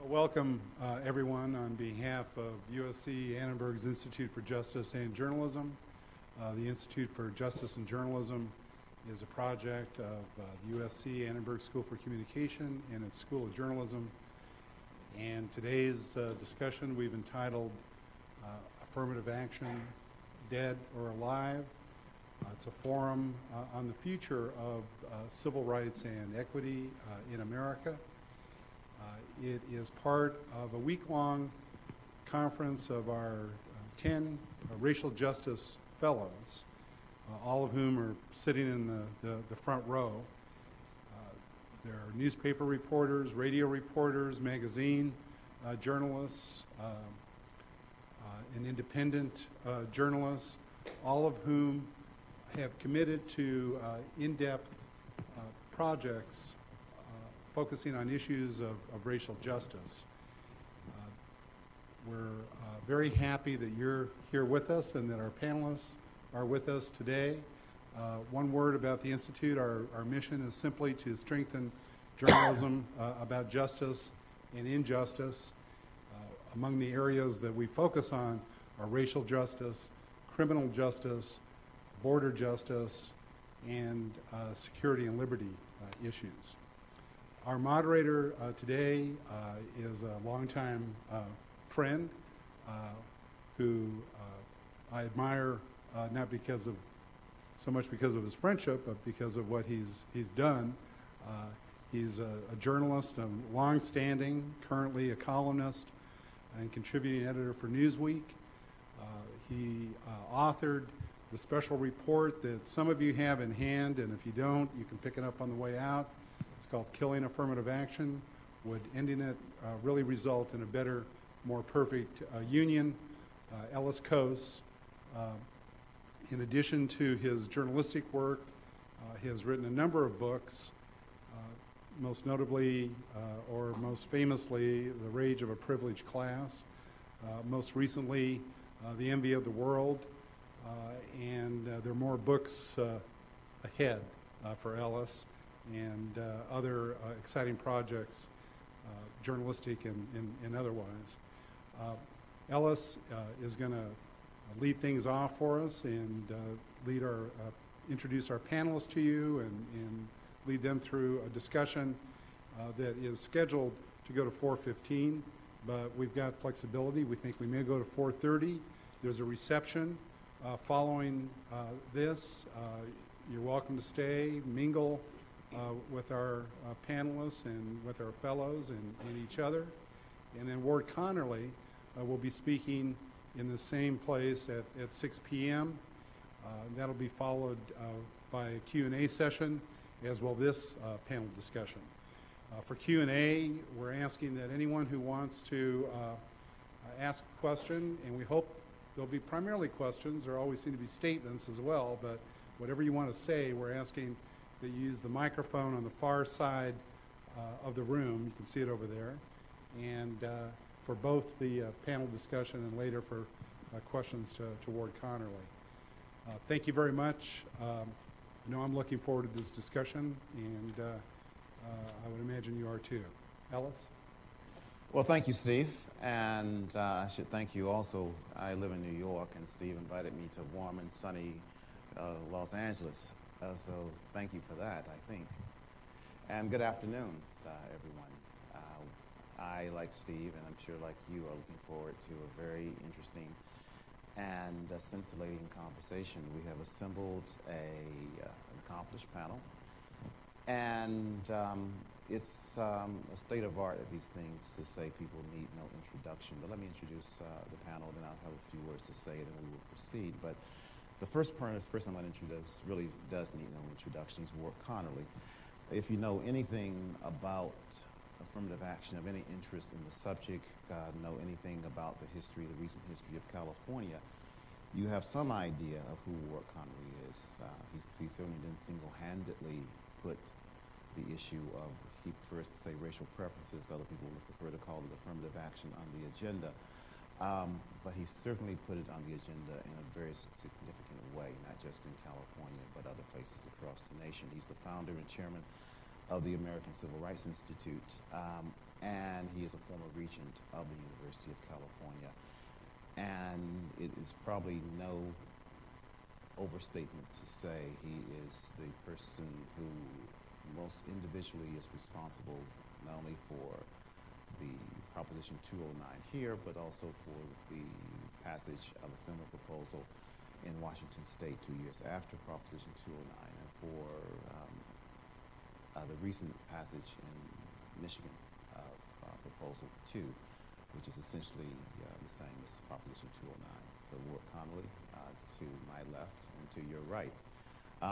Welcome, everyone, on behalf of USC Annenberg's Institute for Justice and Journalism. The Institute for Justice and Journalism is a project of the USC Annenberg School for Communication and its School of Journalism. And today's discussion we've entitled Affirmative Action, Dead or Alive. It's a forum on the future of civil rights and equity in America. It is part of a week-long conference of our 10 racial justice fellows, all of whom are sitting in the front row. There are newspaper reporters, radio reporters, magazine journalists, and independent journalists, all of whom have committed to in-depth projects focusing on issues of racial justice. We're very happy that you're here with us and that our panelists are with us today. One word about the Institute, our mission is simply to strengthen journalism about justice and injustice. Among the areas that we focus on are racial justice, criminal justice, border justice, and security and liberty issues. Our moderator today is a longtime friend who I admire not because of so much because of his friendship, but because of what he's done. He's a journalist, long-standing, currently a columnist and contributing editor for Newsweek. He authored the special report that some of you have in hand, and if you don't, you can pick it up on the way out. It's called Killing Affirmative Action. Would ending it really result in a better, more perfect union? Ellis Coase, in addition to his journalistic work, he has written a number of books, most notably or most famously, The Rage of a Privileged Class, most recently, The Envy of the World, and there are more books ahead for Ellis and other exciting projects, journalistic and otherwise. Ellis is going to lead things off for us and introduce our panelists to you and lead them through a discussion that is scheduled to go to 4:15, but we've got flexibility. We think we may go to 4:30. There's a reception following this. You're welcome to stay, mingle with our panelists and with our fellows and each other. And then Ward Connerly will be speaking in the same place at 6 p.m. That'll be followed by a Q&A session, as will this panel discussion. For Q&A, we're asking that anyone who wants to ask a question, and we hope there'll be primarily questions. There always seem to be statements as well, but whatever you want to say, we're asking that you use the microphone on the far side of the room. You can see it over there. And for both the panel discussion and later for questions to Ward Connerly. Thank you very much. I know I'm looking forward to this discussion, and I would imagine you are too. Ellis? Well, thank you, Steve, and I should thank you also. I live in New York, and Steve invited me to warm and sunny Los Angeles, so thank you for that, I think. And good afternoon, everyone. I, like Steve, and I'm sure like you, are looking forward to a very interesting and scintillating conversation. We have assembled an accomplished panel, and it's a state of art at these things to say people need no introduction. But let me introduce the panel, then I'll have a few words to say, and then we will proceed. But the first person I'm going to introduce really does need no introduction. He's Ward Connerly. If you know anything about affirmative action, of any interest in the subject, know anything about the recent history of California, you have some idea of who Ward Connerly is. He certainly didn't single-handedly put the issue of, he prefers to say racial preferences, other people would prefer to call it affirmative action, on the agenda. But he certainly put it on the agenda in a very significant way, not just in California, but other places across the nation. He's the founder and chairman of the American Civil Rights Institute. and he is a former regent of the University of California. And it is probably no overstatement to say he is the person who most individually is responsible not only for the Proposition 209 here, but also for the passage of a similar proposal in Washington State 2 years after Proposition 209, and for the recent passage in Michigan of Proposal 2, which is essentially the same as Proposition 209. So Ward Connolly to my left and to your right.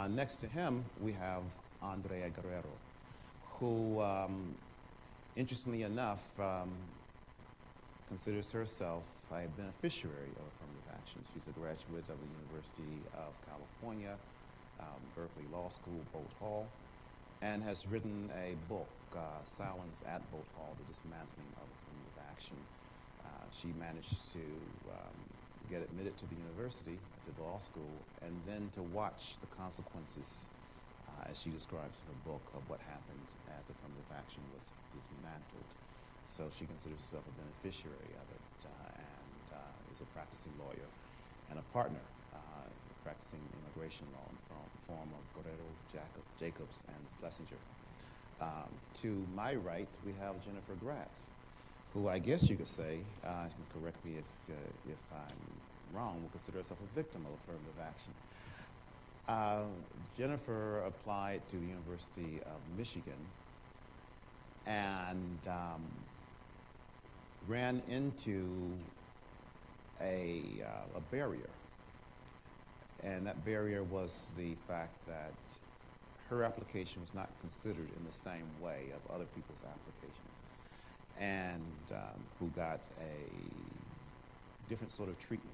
Next to him, we have Andrea Guerrero, who, interestingly enough, considers herself a beneficiary of affirmative action. She's a graduate of the University of California, Berkeley Law School, Boat Hall, and has written a book, Silence at Boat Hall, The Dismantling of Affirmative Action. She managed to get admitted to the university, to the law school, and then to watch the consequences, as she describes in her book, of what happened as affirmative action was dismantled. So she considers herself a beneficiary of it, and is a practicing lawyer and a partner practicing immigration law in the form of Guerrero, Jacobs, and Schlesinger. To my right, we have Jennifer Gratz, who I guess you could say, you can correct me if I'm wrong, will consider herself a victim of affirmative action. Jennifer applied to the University of Michigan and ran into a barrier. And that barrier was the fact that her application was not considered in the same way of other people's applications, and who got a different sort of treatment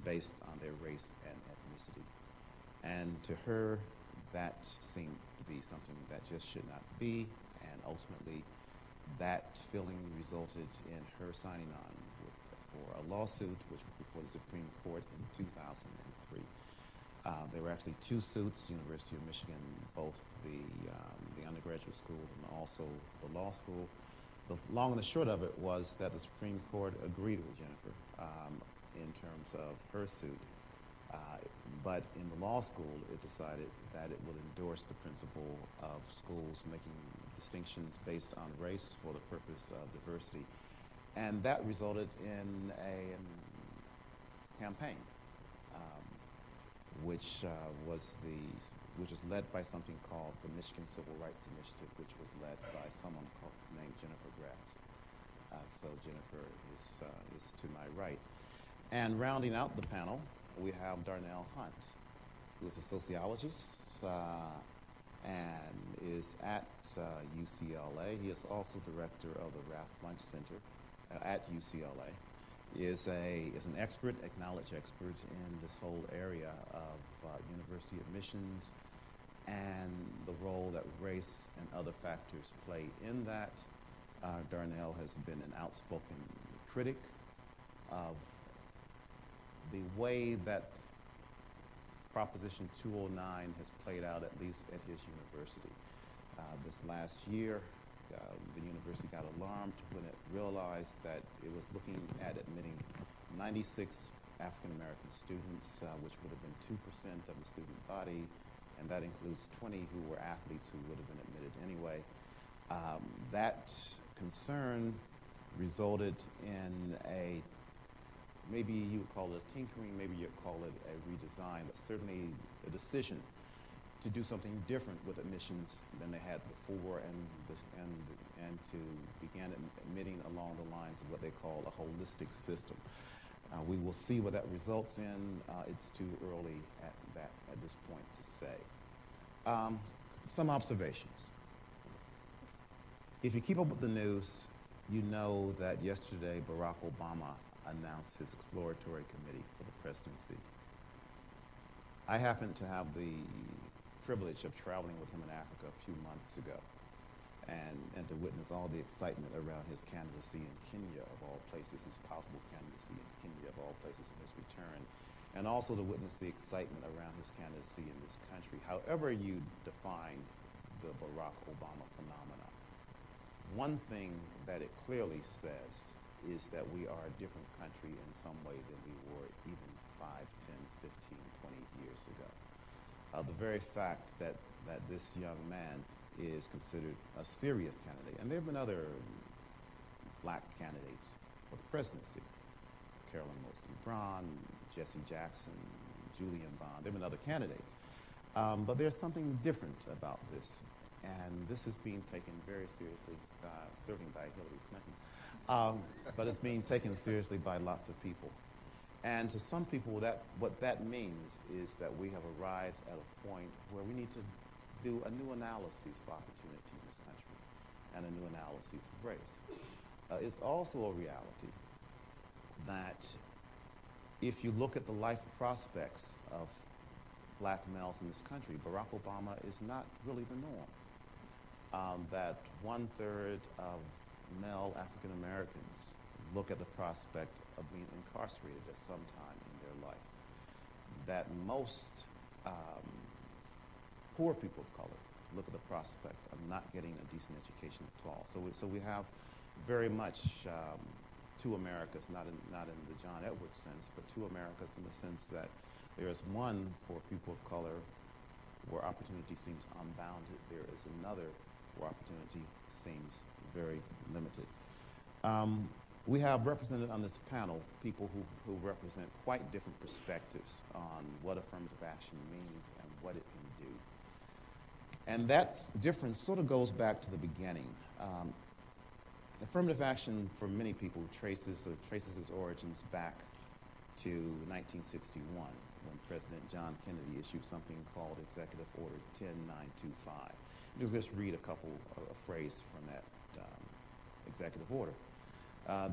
based on their race and ethnicity. And to her, that seemed to be something that just should not be, and ultimately that feeling resulted in her signing on for a lawsuit which was before the Supreme Court in 2003. There were actually two suits, University of Michigan, both the undergraduate school and also the law school. The long and the short of it was that the Supreme Court agreed with Jennifer in terms of her suit. But in the law school, it decided that it would endorse the principle of schools making distinctions based on race for the purpose of diversity. And that resulted in a campaign, which was led by something called the Michigan Civil Rights Initiative, which was led by someone named Jennifer Gratz. So Jennifer is to my right. And rounding out the panel, we have Darnell Hunt, who is a sociologist and is at UCLA. He is also director of the Ralph Bunche Center at UCLA. Is an expert, acknowledged expert in this whole area of university admissions and the role that race and other factors play in that. Darnell has been an outspoken critic of the way that Proposition 209 has played out, at least at his university. This last year, the university got alarmed when it realized that it was looking at admitting 96 African American students, which would have been 2% of the student body, and that includes 20 who were athletes who would have been admitted anyway. That concern resulted in maybe you would call it a tinkering, maybe you'd call it a redesign, but certainly a decision to do something different with admissions than they had before, and to begin admitting along the lines of what they call a holistic system. We will see what that results in. It's too early at this point to say. Some observations. If you keep up with the news, you know that yesterday Barack Obama announced his exploratory committee for the presidency. I happened to have the privilege of traveling with him in Africa a few months ago and to witness all the excitement around his candidacy in Kenya, of all places, his possible candidacy in Kenya, of all places, in his return, and also to witness the excitement around his candidacy in this country. However you define the Barack Obama phenomenon, one thing that it clearly says is that we are a different country in some way than we were even 5, 10, 15, 20 years ago. The very fact that this young man is considered a serious candidate, and there have been other black candidates for the presidency, Carolyn Mosley Braun, Jesse Jackson, Julian Bond. There have been other candidates. But there's something different about this, and this is being taken very seriously, certainly by Hillary Clinton, but it's being taken seriously by lots of people. And to some people, what that means is that we have arrived at a point where we need to do a new analysis of opportunity in this country and a new analysis of race. It's also a reality that if you look at the life prospects of black males in this country, Barack Obama is not really the norm. That 1/3 of male African Americans look at the prospect of being incarcerated at some time in their life. That most poor people of color look at the prospect of not getting a decent education at all. So we have very much two Americas, not in the John Edwards sense, but two Americas in the sense that there is one for people of color where opportunity seems unbounded. There is another where opportunity seems very limited. We have represented on this panel people who represent quite different perspectives on what affirmative action means and what it can do. And that difference sort of goes back to the beginning. Affirmative action for many people traces its origins back to 1961 when President John Kennedy issued something called Executive Order 10925. Just read a couple of phrases from that executive order.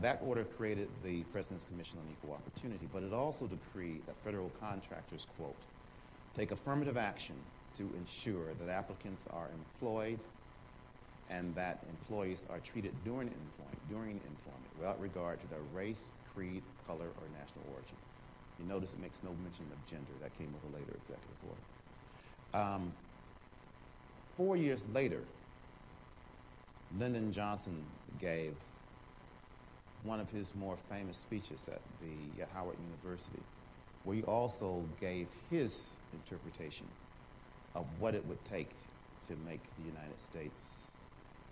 That order created the President's Commission on Equal Opportunity, but it also decreed that federal contractors, quote, take affirmative action to ensure that applicants are employed and that employees are treated during employment without regard to their race, creed, color, or national origin. You notice it makes no mention of gender. That came with a later executive order. 4 years later, Lyndon Johnson gave one of his more famous speeches at Howard University, where he also gave his interpretation of what it would take to make the United States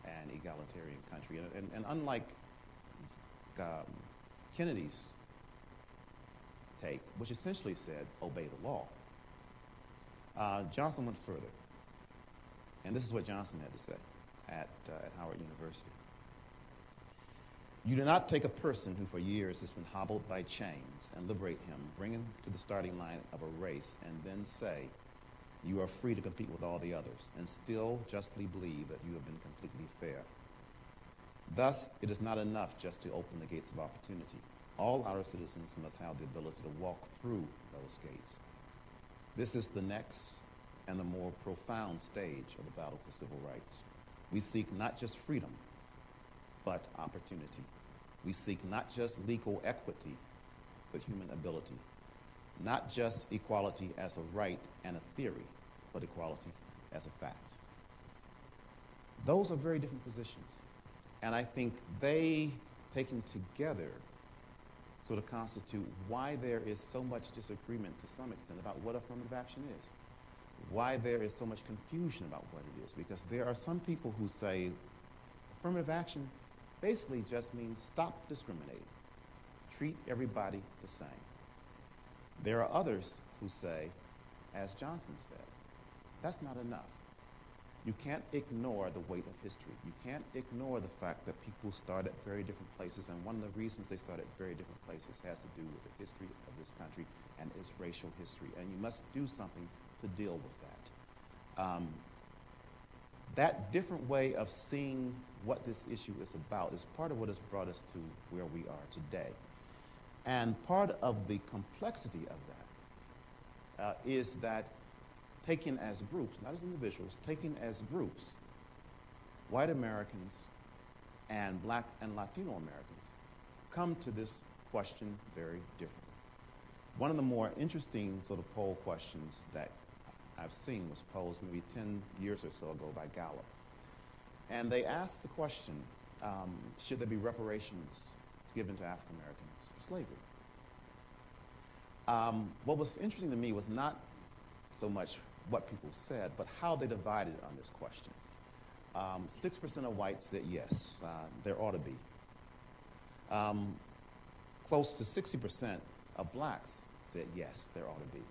an egalitarian country. And unlike Kennedy's take, which essentially said, obey the law, Johnson went further. And this is what Johnson had to say at Howard University. You do not take a person who for years has been hobbled by chains and liberate him, bring him to the starting line of a race, and then say, you are free to compete with all the others, and still justly believe that you have been completely fair. Thus, it is not enough just to open the gates of opportunity. All our citizens must have the ability to walk through those gates. This is the next and the more profound stage of the battle for civil rights. We seek not just freedom, but opportunity. We seek not just legal equity, but human ability. Not just equality as a right and a theory, but equality as a fact. Those are very different positions. And I think they, taken together, sort of constitute why there is so much disagreement to some extent about what affirmative action is. Why there is so much confusion about what it is. Because there are some people who say affirmative action basically just means stop discriminating. Treat everybody the same. There are others who say, as Johnson said, that's not enough. You can't ignore the weight of history. You can't ignore the fact that people start at very different places, and one of the reasons they start at very different places has to do with the history of this country and its racial history, and you must do something to deal with that. That different way of seeing what this issue is about is part of what has brought us to where we are today. And part of the complexity of that is that taken as groups, not as individuals, taken as groups, white Americans and Black and Latino Americans come to this question very differently. One of the more interesting sort of poll questions that I've seen was posed maybe 10 years or so ago by Gallup. And they asked the question, should there be reparations given to African Americans for slavery? What was interesting to me was not so much what people said, but how they divided on this question. 6% of whites said yes, there ought to be. Close to 60% of blacks said yes, there ought to be.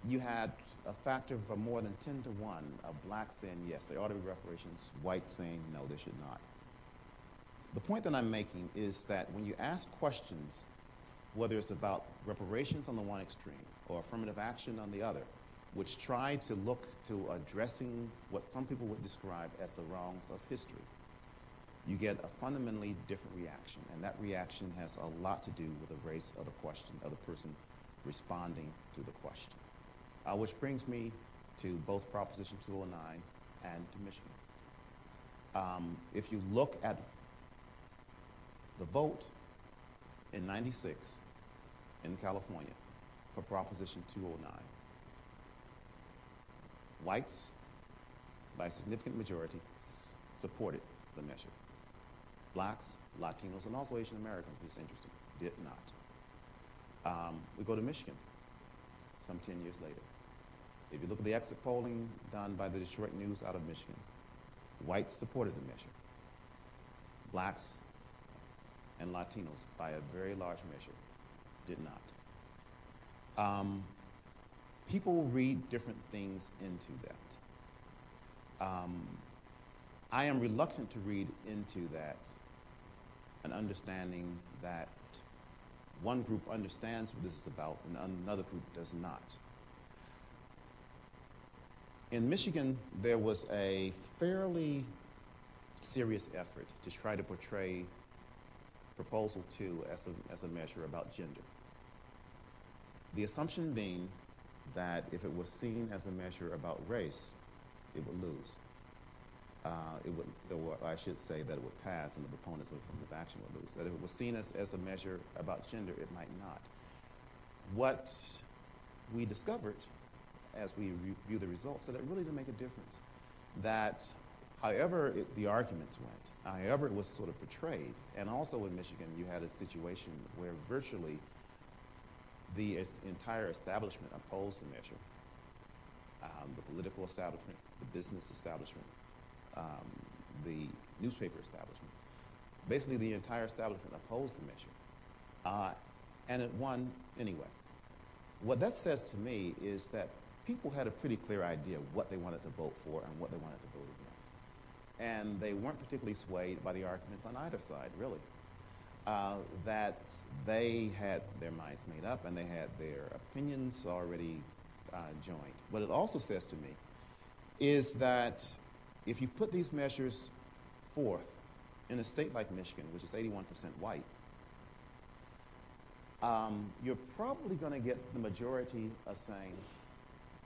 You had a factor of more than 10 to 1 of blacks saying yes, there ought to be reparations, whites saying no, there should not. The point that I'm making is that when you ask questions, whether it's about reparations on the one extreme or affirmative action on the other, which try to look to addressing what some people would describe as the wrongs of history, you get a fundamentally different reaction, and that reaction has a lot to do with the race of the question, of the person responding to the question. Which brings me to both Proposition 209 and to Michigan. If you look at the vote in '96 in California for Proposition 209, whites, by a significant majority, supported the measure. Blacks, Latinos, and also Asian Americans, which is interesting, did not. We go to Michigan some 10 years later. If you look at the exit polling done by the Detroit News out of Michigan, whites supported the measure. Blacks and Latinos, by a very large measure, did not. People read different things into that. I am reluctant to read into that an understanding that one group understands what this is about and another group does not. In Michigan, there was a fairly serious effort to try to portray Proposal 2 as a measure about gender. The assumption being that if it was seen as a measure about race, it would lose. Or I should say that it would pass and the proponents of affirmative action would lose. That if it was seen as a measure about gender, it might not. What we discovered as we review the results, that it really didn't make a difference. That however the arguments went, however it was sort of portrayed, and also in Michigan you had a situation where virtually the entire establishment opposed the measure. The political establishment, the business establishment, the newspaper establishment. Basically the entire establishment opposed the measure. And it won anyway. What that says to me is that people had a pretty clear idea of what they wanted to vote for and what they wanted to vote against. And they weren't particularly swayed by the arguments on either side, really. That they had their minds made up and they had their opinions already joined. What it also says to me is that if you put these measures forth in a state like Michigan, which is 81% white, you're probably going to get the majority of saying,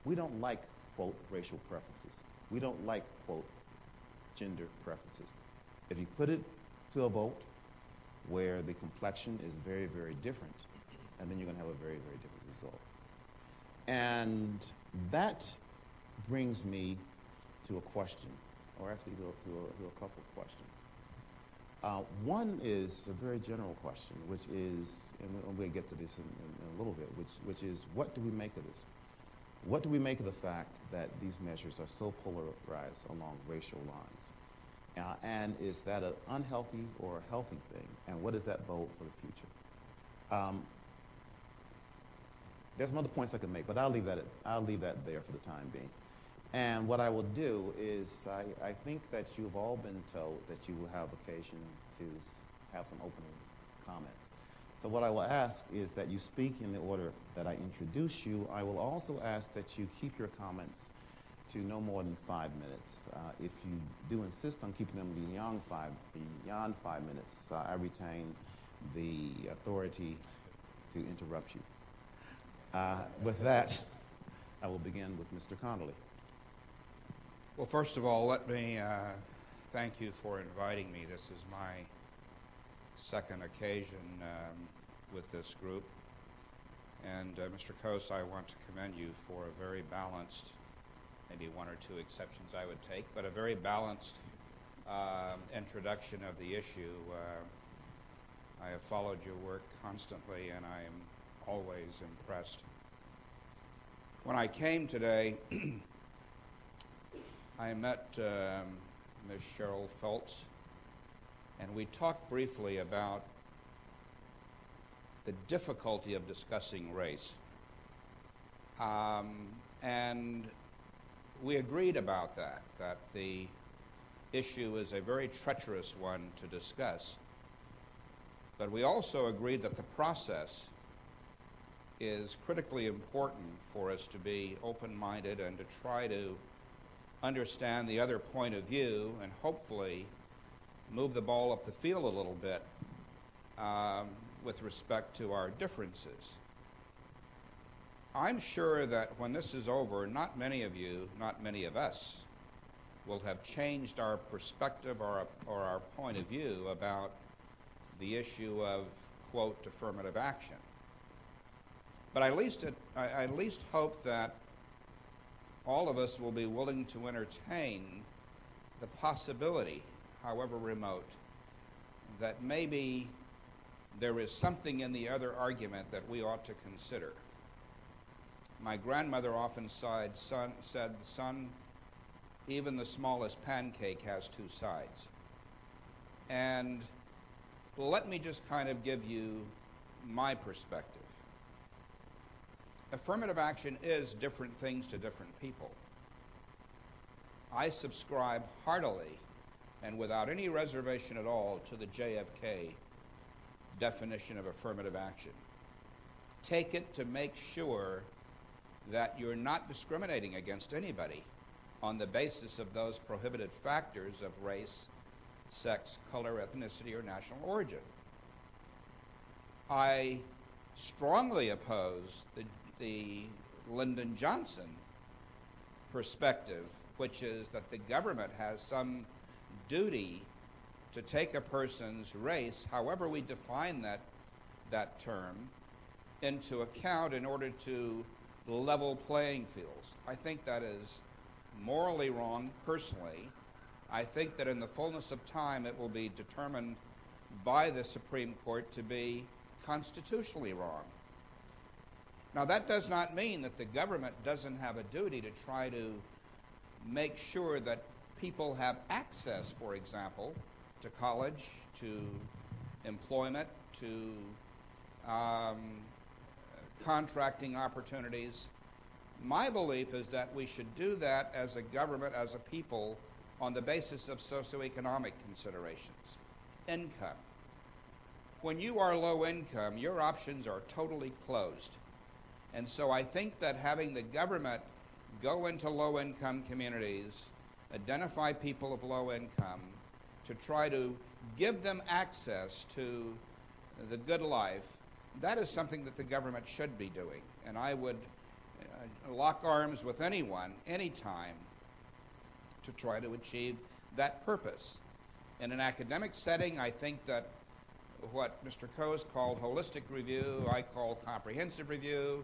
we don't like, quote, racial preferences. We don't like, quote, gender preferences. If you put it to a vote where the complexion is very, very different, and then you're going to have a very, very different result. And that brings me to a question, or actually to a couple of questions. One is a very general question, which is, and we'll get to this in a little bit, which is, what do we make of this? What do we make of the fact that these measures are so polarized along racial lines? And is that an unhealthy or a healthy thing? And what does that bode for the future? There's some other points I could make, but I'll leave that there for the time being. And what I will do is, I think that you've all been told that you will have occasion to have some opening comments. So what I will ask is that you speak in the order that I introduce you. I will also ask that you keep your comments to no more than 5 minutes. If you do insist on keeping them beyond 5 minutes, I retain the authority to interrupt you. With that, I will begin with Mr. Connolly. Well, first of all, let me thank you for inviting me. This is my second occasion with this group. And Mr. Coase, I want to commend you for a very balanced maybe one or two exceptions I would take, but a very balanced introduction of the issue. I have followed your work constantly, and I am always impressed. When I came today, I met Ms. Cheryl Feltz, and we talked briefly about the difficulty of discussing race. And we agreed about that the issue is a very treacherous one to discuss. But we also agreed that the process is critically important for us to be open-minded and to try to understand the other point of view and hopefully move the ball up the field a little bit with respect to our differences. I'm sure that when this is over, not many of you, not many of us, will have changed our perspective or our point of view about the issue of, quote, affirmative action. But I at least hope that all of us will be willing to entertain the possibility, however remote, that maybe there is something in the other argument that we ought to consider. My grandmother often said, son, even the smallest pancake has two sides. And let me just kind of give you my perspective. Affirmative action is different things to different people. I subscribe heartily and without any reservation at all to the JFK definition of affirmative action. Take it to make sure that you're not discriminating against anybody on the basis of those prohibited factors of race, sex, color, ethnicity, or national origin. I strongly oppose the Lyndon Johnson perspective, which is that the government has some duty to take a person's race, however we define that term, into account in order to level playing fields. I think that is morally wrong, personally. I think that in the fullness of time it will be determined by the Supreme Court to be constitutionally wrong. Now, that does not mean that the government doesn't have a duty to try to make sure that people have access, for example, to college, to employment, to contracting opportunities. My belief is that we should do that as a government, as a people, on the basis of socioeconomic considerations. Income. When you are low income, your options are totally closed. And so I think that having the government go into low-income communities, identify people of low income, to try to give them access to the good life, that is something that the government should be doing. And I would lock arms with anyone, anytime, to try to achieve that purpose. In an academic setting, I think that what Mr. Coase called holistic review, I call comprehensive review.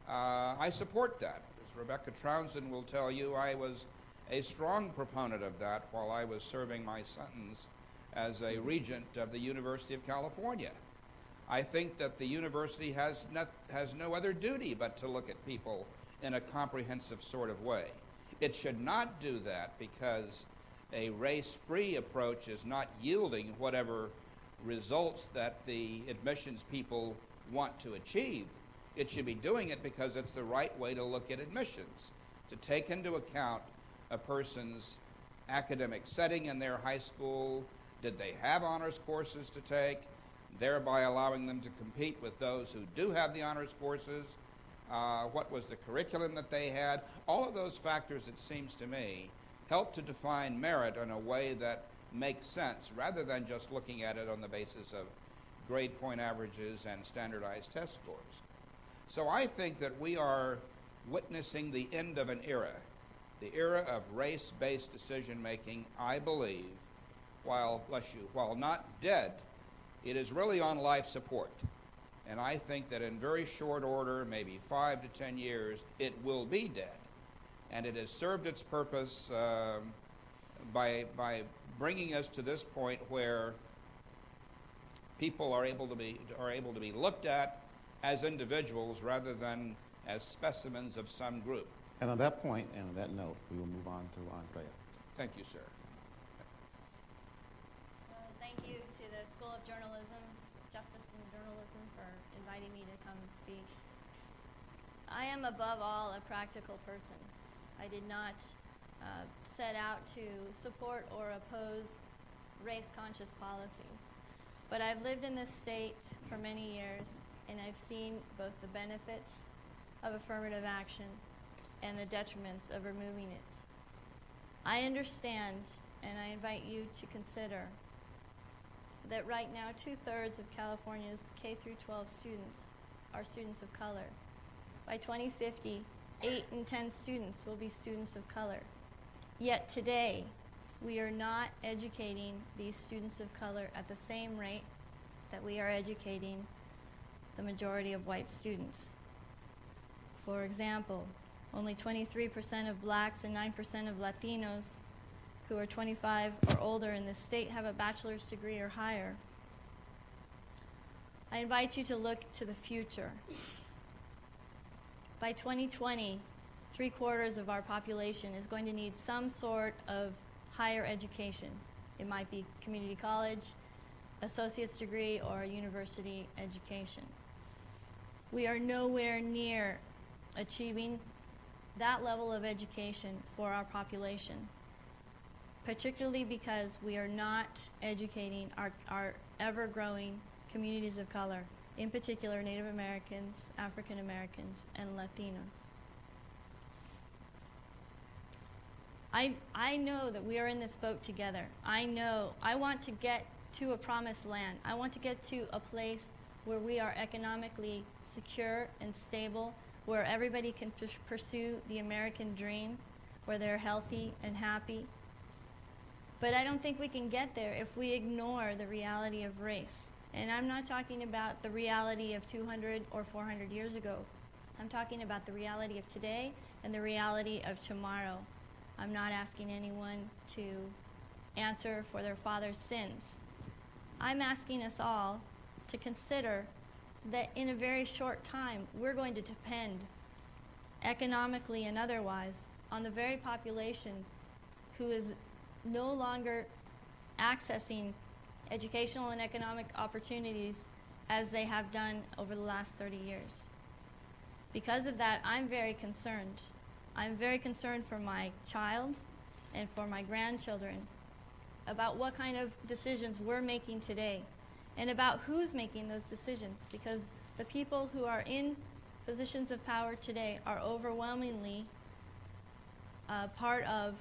I support that. As Rebecca Trounsden will tell you, I was a strong proponent of that while I was serving my sentence as a regent of the University of California. I think that the university has no other duty but to look at people in a comprehensive sort of way. It should not do that because a race-free approach is not yielding whatever results that the admissions people want to achieve. It should be doing it because it's the right way to look at admissions, to take into account a person's academic setting in their high school. Did they have honors courses to take, thereby allowing them to compete with those who do have the honors courses? What was the curriculum that they had? All of those factors, it seems to me, help to define merit in a way that makes sense, rather than just looking at it on the basis of grade point averages and standardized test scores. So I think that we are witnessing the end of an era, the era of race-based decision-making. I believe, while not dead, it is really on life support. And I think that in very short order, maybe 5 to 10 years, it will be dead. and it has served its purpose by bringing us to this point where people are able to be looked at as individuals rather than as specimens of some group. And on that point, and on that note, we will move on to Andrea. Thank you, sir. Thank you to the School of Journalism, Justice and Journalism for inviting me to come and speak. I am above all a practical person. I did not set out to support or oppose race-conscious policies. But I've lived in this state for many years, and I've seen both the benefits of affirmative action and the detriments of removing it. I understand, and I invite you to consider, that right now 2/3 of California's K through 12 students are students of color. By 2050, 8 in 10 students will be students of color. Yet today, we are not educating these students of color at the same rate that we are educating the majority of white students. For example, only 23% of blacks and 9% of Latinos who are 25 or older in this state have a bachelor's degree or higher. I invite you to look to the future. By 2020, 3/4 of our population is going to need some sort of higher education. It might be community college, associate's degree, or a university education. We are nowhere near achieving that level of education for our population, particularly because we are not educating our ever-growing communities of color, in particular Native Americans, African Americans, and Latinos. I know that we are in this boat together. I want to get to a promised land. I want to get to a place where we are economically secure and stable, where everybody can pursue the American dream, where they're healthy and happy. But I don't think we can get there if we ignore the reality of race. And I'm not talking about the reality of 200 or 400 years ago. I'm talking about the reality of today and the reality of tomorrow. I'm not asking anyone to answer for their father's sins. I'm asking us all to consider that in a very short time, we're going to depend economically and otherwise on the very population who is no longer accessing educational and economic opportunities as they have done over the last 30 years. Because of that, I'm very concerned. I'm very concerned for my child and for my grandchildren about what kind of decisions we're making today and about who's making those decisions, because the people who are in positions of power today are overwhelmingly part of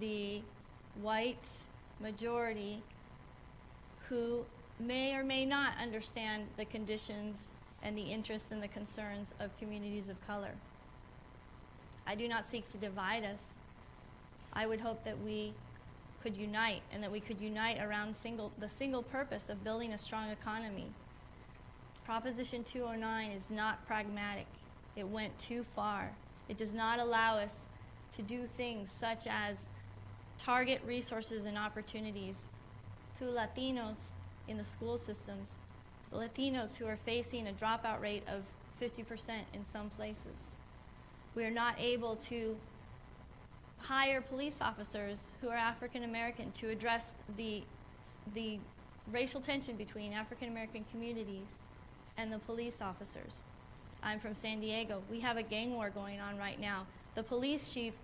the white majority who may or may not understand the conditions and the interests and the concerns of communities of color. I do not seek to divide us. I would hope that we could unite, and that we could unite around the single purpose of building a strong economy. Proposition 209 is not pragmatic. It went too far. It does not allow us to do things such as target resources and opportunities to Latinos in the school systems, the Latinos who are facing a dropout rate of 50% in some places. We are not able to hire police officers who are African American to address the racial tension between African American communities and the police officers. I'm from San Diego. We have a gang war going on right now. The police chief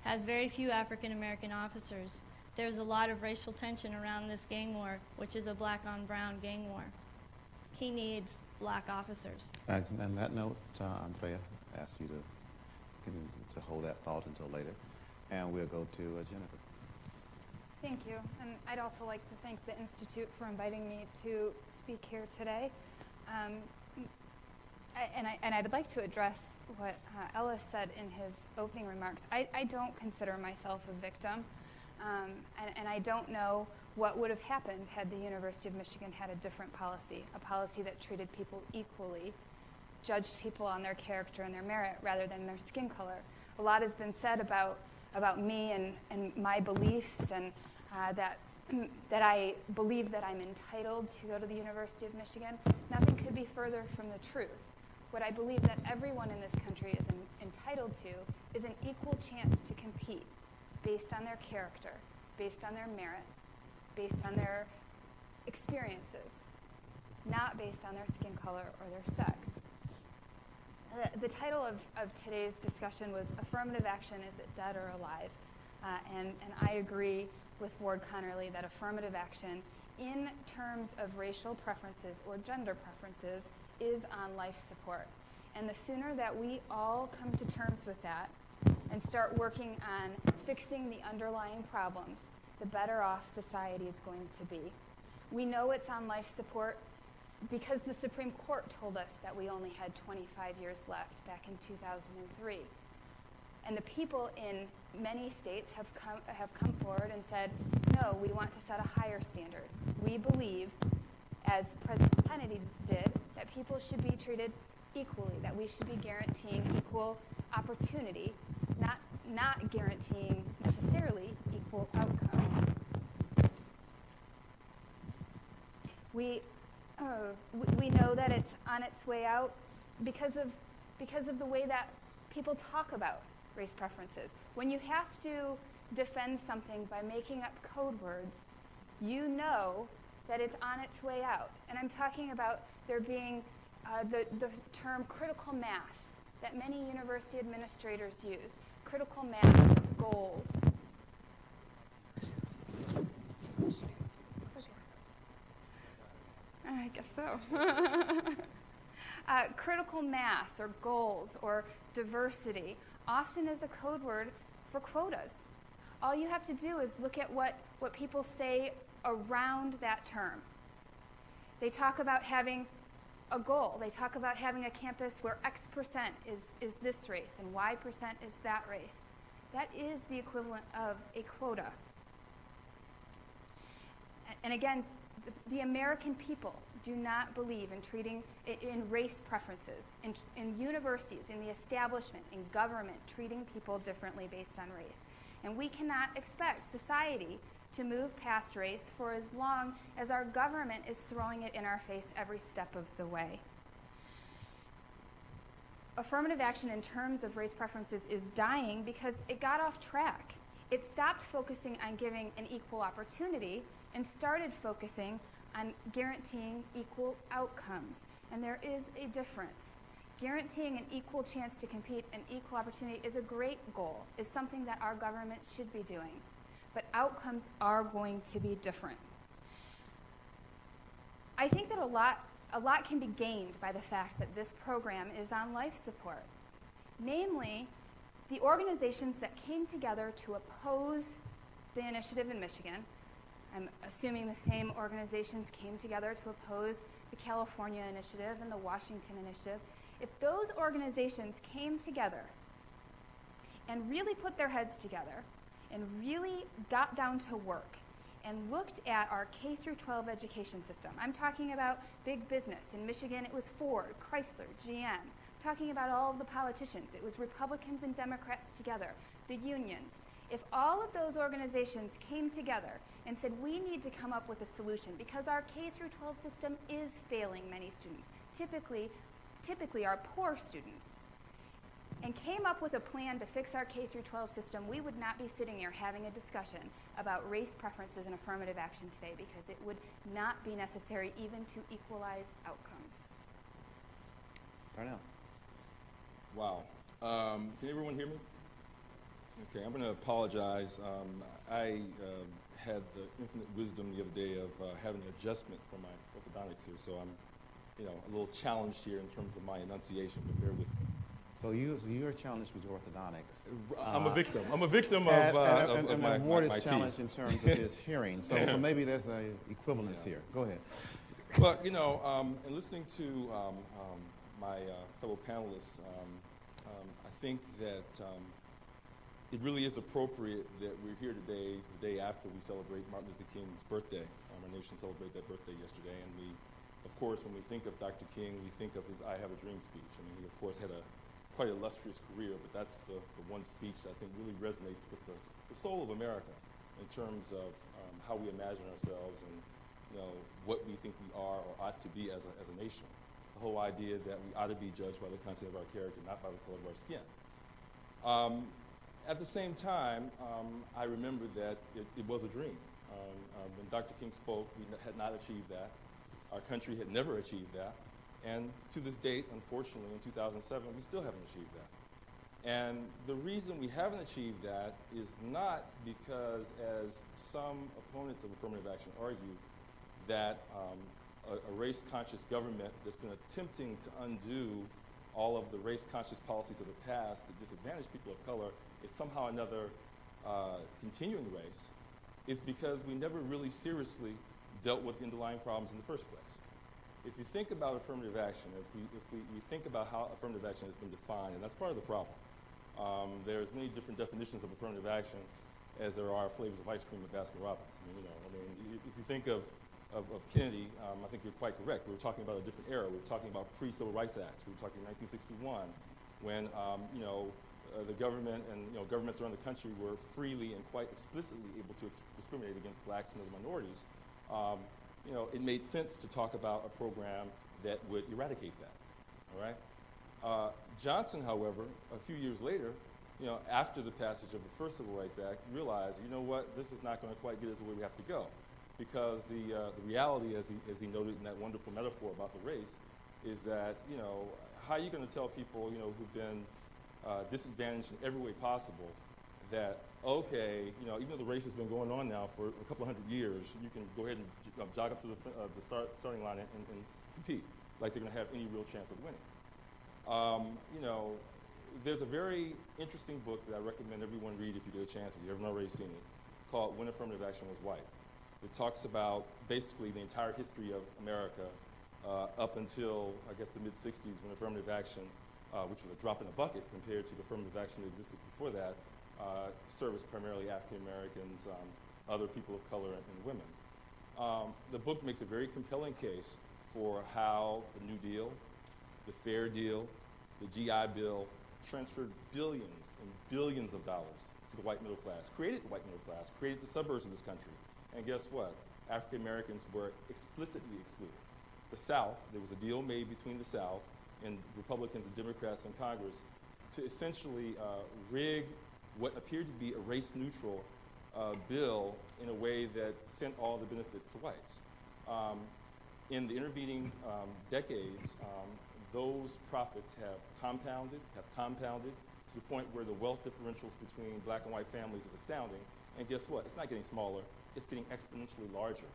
has very few African American officers. There's a lot of racial tension around this gang war, which is a black on brown gang war. He needs black officers. And on that note, Andrea, I ask you to hold that thought until later. And we'll go to Jennifer. Thank you. And I'd also like to thank the Institute for inviting me to speak here today. And I'd like to address what Ellis said in his opening remarks. I don't consider myself a victim, and I don't know what would have happened had the University of Michigan had a different policy, a policy that treated people equally, judged people on their character and their merit rather than their skin color, A lot has been said about me and my beliefs, and that I believe that I'm entitled to go to the University of Michigan. Nothing could be further from the truth. What I believe that everyone in this country is entitled to is an equal chance to compete based on their character, based on their merit, based on their experiences, not based on their skin color or their sex. The title of today's discussion was Affirmative Action, Is It Dead or Alive? And I agree with Ward Connerly that affirmative action in terms of racial preferences or gender preferences is on life support. And the sooner that we all come to terms with that and start working on fixing the underlying problems, the better off society is going to be. We know it's on life support because the Supreme Court told us that we only had 25 years left back in 2003. And the people in many states have come forward and said, no, we want to set a higher standard. We believe, as President Kennedy did, that people should be treated equally, that we should be guaranteeing equal opportunity, not guaranteeing necessarily equal outcomes. We know that it's on its way out because of the way that people talk about race preferences. When you have to defend something by making up code words, you know that it's on its way out. And I'm talking about there being the term critical mass that many university administrators use. Critical mass goals. I guess so. Critical mass or goals or diversity often is a code word for quotas. All you have to do is look at what people say around that term. They talk about having a goal. They talk about having a campus where X% is this race and Y% is that race. That is the equivalent of a quota. And again, the American people do not believe in treating, in race preferences, in universities, in the establishment, in government, treating people differently based on race. And we cannot expect society to move past race for as long as our government is throwing it in our face every step of the way. Affirmative action in terms of race preferences is dying because it got off track. It stopped focusing on giving an equal opportunity and started focusing on guaranteeing equal outcomes. And there is a difference. Guaranteeing an equal chance to compete and equal opportunity is a great goal, is something that our government should be doing. But outcomes are going to be different. I think that a lot can be gained by the fact that this program is on life support. Namely, the organizations that came together to oppose the initiative in Michigan, I'm assuming the same organizations came together to oppose the California initiative and the Washington initiative. If those organizations came together and really put their heads together and really got down to work and looked at our K-12 education system, I'm talking about big business. In Michigan, it was Ford, Chrysler, GM. Talking about all of the politicians, it was Republicans and Democrats together, the unions. If all of those organizations came together and said, we need to come up with a solution because our K-12 system is failing many students, typically our poor students, and came up with a plan to fix our K-12 system, we would not be sitting here having a discussion about race preferences and affirmative action today because it would not be necessary even to equalize outcomes. Darnell. Wow. Can everyone hear me? Okay, I'm going to apologize. I had the infinite wisdom the other day of having an adjustment for my orthodontics here, so I'm, a little challenged here in terms of my enunciation, but bear with me. So you're challenged with your orthodontics. I'm a victim. I'm a victim And of Ward my is challenged teeth. in terms of his hearing. So maybe there's an equivalence here. Go ahead. But, in listening to my fellow panelists, I think that it really is appropriate that we're here today, the day after we celebrate Martin Luther King's birthday. Our nation celebrated that birthday yesterday, and we, of course, when we think of Dr. King, we think of his I Have a Dream speech. I mean, he, of course, had a quite illustrious career, but that's the one speech that I think really resonates with the soul of America in terms of how we imagine ourselves and what we think we are or ought to be as a nation. The whole idea that we ought to be judged by the content of our character, not by the color of our skin. At the same time, I remember that it was a dream. When Dr. King spoke, we had not achieved that. Our country had never achieved that. And to this date, unfortunately, in 2007, we still haven't achieved that. And the reason we haven't achieved that is not because, as some opponents of affirmative action argue, that a race-conscious government that's been attempting to undo all of the race-conscious policies of the past to disadvantage people of color is somehow another continuing race. It's because we never really seriously dealt with the underlying problems in the first place. If you think about affirmative action, if we think about how affirmative action has been defined, and that's part of the problem. There's many different definitions of affirmative action as there are flavors of ice cream at Baskin-Robbins. If you think of Kennedy, I think you're quite correct. We were talking about a different era. We were talking about pre-Civil Rights Acts. We were talking 1961 when the government and governments around the country were freely and quite explicitly able to discriminate against blacks and other minorities. It made sense to talk about a program that would eradicate that. All right. Johnson, however, a few years later, after the passage of the first Civil Rights Act, realized, this is not going to quite get us where we have to go, because the reality, as he noted in that wonderful metaphor about the race, is that how are you going to tell people who've been disadvantaged in every way possible that even though the race has been going on now for a couple of hundred years, you can go ahead and jog up to the starting line and compete like they're going to have any real chance of winning. There's a very interesting book that I recommend everyone read if you get a chance, if you haven't already seen it, called When Affirmative Action Was White. It talks about basically the entire history of America up until, I guess, the mid-'60s when affirmative action, which was a drop in the bucket compared to the affirmative action that existed before that, serviced primarily African Americans, other people of color, and women. The book makes a very compelling case for how the New Deal, the Fair Deal, the GI Bill transferred billions and billions of dollars to the white middle class, created the white middle class, created the suburbs of this country. And guess what? African Americans were explicitly excluded. The South, there was a deal made between the South and Republicans and Democrats in Congress to essentially rig what appeared to be a race-neutral bill in a way that sent all the benefits to whites. In the intervening decades, those profits have compounded to the point where the wealth differentials between black and white families is astounding. And guess what? It's not getting smaller, it's getting exponentially larger.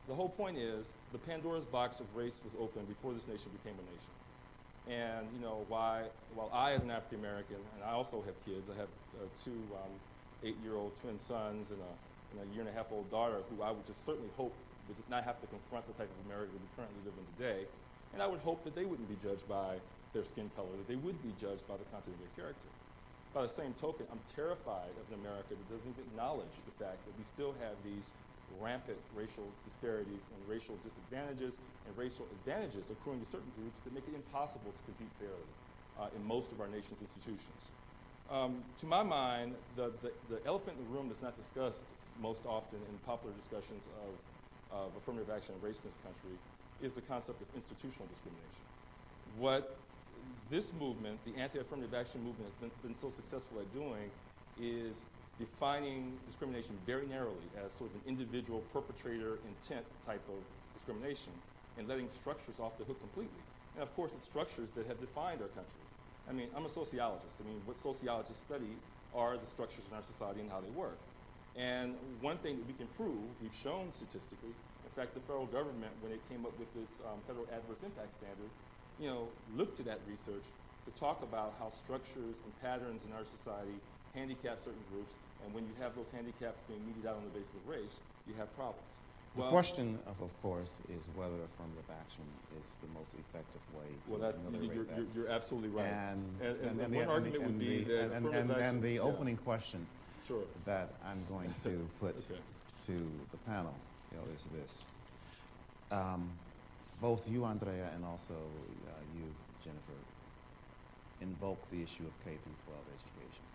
The whole point is the Pandora's box of race was open before this nation became a nation. And while I, as an African American, and I also have kids, I have two 8-year-old twin sons and a 1.5-year-old daughter who I would just certainly hope would not have to confront the type of America that we currently live in today. And I would hope that they wouldn't be judged by their skin color, that they would be judged by the content of their character. By the same token, I'm terrified of an America that doesn't even acknowledge the fact that we still have these rampant racial disparities and racial disadvantages and racial advantages accruing to certain groups that make it impossible to compete fairly in most of our nation's institutions. To my mind, the elephant in the room that's not discussed most often in popular discussions of affirmative action and race in this country is the concept of institutional discrimination. What this movement, the anti-affirmative action movement, has been so successful at doing is defining discrimination very narrowly as sort of an individual perpetrator intent type of discrimination and letting structures off the hook completely. And of course, it's structures that have defined our country. I mean, I'm a sociologist. I mean, what sociologists study are the structures in our society and how they work. And one thing that we can prove, we've shown statistically, in fact, the federal government, when it came up with its federal adverse impact standard, looked to that research to talk about how structures and patterns in our society handicap certain groups, and when you have those handicaps being meted out on the basis of race, you have problems. The question, of course, is whether affirmative action is the most effective way to ameliorate that. You're absolutely right. And one argument would be that affirmative action... And the opening question Sure. that I'm going to put Okay. to the panel is this. Both you, Andrea, and also you, Jennifer, invoke the issue of K through 12 education.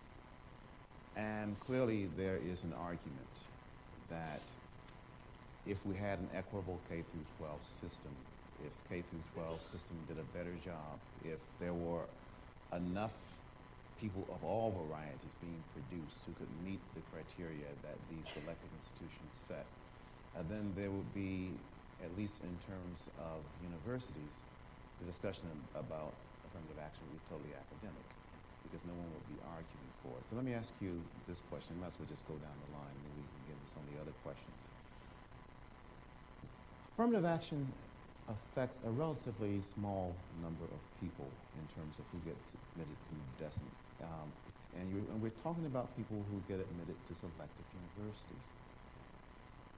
And clearly there is an argument that if we had an equitable K through 12 system, if the K through 12 system did a better job, if there were enough people of all varieties being produced who could meet the criteria that these selective institutions set, then there would be, at least in terms of universities, the discussion about affirmative action would be totally academic because no one would be arguing for it. So let me ask you this question. Might as well just go down the line and then we can get into some of the other questions. Affirmative action affects a relatively small number of people in terms of who gets admitted, who doesn't. And we're talking about people who get admitted to selective universities.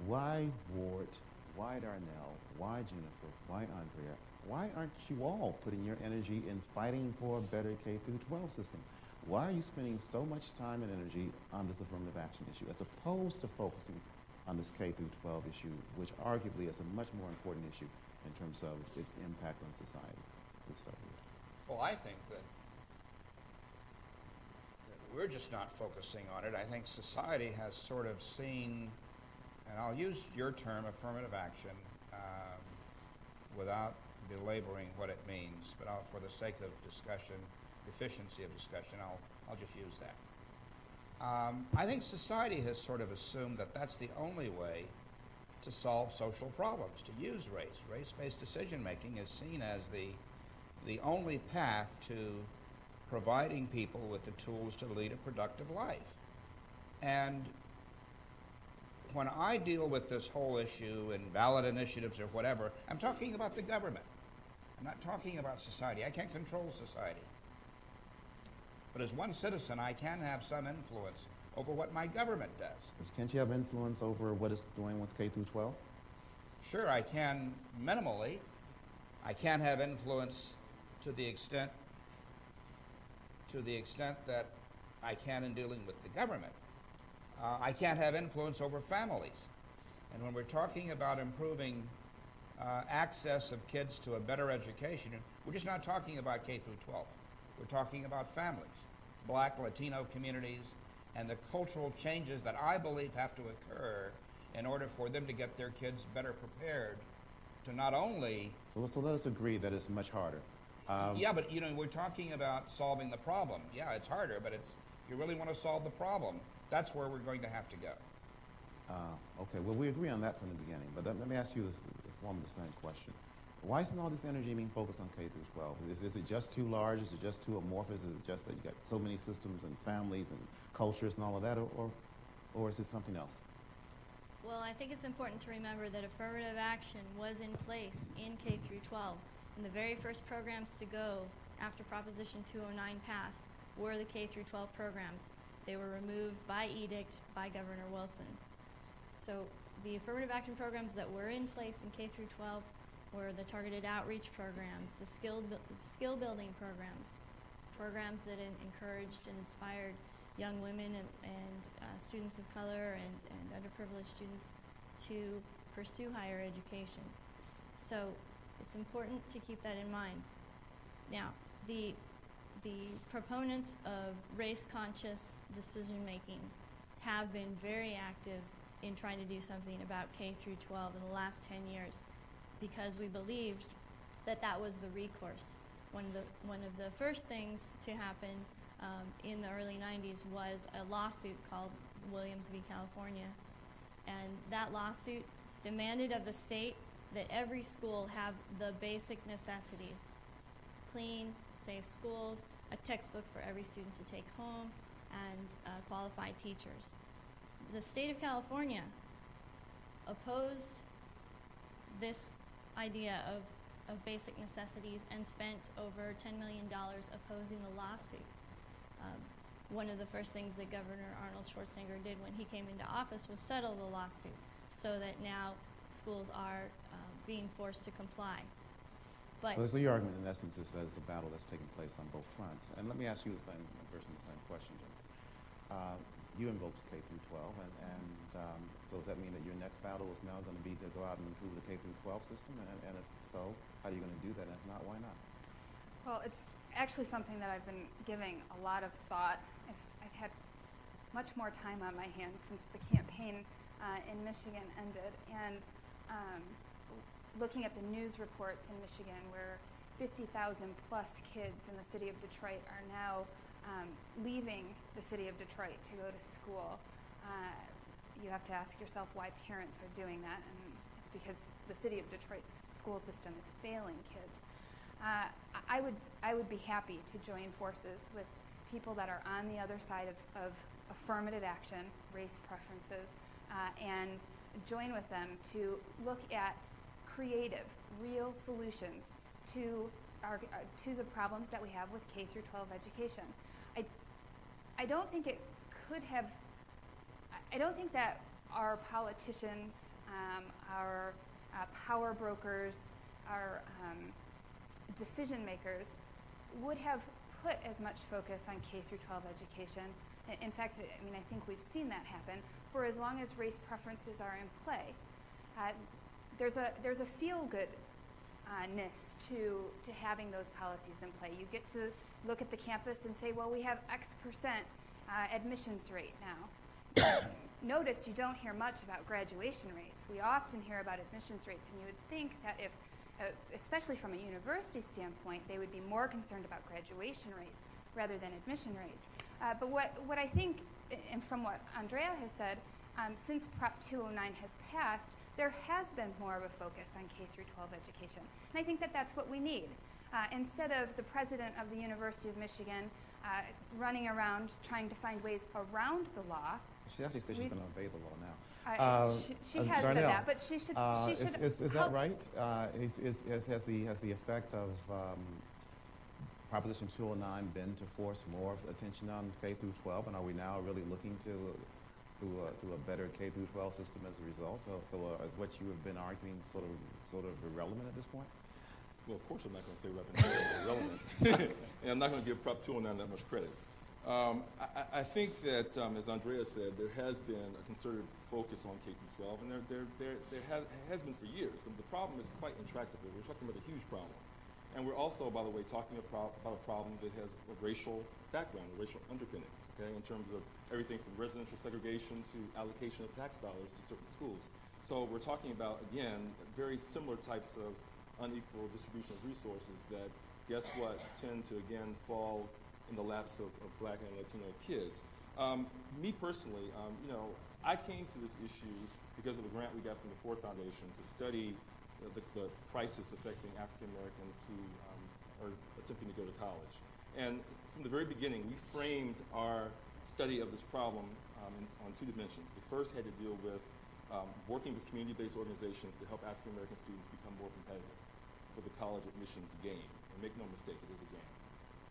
Why Ward? Why Darnell? Why Jennifer? Why Andrea? Why aren't you all putting your energy in fighting for a better K through 12 system? Why are you spending so much time and energy on this affirmative action issue as opposed to focusing on this K through 12 issue, which arguably is a much more important issue in terms of its impact on society? Well, I think that we're just not focusing on it. I think society has sort of seen, and I'll use your term, affirmative action, without belaboring what it means, but for the sake of discussion, efficiency of discussion, I'll just use that. I think society has sort of assumed that that's the only way to solve social problems, to use race. Race-based decision-making is seen as the only path to providing people with the tools to lead a productive life. And when I deal with this whole issue and ballot initiatives or whatever, I'm talking about the government. I'm not talking about society. I can't control society. But as one citizen, I can have some influence over what my government does. Can't you have influence over what it's doing with K through 12? Sure, I can minimally. I can have influence to the extent that I can in dealing with the government. I can't have influence over families. And when we're talking about improving access of kids to a better education, we're just not talking about K through 12. We're talking about families, Black, Latino communities, and the cultural changes that I believe have to occur in order for them to get their kids better prepared to not only... So let us agree that it's much harder. Yeah, but we're talking about solving the problem. Yeah, it's harder, but if you really want to solve the problem, that's where we're going to have to go. Okay, well, we agree on that from the beginning, but let me ask you the form of the same question. Why isn't all this energy being focused on K through 12? Is it just too large? Is it just too amorphous? Is it just that you got so many systems and families and cultures and all of that, or is it something else? Well, I think it's important to remember that affirmative action was in place in K through 12. And the very first programs to go after Proposition 209 passed were the K through 12 programs. They were removed by edict by Governor Wilson. So the affirmative action programs that were in place in K through 12 were the targeted outreach programs, the skill building programs that encouraged and inspired young women and students of color and underprivileged students to pursue higher education. So it's important to keep that in mind. Now, the proponents of race-conscious decision-making have been very active in trying to do something about K through 12 in the last 10 years because we believed that that was the recourse. One of the first things to happen in the early 90s was a lawsuit called Williams v. California, and that lawsuit demanded of the state that every school have the basic necessities: clean, safe schools, a textbook for every student to take home, and qualified teachers. The state of California opposed this idea of basic necessities and spent over $10 million opposing the lawsuit. One of the first things that Governor Arnold Schwarzenegger did when he came into office was settle the lawsuit so that now schools are being forced to comply. But So your argument, in essence, is that it's a battle that's taking place on both fronts. And let me ask you the same question, Jim. You invoked K through 12, and so does that mean that your next battle is now going to be to go out and improve the K through 12 system? And if so, how are you going to do that? And if not, why not? Well, it's actually something that I've been giving a lot of thought. I've had much more time on my hands since the campaign in Michigan ended, and looking at the news reports in Michigan where 50,000 plus kids in the city of Detroit are now leaving the city of Detroit to go to school. You have to ask yourself why parents are doing that, and it's because the city of Detroit's school system is failing kids. I would be happy to join forces with people that are on the other side of affirmative action, race preferences, and join with them to look at creative, real solutions to the problems that we have with K through 12 education. I don't think it could have. I don't think that our politicians, our power brokers, our decision makers would have put as much focus on K through 12 education. In fact, I mean, I think we've seen that happen for as long as race preferences are in play. There's a feel-good-ness to having those policies in play. You get to look at the campus and say, well, we have X percent admissions rate now. Notice you don't hear much about graduation rates. We often hear about admissions rates, and you would think that if, especially from a university standpoint, they would be more concerned about graduation rates rather than admission rates. But what I think, and from what Andrea has said, since Prop 209 has passed, there has been more of a focus on K through 12 education. And I think that that's what we need. Instead of the president of the University of Michigan running around trying to find ways around the law. She actually said she's going to obey the law now. She has said that, but she should. Is that right? Has the effect of Proposition 209 been to force more attention on K through 12, and are we now really looking to a better K through 12 system as a result? So is what you have been arguing sort of irrelevant at this point? Well, of course I'm not going to say what I've been saying is irrelevant. And I'm not going to give Prop 209 that much credit. I think that, as Andrea said, there has been a concerted focus on K through 12, and there has been for years. And the problem is quite intractable. We're talking about a huge problem. And we're also, by the way, talking about a problem that has a racial background, racial underpinnings, okay, in terms of everything from residential segregation to allocation of tax dollars to certain schools. So we're talking about, again, very similar types of unequal distribution of resources that, guess what, tend to, again, fall in the laps of Black and Latino kids. Me personally, I came to this issue because of a grant we got from the Ford Foundation to study the crisis affecting African Americans who are attempting to go to college. And from the very beginning, we framed our study of this problem on two dimensions. The first had to deal with working with community-based organizations to help African American students become more competitive for the college admissions game. And make no mistake, it is a game.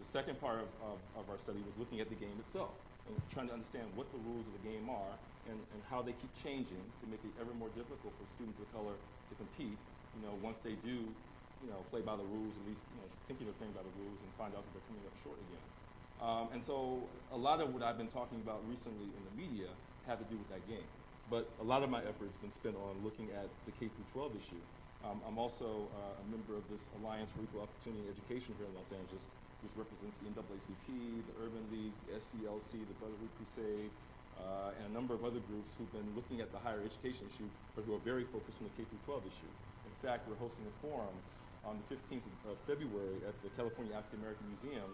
The second part of our study was looking at the game itself and trying to understand what the rules of the game are and how they keep changing to make it ever more difficult for students of color to compete, once they do, play by the rules, at least, thinking they're playing by the rules and find out that they're coming up short again. And so a lot of what I've been talking about recently in the media have to do with that game. But a lot of my efforts have been spent on looking at the K through 12 issue. I'm also a member of this Alliance for Equal Opportunity in Education here in Los Angeles, which represents the NAACP, the Urban League, the SCLC, the Brotherhood Crusade, and a number of other groups who've been looking at the higher education issue, but who are very focused on the K through 12 issue. In fact, we're hosting a forum on the 15th of February at the California African American Museum,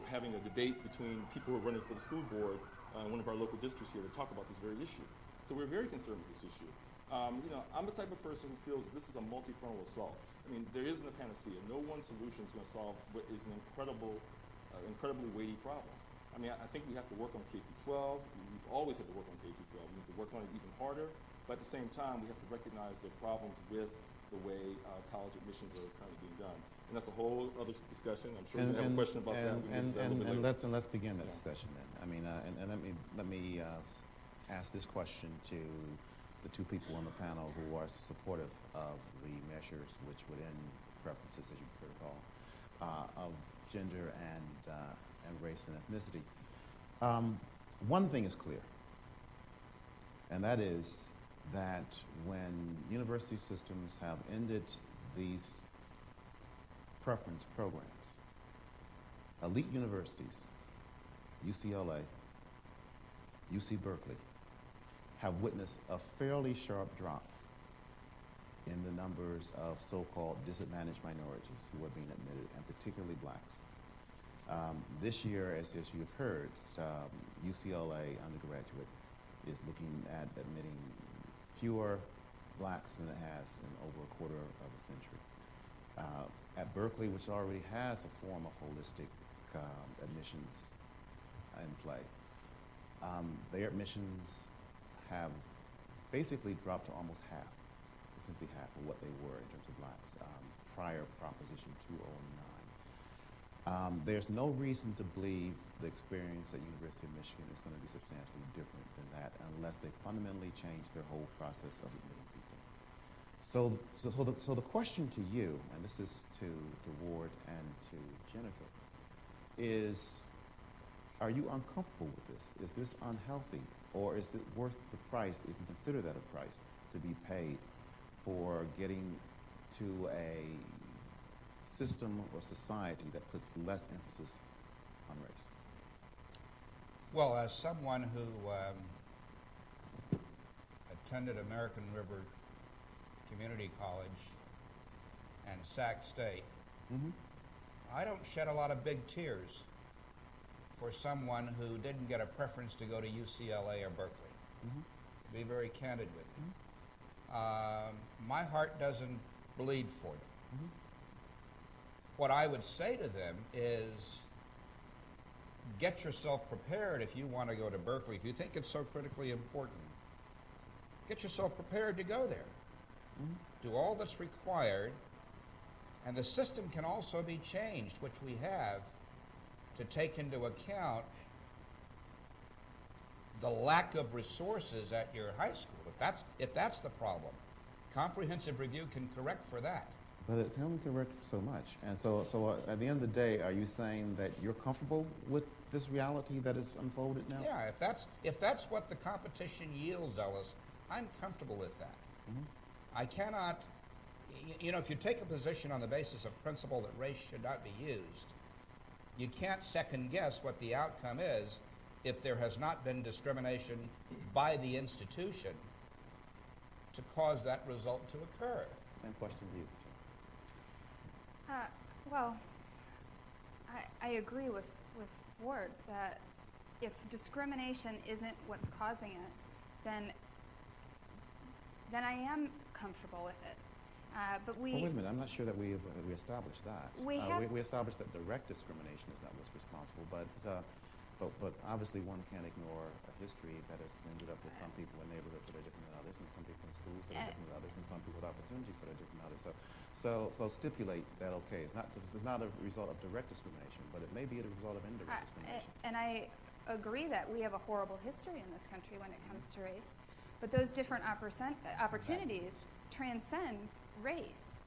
having a debate between people who are running for the school board in one of our local districts here to talk about this very issue. So we're very concerned with this issue. I'm the type of person who feels that this is a multi-frontal assault. I mean, there isn't a panacea. No one solution is going to solve what is an incredibly weighty problem. I mean, I think we have to work on K through 12. We've always had to work on K through 12. We need to work on it even harder. But at the same time, we have to recognize the problems with the way college admissions are currently being done. And that's a whole other discussion. I'm sure you have a question about that. And let's begin that discussion then. I mean, and let me ask this question to the two people on the panel who are supportive of the measures which would end preferences, as you prefer to call, of gender and race and ethnicity. One thing is clear, and that is that when university systems have ended these preference programs, elite universities, UCLA, UC Berkeley, have witnessed a fairly sharp drop in the numbers of so-called disadvantaged minorities who are being admitted, and particularly blacks. This year, as you've heard, UCLA undergraduate is looking at admitting fewer blacks than it has in over a quarter of a century. At Berkeley, which already has a form of holistic admissions in play, their admissions have basically dropped to almost half, essentially half of what they were in terms of blacks prior Proposition 209. There's no reason to believe the experience at University of Michigan is going to be substantially different than that unless they fundamentally change their whole process of admitting people. So the question to you, and this is to Ward and to Jennifer, is, are you uncomfortable with this? Is this unhealthy? Or is it worth the price, if you consider that a price, to be paid for getting to a system or society that puts less emphasis on race? Well, as someone who attended American River Community College and Sac State, I don't shed a lot of big tears for someone who didn't get a preference to go to UCLA or Berkeley. To be very candid with you. My heart doesn't bleed for them. What I would say to them is, get yourself prepared if you want to go to Berkeley. If you think it's so critically important, get yourself prepared to go there. Do all that's required, and the system can also be changed, which we have, to take into account the lack of resources at your high school. If that's the problem, comprehensive review can correct for that. But it's only correct so much. And so at the end of the day, are you saying that you're comfortable with this reality that is unfolded now? Yeah, if that's what the competition yields, Ellis, I'm comfortable with that. I cannot, if you take a position on the basis of principle that race should not be used, you can't second guess what the outcome is if there has not been discrimination by the institution to cause that result to occur. Same question to you. Well, I agree with Ward that if discrimination isn't what's causing it, then I am comfortable with it. But Well, wait a minute. I'm not sure that we established that. We established that direct discrimination is not what's responsible, but obviously one can't ignore a history that has ended up with some people in neighborhoods that are different than others, and some people in schools that are different than others, and some people with opportunities that are different than others. So stipulate that, okay, this is not a result of direct discrimination, but it may be a result of indirect discrimination. And I agree that we have a horrible history in this country when it comes to race, but those different opportunities transcend race.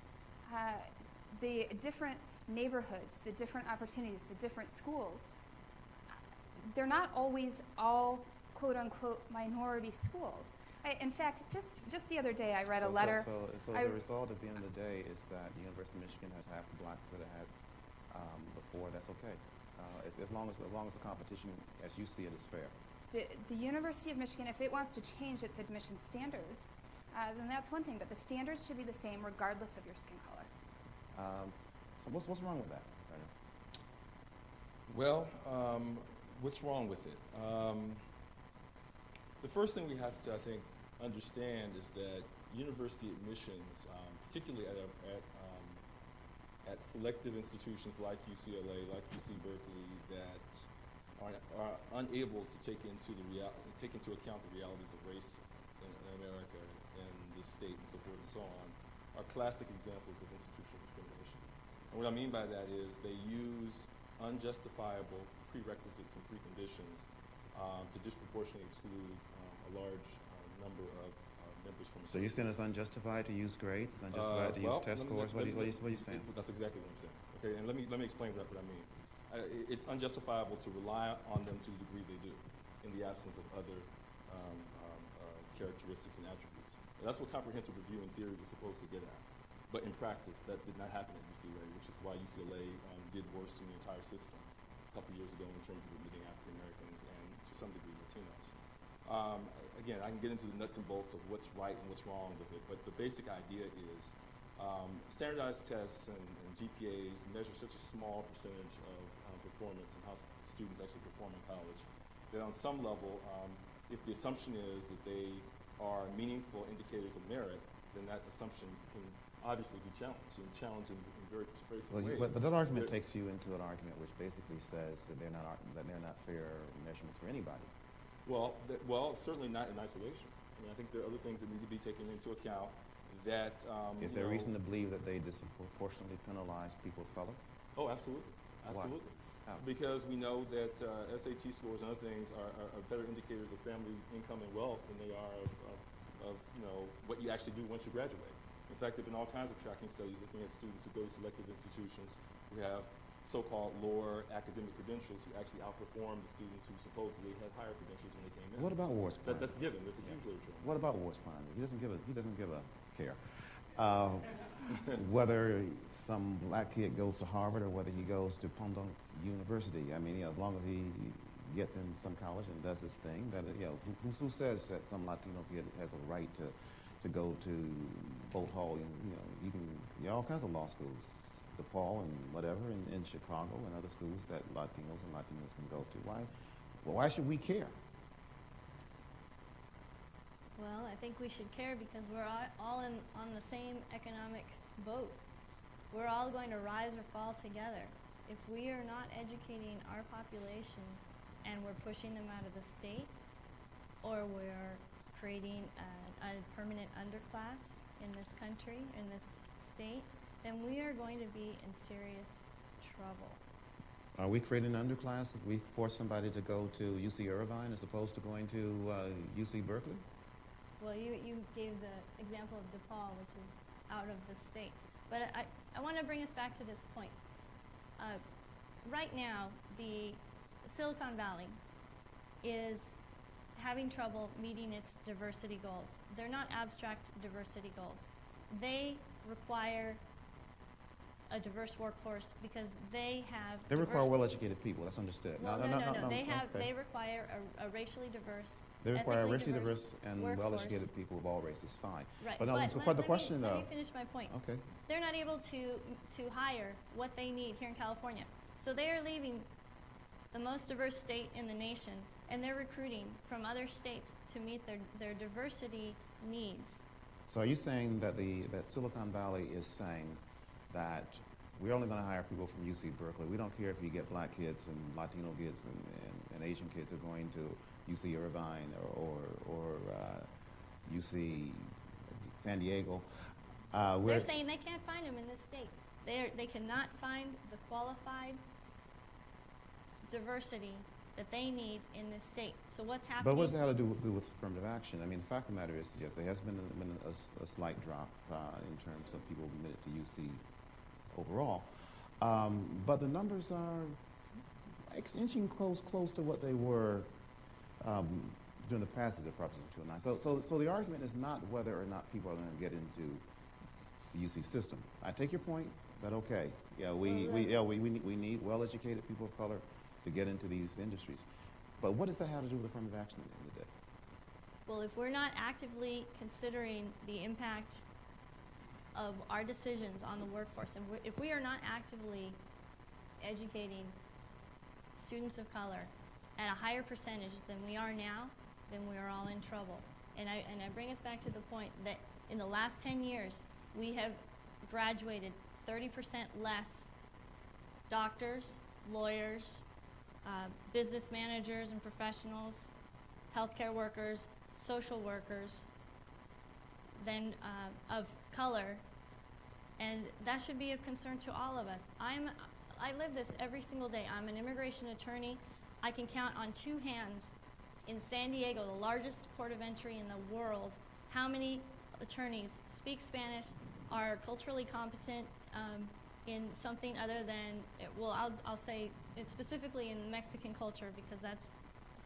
The different neighborhoods, the different opportunities, the different schools, they're not always all quote-unquote minority schools. In fact, just the other day I read a letter. So the result at the end of the day is that the University of Michigan has half the blacks that it had before. That's okay, as long as the competition, as you see it, is fair. The University of Michigan, if it wants to change its admission standards, then that's one thing. But the standards should be the same regardless of your skin color. So what's wrong with that? Well, what's wrong with it? The first thing we have to, I think, understand is that university admissions, particularly at selective institutions like UCLA, like UC Berkeley, that are unable to take into account the realities of race in America and the state and so forth and so on, are classic examples of institutional discrimination. And what I mean by that is they use unjustifiable prerequisites and preconditions to disproportionately exclude a large number of members from. So you're saying it's unjustified to use grades? It's unjustified to use test scores? What are you saying? That's exactly what I'm saying. Okay, and let me explain what I mean. It's unjustifiable to rely on them to the degree they do, in the absence of other characteristics and attributes. And that's what comprehensive review in theory was supposed to get at. But in practice, that did not happen at UCLA, which is why UCLA did worse in the entire system couple years ago in terms of admitting African Americans and to some degree Latinos. Um, Again, I can get into the nuts and bolts of what's right and what's wrong with it, but the basic idea is standardized tests and GPAs measure such a small percentage of performance and how students actually perform in college that on some level, if the assumption is that they are meaningful indicators of merit, then that assumption can obviously be challenged and challenged in very persuasive ways. But that argument takes you into an argument which basically says that they're not fair measurements for anybody. Well, certainly not in isolation. I mean, I think there are other things that need to be taken into account that, Is there reason to believe that they disproportionately penalize people of color? Oh, absolutely. Why? Absolutely. How? Because we know that SAT scores and other things are better indicators of family income and wealth than they are of what you actually do once you graduate. In fact, there have been all kinds of tracking studies looking at students who go to selective institutions who have so-called lower academic credentials who actually outperform the students who supposedly had higher credentials when they came in. What about Ward's plan? That's given. There's a huge literature. What about Ward's plan? He doesn't give a care. Whether some black kid goes to Harvard or whether he goes to Pundong University, I mean, as long as he gets in some college and does his thing, that who says that some Latino kid has a right to go to Bolt Hall? You can all kinds of law schools, DePaul and whatever, in Chicago and other schools that Latinos and Latinas can go to. Why should we care? Well, I think we should care because we're all on the same economic boat. We're all going to rise or fall together. If we are not educating our population and we're pushing them out of the state, or we're creating a permanent underclass in this country, in this state, then we are going to be in serious trouble. Are we creating an underclass if we force somebody to go to UC Irvine as opposed to going to UC Berkeley? Well, you gave the example of DePaul, which is out of the state. But I want to bring us back to this point. Right now, the Silicon Valley is having trouble meeting its diversity goals. They're not abstract diversity goals. They require a diverse workforce because they have They require well-educated people. That's understood. Well, no. They okay. require a racially diverse. They require ethnically racially diverse and workforce. well-educated people of all races. Fine. Right. But, the question, let though. me finish my point. Okay. They're not able to hire what they need here in California. So they are leaving the most diverse state in the nation, and they're recruiting from other states to meet their diversity needs. So are you saying that that Silicon Valley is saying that we're only going to hire people from UC Berkeley? We don't care if you get black kids and Latino kids and Asian kids are going to UC Irvine or UC San Diego. They're saying they can't find them in this state. They cannot find the qualified diversity that they need in this state. So what's happening? But what does that have to do with affirmative action? I mean, the fact of the matter is, yes, there has been a slight drop in terms of people admitted to UC overall. But the numbers are inching close to what they were during the passage of Proposition 209. So the argument is not whether or not people are going to get into the UC system. I take your point that okay, we need well-educated people of color to get into these industries. But what does that have to do with affirmative action at the end of the day? Well, if we're not actively considering the impact of our decisions on the workforce, and if we are not actively educating students of color at a higher percentage than we are now, then we are all in trouble. And I bring us back to the point that in the last 10 years, we have graduated 30% less doctors, lawyers, business managers and professionals, healthcare workers, social workers than of color, and that should be of concern to all of us. I live this every single day. I'm an immigration attorney. I can count on two hands in San Diego, the largest port of entry in the world, how many attorneys speak Spanish, are culturally competent in something other than, well, I'll say specifically in Mexican culture because that's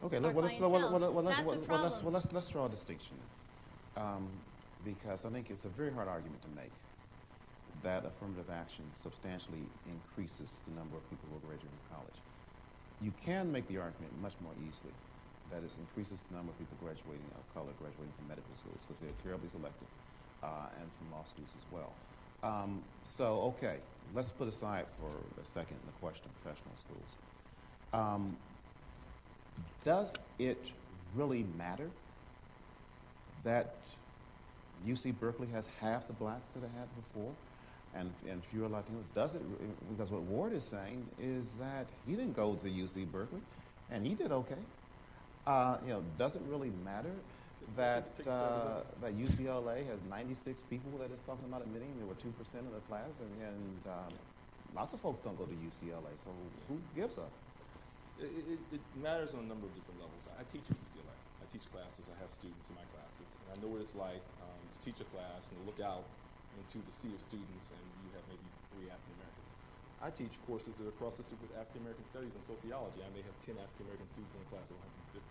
okay. our clientele. Let's draw a distinction, because I think it's a very hard argument to make that affirmative action substantially increases the number of people who are graduating from college. you can make the argument much more easily that it increases the number of people graduating of color graduating from medical schools because they're terribly selective, and from law schools as well. Okay, let's put aside for a second the question of professional schools. Does it really matter that UC Berkeley has half the blacks that it had before and fewer Latinos? Does it? Because what Ward is saying is that he didn't go to UC Berkeley and he did okay. Does it really matter that that UCLA has 96 people that it's talking about admitting? There were 2% of the class, and lots of folks don't go to UCLA. So who gives up? It matters on a number of different levels. I teach at UCLA. I teach classes. I have students in my classes, and I know what it's like to teach a class and to look out into the sea of students, and you have maybe 3 African Americans. I teach courses that are cross with African American studies and sociology. I may have 10 African American students in a class of 150.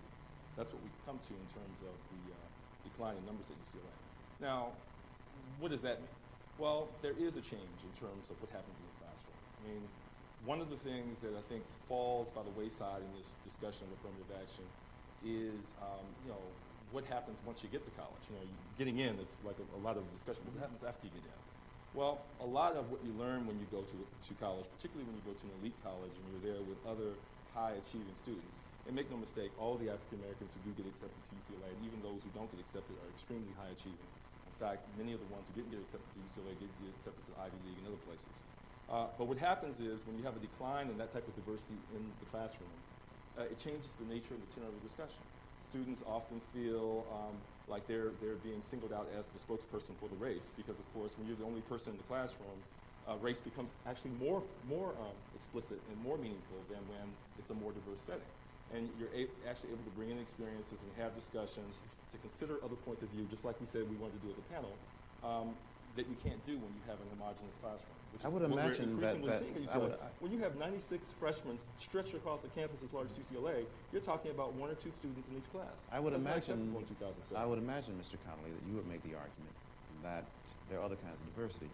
That's what we've come to in terms of the decline in numbers at UCLA. Now, what does that mean? Well, there is a change in terms of what happens in the classroom. I mean, one of the things that I think falls by the wayside in this discussion of affirmative action is, what happens once you get to college? Getting in is like a lot of discussion. What happens after you get in? Well, a lot of what you learn when you go to college, particularly when you go to an elite college and you're there with other high-achieving students, and make no mistake, all the African Americans who do get accepted to UCLA, and even those who don't get accepted, are extremely high-achieving. In fact, many of the ones who didn't get accepted to UCLA did get accepted to Ivy League and other places. But what happens is when you have a decline in that type of diversity in the classroom, it changes the nature and the tenor of the discussion. Students often feel like they're being singled out as the spokesperson for the race because, of course, when you're the only person in the classroom, race becomes actually more explicit and more meaningful than when it's a more diverse setting. And you're actually able to bring in experiences and have discussions to consider other points of view, just like we said we wanted to do as a panel, that you can't do when you have an homogeneous classroom. I would imagine that when you have 96 freshmen stretched across a campus as large as UCLA, you're talking about 1 or 2 students in each class. I would imagine, in 2007. I would imagine, Mr. Connolly, that you would make the argument that there are other kinds of diversity.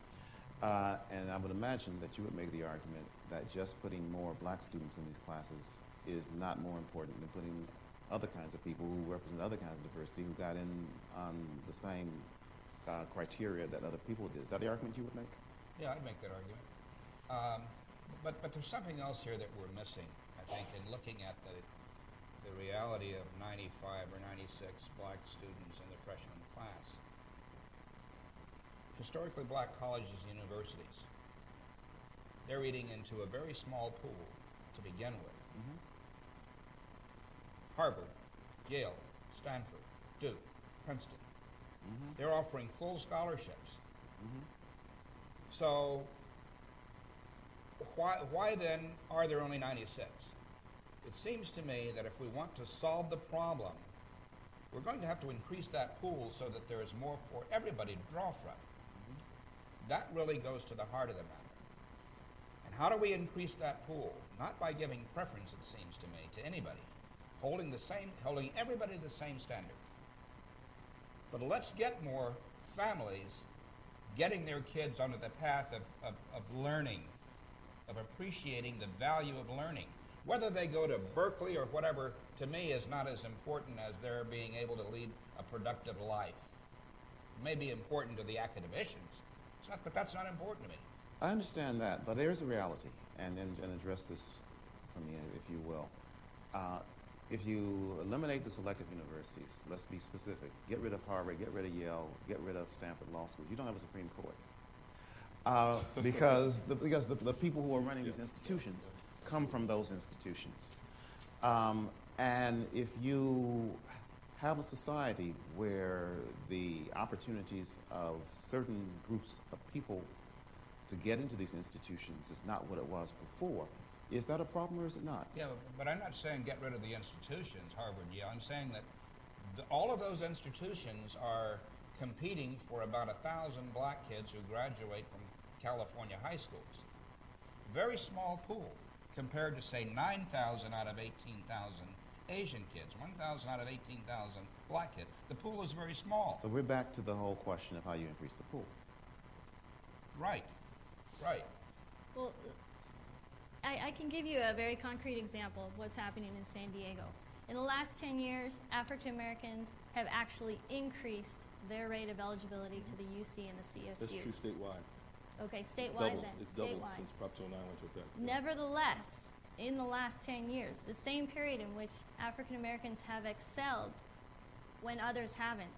And I would imagine that you would make the argument that just putting more black students in these classes is not more important than putting other kinds of people who represent other kinds of diversity who got in on the same criteria that other people did. Is that the argument you would make? Yeah, I'd make that argument. But there's something else here that we're missing, I think, in looking at the reality of 95 or 96 black students in the freshman class. Historically black colleges and universities, they're eating into a very small pool to begin with. Mm-hmm. Harvard, Yale, Stanford, Duke, Princeton. Mm-hmm. They're offering full scholarships. Mm-hmm. So why then are there only 96? It seems to me that if we want to solve the problem, we're going to have to increase that pool so that there is more for everybody to draw from. Mm-hmm. That really goes to the heart of the matter. And how do we increase that pool? Not by giving preference, it seems to me, to anybody, holding everybody the same standard. But let's get more families getting their kids onto the path of learning, of appreciating the value of learning. Whether they go to Berkeley or whatever, to me, is not as important as their being able to lead a productive life. It may be important to the academicians, but that's not important to me. I understand that, but there's a reality, and address this from me, if you will. If you eliminate the selective universities, let's be specific, get rid of Harvard, get rid of Yale, get rid of Stanford Law School, you don't have a Supreme Court. Because the people who are running these institutions come from those institutions. And if you have a society where the opportunities of certain groups of people to get into these institutions is not what it was before, is that a problem or is it not? Yeah, but I'm not saying get rid of the institutions, Harvard, Yale. I'm saying that all of those institutions are competing for about 1,000 black kids who graduate from California high schools. Very small pool compared to, say, 9,000 out of 18,000 Asian kids, 1,000 out of 18,000 black kids. The pool is very small. So we're back to the whole question of how you increase the pool. Right, right. Well, I can give you a very concrete example of what's happening in San Diego. In the last 10 years, African Americans have actually increased their rate of eligibility to the UC and the CSU. That's true statewide. Okay, It's statewide doubled. then. It's doubled statewide. since Prop 209 went into effect. Yeah. Nevertheless, in the last 10 years, the same period in which African Americans have excelled when others haven't,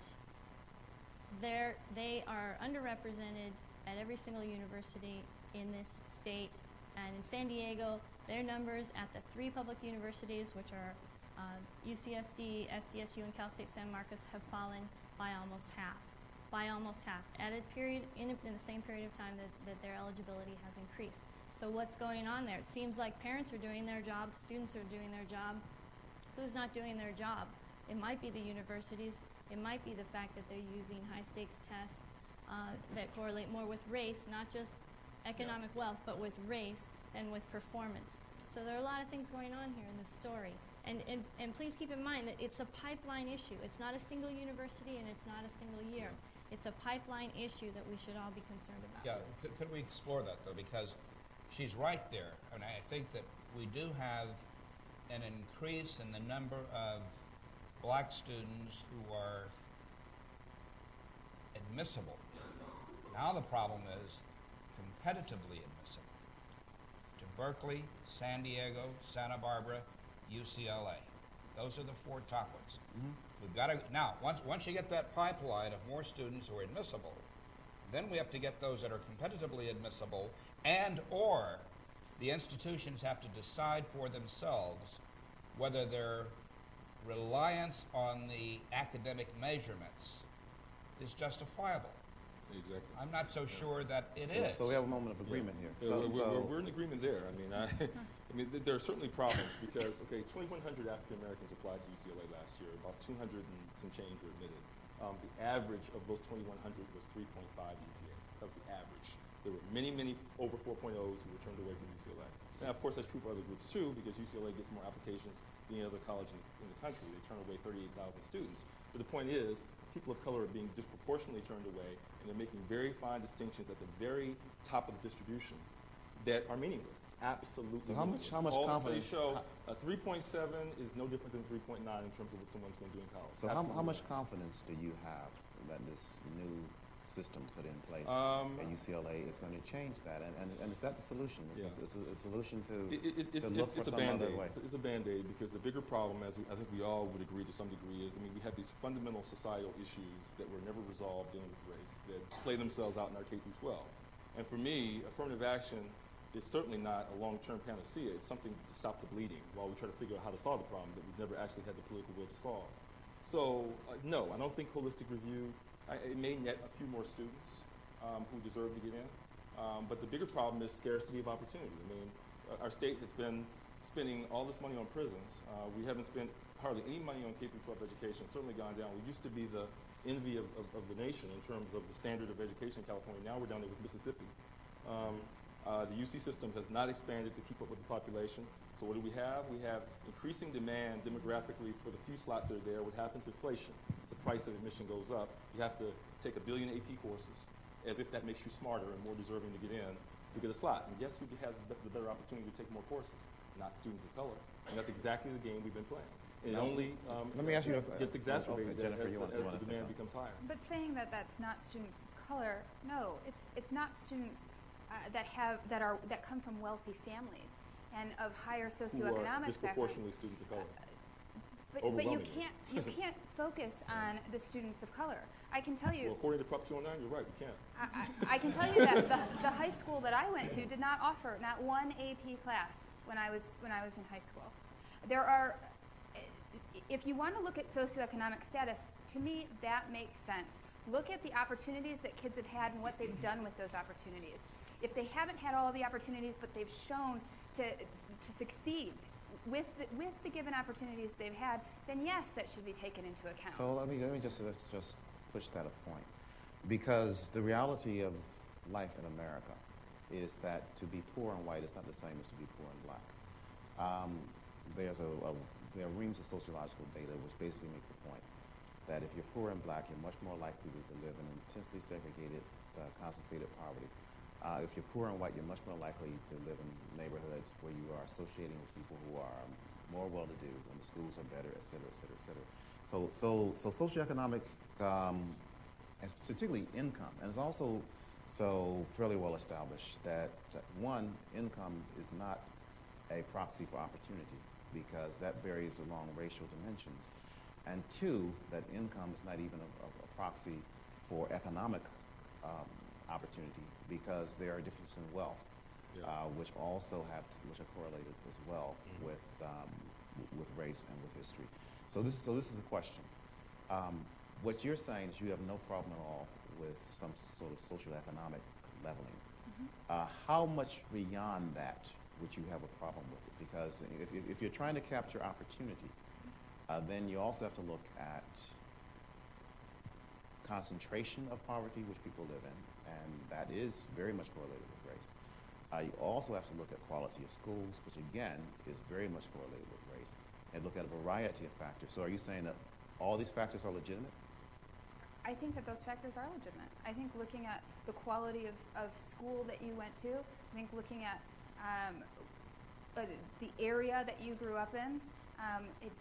they are underrepresented at every single university in this state. And in San Diego, their numbers at the 3 public universities, which are UCSD, SDSU, and Cal State San Marcos, have fallen by almost half. By almost half, at a period in the same period of time that their eligibility has increased. So what's going on there? It seems like parents are doing their job, students are doing their job. Who's not doing their job? It might be the universities. It might be the fact that they're using high stakes tests that correlate more with race, not just economic wealth, but with race and with performance. So there are a lot of things going on here in this story. And please keep in mind that it's a pipeline issue. It's not a single university and it's not a single year. It's a pipeline issue that we should all be concerned about. Yeah, could we explore that though? Because she's right there. And I think that we do have an increase in the number of black students who are admissible. Now the problem is competitively admissible to Berkeley, San Diego, Santa Barbara, UCLA. Those are the 4 top ones. Mm-hmm. We've got to, now, once you get that pipeline of more students who are admissible, then we have to get those that are competitively admissible, and or the institutions have to decide for themselves whether their reliance on the academic measurements is justifiable. Exactly. I'm not so sure that it is. So we have a moment of agreement here. Yeah, So, we're in agreement there. I mean, I mean, there are certainly problems because, okay, 2,100 African Americans applied to UCLA last year. About 200 and some change were admitted. The average of those 2,100 was 3.5 GPA. That was the average. There were many, many over 4.0s who were turned away from UCLA. Now, of course, that's true for other groups too, because UCLA gets more applications than any other college in the country. They turn away 38,000 students. But the point is, people of color are being disproportionately turned away, and they're making very fine distinctions at the very top of the distribution that are meaningless. Absolutely. So how much All confidence- studies show a 3.7 is no different than 3.9 in terms of what someone's going to do in college. so how Absolutely. much confidence do you have that this new system put in place at UCLA is going to change that? And is that the solution? Is Yeah. a solution to It's look for a some other Band-Aid. way? It's a Band-Aid because the bigger problem, as I think we all would agree to some degree, is, I mean, we have these fundamental societal issues that were never resolved dealing with race that play themselves out in our K through 12. And for me, affirmative action is certainly not a long-term panacea. It's something to stop the bleeding while we try to figure out how to solve the problem that we've never actually had the political will to solve. So, no, I don't think holistic review, it may net a few more students who deserve to get in. But the bigger problem is scarcity of opportunity. I mean, our state has been spending all this money on prisons. We haven't spent hardly any money on K through 12 education. It's certainly gone down. We used to be the envy of the nation in terms of the standard of education in California. Now we're down there with Mississippi. The UC system has not expanded to keep up with the population. So what do we have? We have increasing demand demographically for the few slots that are there. What happens? Inflation. The price of admission goes up. You have to take 1 billion AP courses, as if that makes you smarter and more deserving to get in to get a slot. And guess who has the better opportunity to take more courses? Not students of color. And that's exactly the game we've been playing. And it only Let me ask you gets exacerbated okay, Jennifer, as you the wanna say demand something? becomes higher. But saying that that's not students of color, no, it's not students that come from wealthy families and of higher Who are socioeconomic background. disproportionately students of color. But you overwhelmingly. can't focus on the students of color. I can tell you. Well, according to Prop 209, you're right, we can't. I can tell you that the high school that I went to did not offer not one AP class when I was in high school. There are, if you want to look at socioeconomic status, to me that makes sense. Look at the opportunities that kids have had and what they've done with those opportunities. If they haven't had all the opportunities, but they've shown to succeed with the given opportunities they've had, then yes, that should be taken into account. So let me just push that a point, because the reality of life in America is that to be poor and white is not the same as to be poor and black. There are reams of sociological data which basically make the point that if you're poor and black, you're much more likely to live in intensely segregated, concentrated poverty If you're poor and white, you're much more likely to live in neighborhoods where you are associating with people who are more well-to-do, and the schools are better, et cetera, et cetera, et cetera. So socioeconomic, and particularly income, and it's also so fairly well established that one, income is not a proxy for opportunity because that varies along racial dimensions, and two, that income is not even a proxy for economic opportunity because there are differences in wealth, which also which are correlated as well with race and with history. So this is the question. What you're saying is you have no problem at all with some sort of socioeconomic leveling. How much beyond that would you have a problem with it? Because if you're trying to capture opportunity, then you also have to look at concentration of poverty which people live in, and that is very much correlated with race. You also have to look at quality of schools, which again is very much correlated with race, and look at a variety of factors. So are you saying that all these factors are legitimate? I think that those factors are legitimate. I think looking at the quality of school that you went to, I think looking at the area that you grew up in, if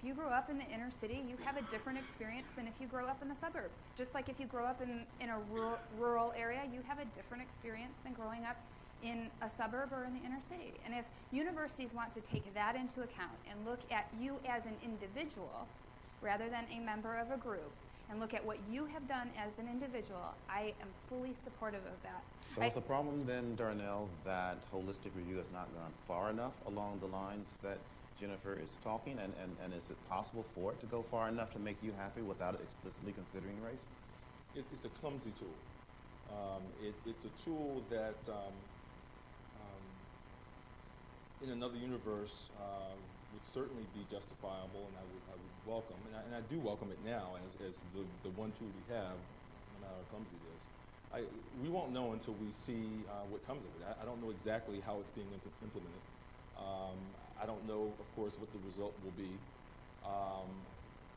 you grew up in the inner city, you have a different experience than if you grow up in the suburbs. Just like if you grow up in a rural area, you have a different experience than growing up in a suburb or in the inner city. And if universities want to take that into account and look at you as an individual rather than a member of a group, and look at what you have done as an individual, I am fully supportive of that. So is the problem then, Darnell, that holistic review has not gone far enough along the lines that Jennifer is talking, and is it possible for it to go far enough to make you happy without explicitly considering race? It's a clumsy tool. It's a tool that, in another universe, would certainly be justifiable, and I would welcome, and I do welcome it now as the one tool we have, no matter how clumsy it is. We won't know until we see what comes of it. I don't know exactly how it's being implemented. I don't know, of course, what the result will be.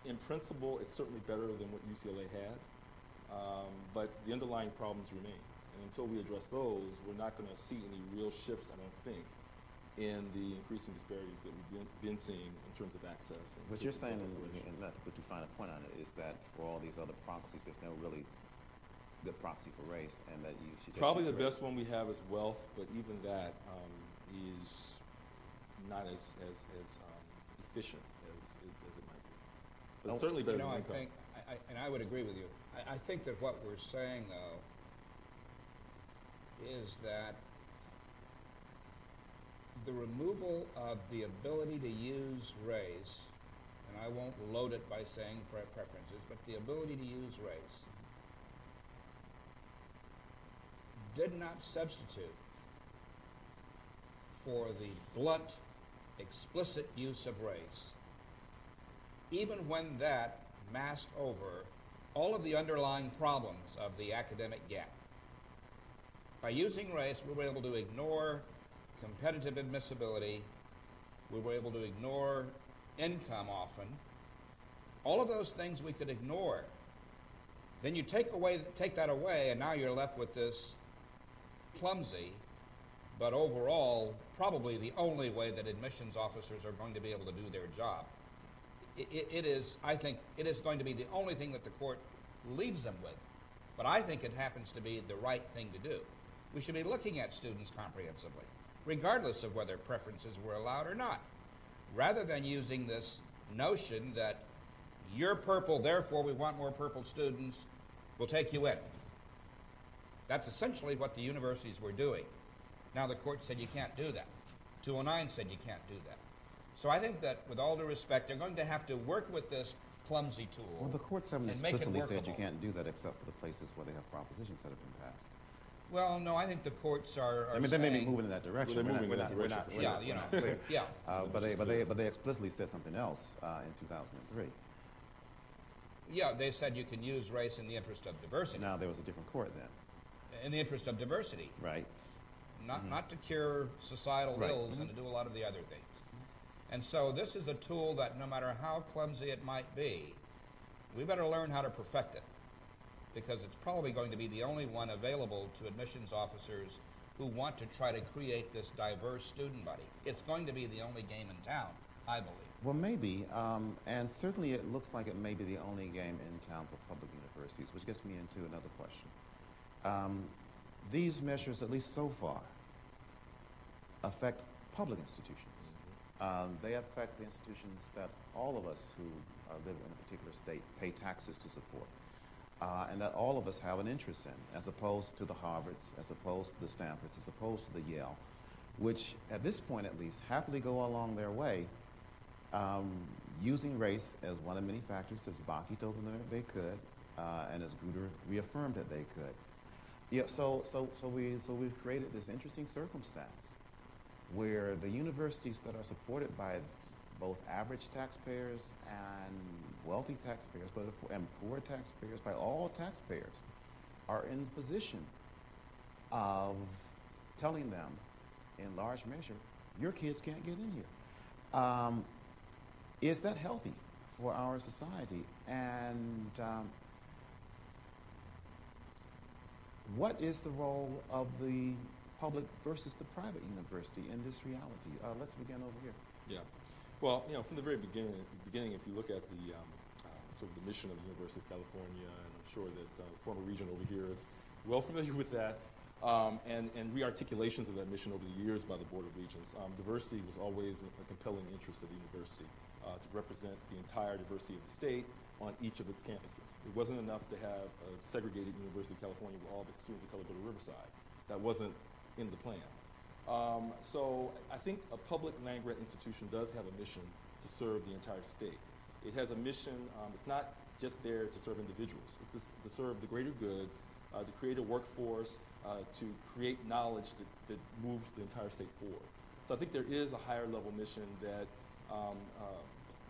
In principle, it's certainly better than what UCLA had, but the underlying problems remain. And until we address those, we're not going to see any real shifts, I don't think, in the increasing disparities that we've been seeing in terms of access. What you're saying, and not to put too fine a point on it, is that for all these other proxies, there's no really good proxy for race, and that you should just probably use the race. best one we have is wealth, but even that is not as efficient as it might be. But it's certainly better than I income. think, and I would agree with you. I think that what we're saying, though, is that the removal of the ability to use race, and I won't load it by saying preferences, but the ability to use race did not substitute for the blunt, explicit use of race, even when that masked over all of the underlying problems of the academic gap. By using race, we were able to ignore competitive admissibility, we were able to ignore income often, all of those things we could ignore. Then you take that away, and now you're left with this clumsy, but overall, probably the only way that admissions officers are going to be able to do their job. I think it is going to be the only thing that the court leaves them with. But I think it happens to be the right thing to do. We should be looking at students comprehensively, regardless of whether preferences were allowed or not, rather than using this notion that you're purple, therefore we want more purple students, we'll take you in. That's essentially what the universities were doing. Now the court said you can't do that. 209 said you can't do that. So I think that, with all due respect, they're going to have to work with this clumsy tool. Well, the courts haven't and make it explicitly said you workable. can't do that except for the places where they have propositions that have been passed. Well, no, I think the courts are I mean, they may be saying- moving in that direction. Well, they're We're moving in that we're direction for we're sure. Yeah, you know, we're clear. yeah. But they explicitly said something else in 2003. Yeah, they said you can use race in the interest of diversity. Now there was a different court then, In the interest of diversity. right? Not to cure societal Right. ills and to do a lot of the other things. And so this is a tool that, no matter how clumsy it might be, we better learn how to perfect it. because it's probably going to be the only one available to admissions officers who want to try to create this diverse student body. It's going to be the only game in town, I believe. Well, maybe, and certainly it looks like it may be the only game in town for public universities, which gets me into another question. These measures, at least so far, affect public institutions. They affect the institutions that all of us who live in a particular state pay taxes to support, and that all of us have an interest in, as opposed to the Harvards, as opposed to the Stanfords, as opposed to the Yale, which at this point at least happily go along their way, using race as one of many factors, as Bakke told them they could, and as Grutter reaffirmed that they could. Yeah, so we've created this interesting circumstance where the universities that are supported by both average taxpayers and wealthy taxpayers, and poor taxpayers, by all taxpayers, are in the position of telling them, in large measure, your kids can't get in here. Is that healthy for our society? And what is the role of the public versus the private university in this reality? Let's begin over here. Yeah. Well, from the very beginning, if you look at the sort of the mission of the University of California, and I'm sure that the former regent over here is well familiar with that, and re-articulations of that mission over the years by the Board of Regents. Diversity was always a compelling interest of the university to represent the entire diversity of the state on each of its campuses. It wasn't enough to have a segregated University of California where all the students of color go to Riverside. That wasn't in the plan. So I think a public land-grant institution does have a mission to serve the entire state. It has a mission, it's not just there to serve individuals, it's to serve the greater good, to create a workforce, to create knowledge that moves the entire state forward. So I think there is a higher level mission that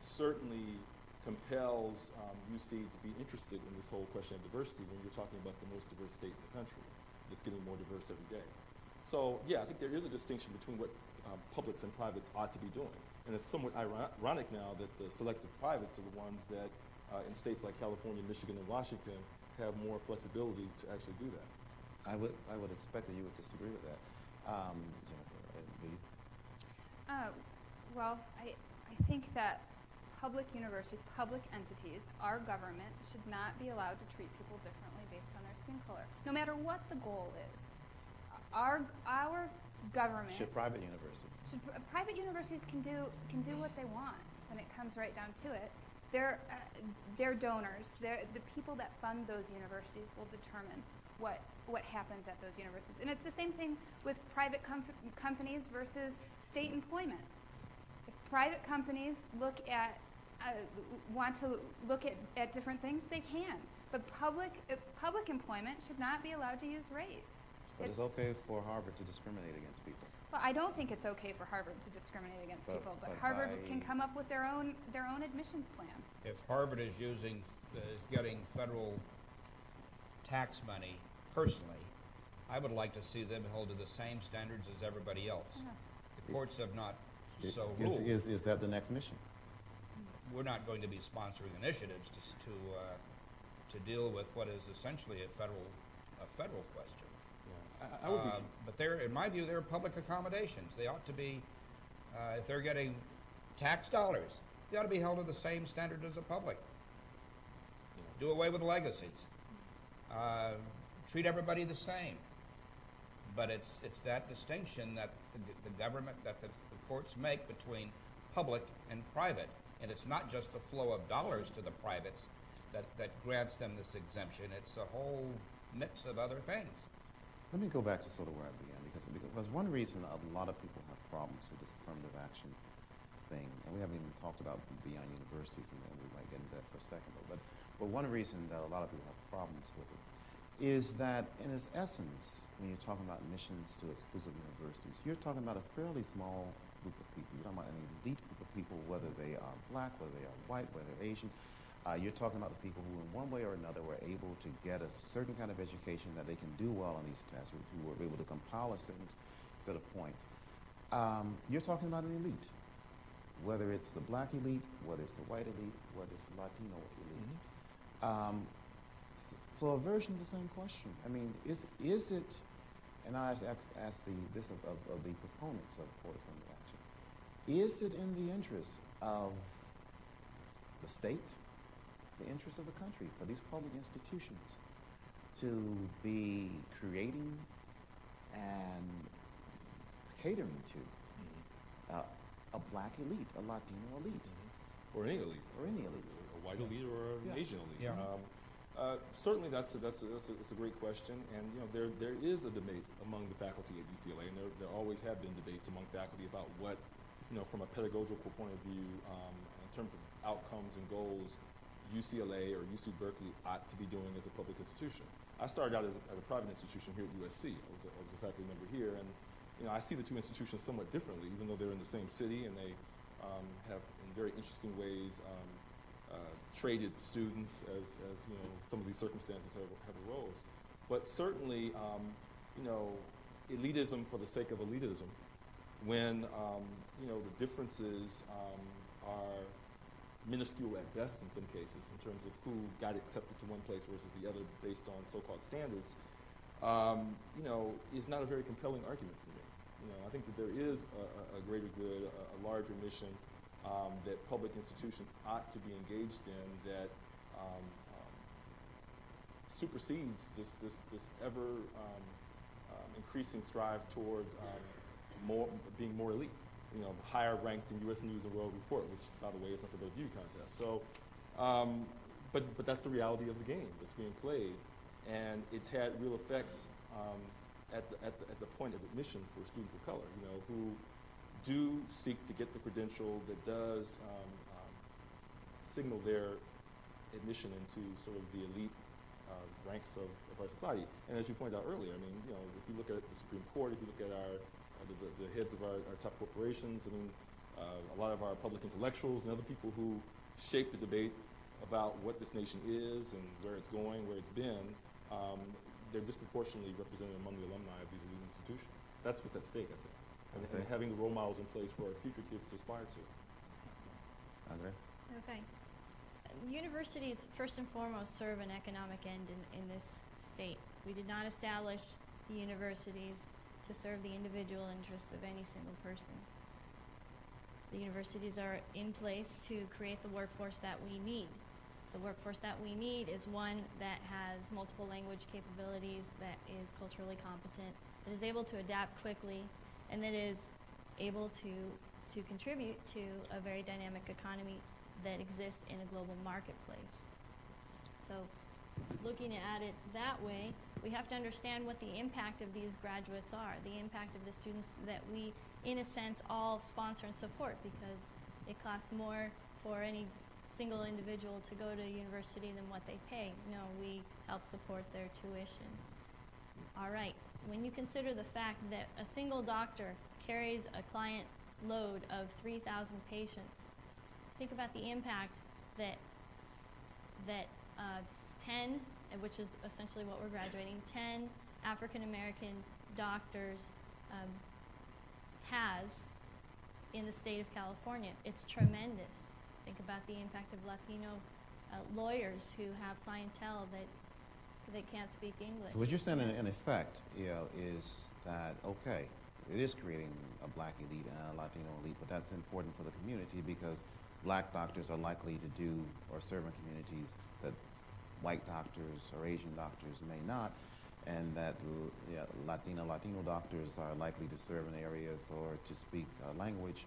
certainly compels UC to be interested in this whole question of diversity when you're talking about the most diverse state in the country that's getting more diverse every day. So yeah, I think there is a distinction between what publics and privates ought to be doing. And it's somewhat ironic now that the selective privates are the ones that in states like California, Michigan, and Washington have more flexibility to actually do that. I would expect that you would disagree with that. Jennifer, do you? Well, I think that public universities, public entities, our government should not be allowed to treat people differently based on their skin color, no matter what the goal is. Our government Private universities private universities can do what they want when it comes right down to it. Their donors, the people that fund those universities will determine what happens at those universities. And it's the same thing with private companies versus state employment. If private companies want to look at different things, they can. But public employment should not be allowed to use race. But it's okay for Harvard to discriminate against people. Well, I don't think it's okay for Harvard to discriminate against people, but Harvard can come up with their own admissions plan. If Harvard is getting federal tax money personally, I would like to see them held to the same standards as everybody else. Yeah. The courts have not so ruled. Is that the next mission? We're not going to be sponsoring initiatives to deal with what is essentially a federal question. I would be, But in my view, they're public accommodations. They ought to be, if they're getting tax dollars, they ought to be held to the same standard as the public. Do away with legacies. Treat everybody the same. But it's that distinction that the government, that the courts make between public and private. And it's not just the flow of dollars to the privates that grants them this exemption. It's a whole mix of other things. Let me go back to sort of where I began, because one reason a lot of people have problems with this affirmative action thing, and we haven't even talked about beyond universities, and we might get into that for a second, but one reason that a lot of people have problems with it is that in its essence, when you're talking about admissions to exclusive universities, you're talking about a fairly small group of people. You're talking about an elite group of people, whether they are black, whether they are white, whether they're Asian. You're talking about the people who in one way or another were able to get a certain kind of education that they can do well on these tests, who were able to compile a certain set of points. You're talking about an elite, whether it's the black elite, whether it's the white elite, whether it's the Latino elite. So a version of the same question. I mean, is it, and I ask this of the proponents of court affirmative action, is it in the interest of the state, the interest of the country, for these public institutions to be creating and catering to a black elite, a Latino elite, Or any elite. or any elite? A white elite or an Yeah. Asian elite. Yeah. Certainly, that's a great question, and there is a debate among the faculty at UCLA, and there always have been debates among faculty about what, from a pedagogical point of view, in terms of outcomes and goals, UCLA or UC Berkeley ought to be doing as a public institution. I started out at a private institution here at USC. I was a faculty member here, and I see the two institutions somewhat differently, even though they're in the same city and they have, in very interesting ways, traded students as some of these circumstances have arose. But certainly, elitism for the sake of elitism, when the differences are minuscule at best in some cases in terms of who got accepted to one place versus the other based on so-called standards, is not a very compelling argument for me. I think that there is a greater good, a larger mission that public institutions ought to be engaged in that supersedes this ever increasing strive toward being more elite. Higher ranked in U.S. News and World Report, which, by the way, is nothing but a beauty contest. So, but that's the reality of the game that's being played, and it's had real effects at the point of admission for students of color, who do seek to get the credential that does signal their admission into sort of the elite ranks of our society. And as you pointed out earlier, I mean, if you look at the Supreme Court, if you look at the heads of our top corporations, a lot of our public intellectuals and other people who shape the debate about what this nation is and where it's going, where it's been, they're disproportionately represented among the alumni of these elite institutions. That's what's at stake, I think. And having the role models in place for our future kids to aspire to. Andre? Okay. Universities, first and foremost, serve an economic end in this state. We did not establish the universities to serve the individual interests of any single person. The universities are in place to create the workforce that we need. The workforce that we need is one that has multiple language capabilities, that is culturally competent, that is able to adapt quickly, and that is able to contribute to a very dynamic economy that exists in a global marketplace. So looking at it that way, we have to understand what the impact of these graduates are, the impact of the students that we, in a sense, all sponsor and support, because it costs more for any single individual to go to university than what they pay. No, we help support their tuition. All right, when you consider the fact that a single doctor carries a client load of 3,000 patients, think about the impact that 10, which is essentially what we're graduating, 10 African American doctors has in the state of California. It's tremendous. Think about the impact of Latino lawyers who have clientele that can't speak English. So what you're saying in effect, is that, okay, it is creating a black elite and a Latino elite, but that's important for the community because black doctors are likely to do or serve in communities that white doctors or Asian doctors may not, and that Latino doctors are likely to serve in areas or to speak a language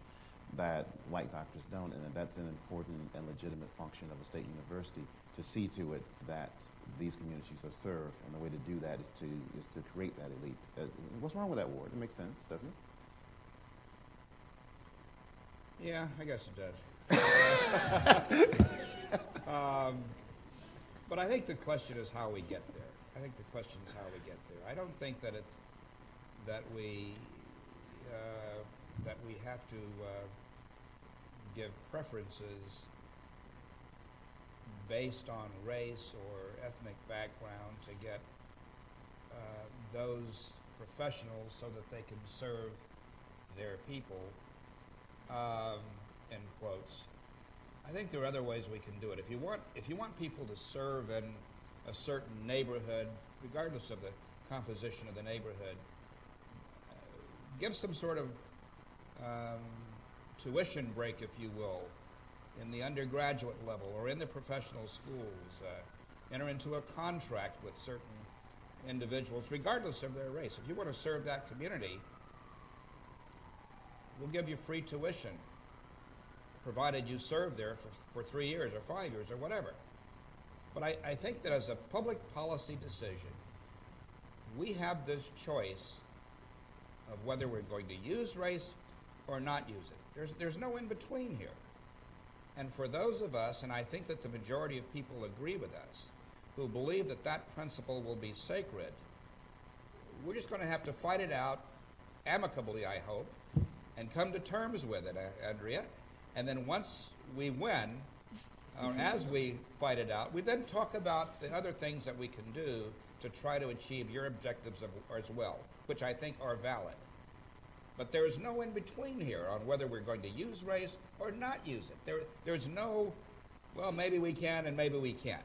that white doctors don't, and that's an important and legitimate function of a state university to see to it that these communities are served, and the way to do that is to create that elite. What's wrong with that word? It makes sense, doesn't it? Yeah, I guess it does. But I think the question is how we get there. I think the question is how we get there. I don't think that it's that we have to give preferences based on race or ethnic background to get those professionals so that they can serve their people, end quotes. I think there are other ways we can do it. If you want people to serve in a certain neighborhood, regardless of the composition of the neighborhood, give some sort of tuition break, if you will, in the undergraduate level or in the professional schools, enter into a contract with certain individuals, regardless of their race. If you want to serve that community, we'll give you free tuition, provided you serve there for 3 years or 5 years or whatever. But I think that as a public policy decision, we have this choice of whether we're going to use race or not use it. There's no in between here. And for those of us, and I think that the majority of people agree with us, who believe that that principle will be sacred, we're just going to have to fight it out amicably, I hope, and come to terms with it, Andrea. And then once we win, or as we fight it out, we then talk about the other things that we can do to try to achieve your objectives as well, which I think are valid. But there's no in between here on whether we're going to use race or not use it. There's no, well, maybe we can and maybe we can't.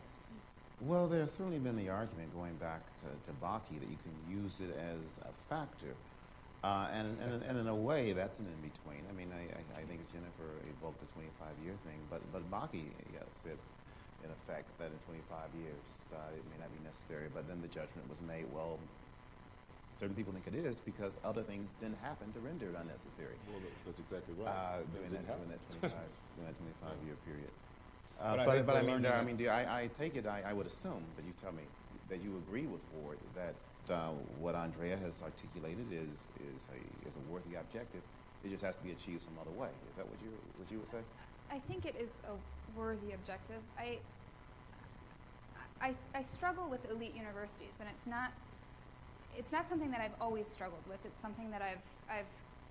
Well, there's certainly been the argument going back to Bakke that you can use it as a factor. And in a way, that's an in-between. I mean, I think Jennifer evoked the 25-year thing, but Bakke said, in effect, that in 25 years it may not be necessary, but then the judgment was made, well, certain people think it is because other things didn't happen to render it unnecessary. Well, that's exactly right. During that 25-year period. But But I think I mean, I take it, I would assume, but you tell me, that you agree with Ward that what Andrea has articulated is a worthy objective. It just has to be achieved some other way. Is that what you would say? I think it is a worthy objective. I struggle with elite universities, and it's not something that I've always struggled with. It's something that I've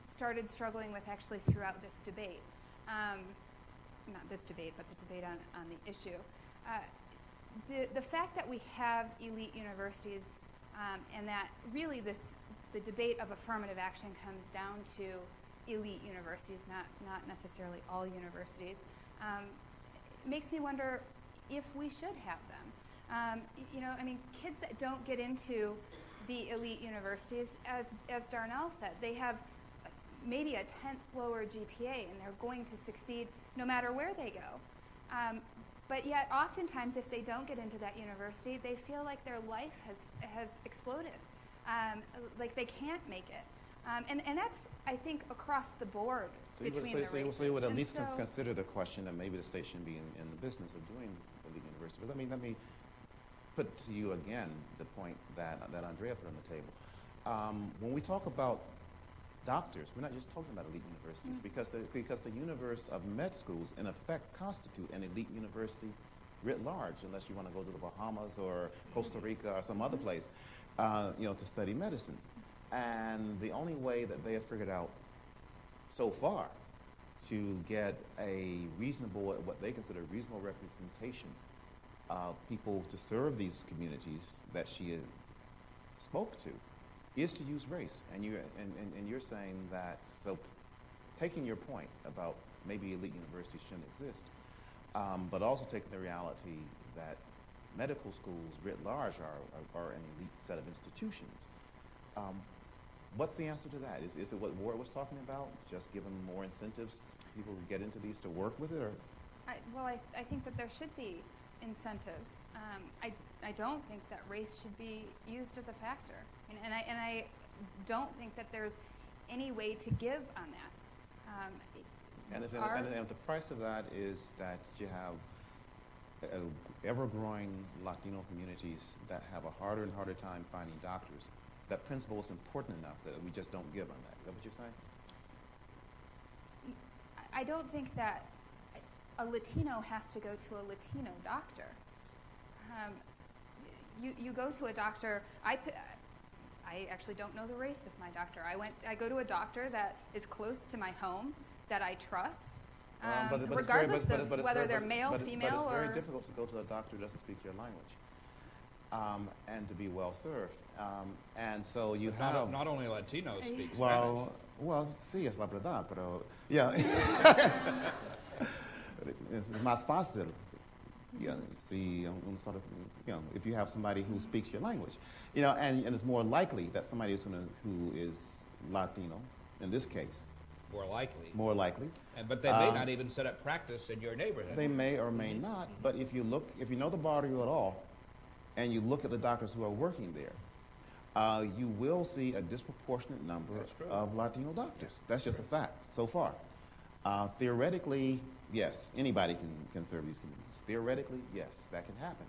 started struggling with actually throughout this debate. Not this debate, but the debate on the issue. The fact that we have elite universities and that really the debate of affirmative action comes down to elite universities, not necessarily all universities, makes me wonder if we should have them. I mean, kids that don't get into the elite universities, as Darnell said, they have maybe a 10th lower GPA and they're going to succeed no matter where they go. But yet, oftentimes, if they don't get into that university, they feel like their life has exploded, like they can't make it. And that's, I think, across the board between the races. So you would at least And so- consider the question that maybe the state shouldn't be in the business of doing elite university. But let me put to you again the point that Andrea put on the table. When we talk about doctors, we're not just talking about elite universities because the universe of med schools in effect constitute an elite university writ large, unless you want to go to the Bahamas or Costa Rica or some other place, to study medicine. And the only way that they have figured out so far to get a reasonable, what they consider reasonable representation of people to serve these communities that she spoke to is to use race. And you're saying that, so taking your point about maybe elite universities shouldn't exist, but also taking the reality that medical schools writ large are an elite set of institutions. What's the answer to that? Is it what Ward was talking about? Just give them more incentives, people who get into these to work with it, or? I think that there should be incentives. I don't think that race should be used as a factor, and I don't think that there's any way to give on that. And if the price of that is that you have ever-growing Latino communities that have a harder and harder time finding doctors, that principle is important enough that we just don't give on that. Is that what you're saying? I don't think that a Latino has to go to a Latino doctor. You go to a doctor. I actually don't know the race of my doctor. I go to a doctor that is close to my home, that I trust, regardless of whether they're male, female, or. But it's very difficult to go to a doctor who doesn't speak your language, and to be well served. And so you have Not only Latinos speak Spanish. Well, sí, es la verdad, pero yeah. Es más fácil see, sort of, if you have somebody who speaks your language, and it's more likely that somebody who is Latino, in this case, More likely. more likely. But they may not even set up practice in your neighborhood. They may or may not, but if you know the barrio at all, and you look at the doctors who are working there, you will see a disproportionate number That's true. of Latino doctors. That's just a fact so far. Theoretically, yes, anybody can serve these communities. Theoretically, yes, that can happen.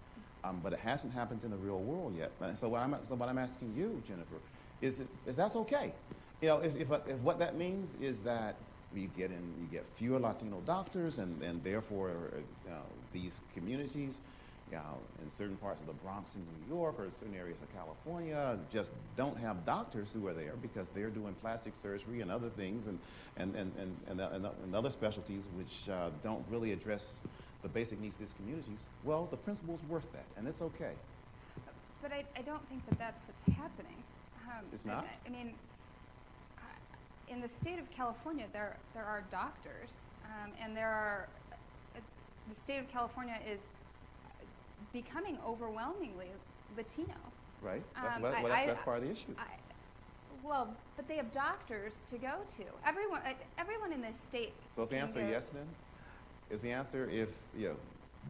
But it hasn't happened in the real world yet. So what I'm asking you, Jennifer, is that's okay? If what that means is that you get fewer Latino doctors, and therefore these communities, in certain parts of the Bronx in New York or certain areas of California, just don't have doctors who are there because they're doing plastic surgery and other things and other specialties which don't really address the basic needs of these communities. Well, the principle's worth that, and it's okay. But I don't think that that's what's happening. It's not? I mean, in the state of California, there are doctors, and the state of California is becoming overwhelmingly Latino. Right? That's part of the issue. Well, but they have doctors to go to. Everyone in this state. So is the answer yes then? Is the answer if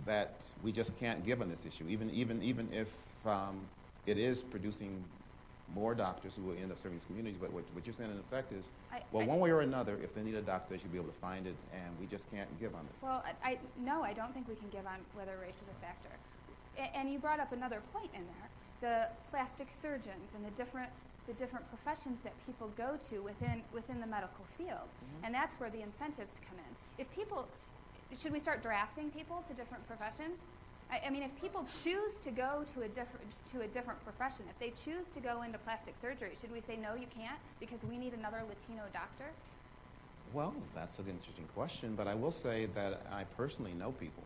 that we just can't give on this issue, even if it is producing more doctors who will end up serving these communities? But what you're saying in effect is, one way or another, if they need a doctor, they should be able to find it, and we just can't give on this. Well, no, I don't think we can give on whether race is a factor. And you brought up another point in there: the plastic surgeons and the different professions that people go to within the medical field, and that's where the incentives come in. Should we start drafting people to different professions? I mean, if people choose to go to a different profession, if they choose to go into plastic surgery, should we say no, you can't because we need another Latino doctor? Well, that's an interesting question, but I will say that I personally know people.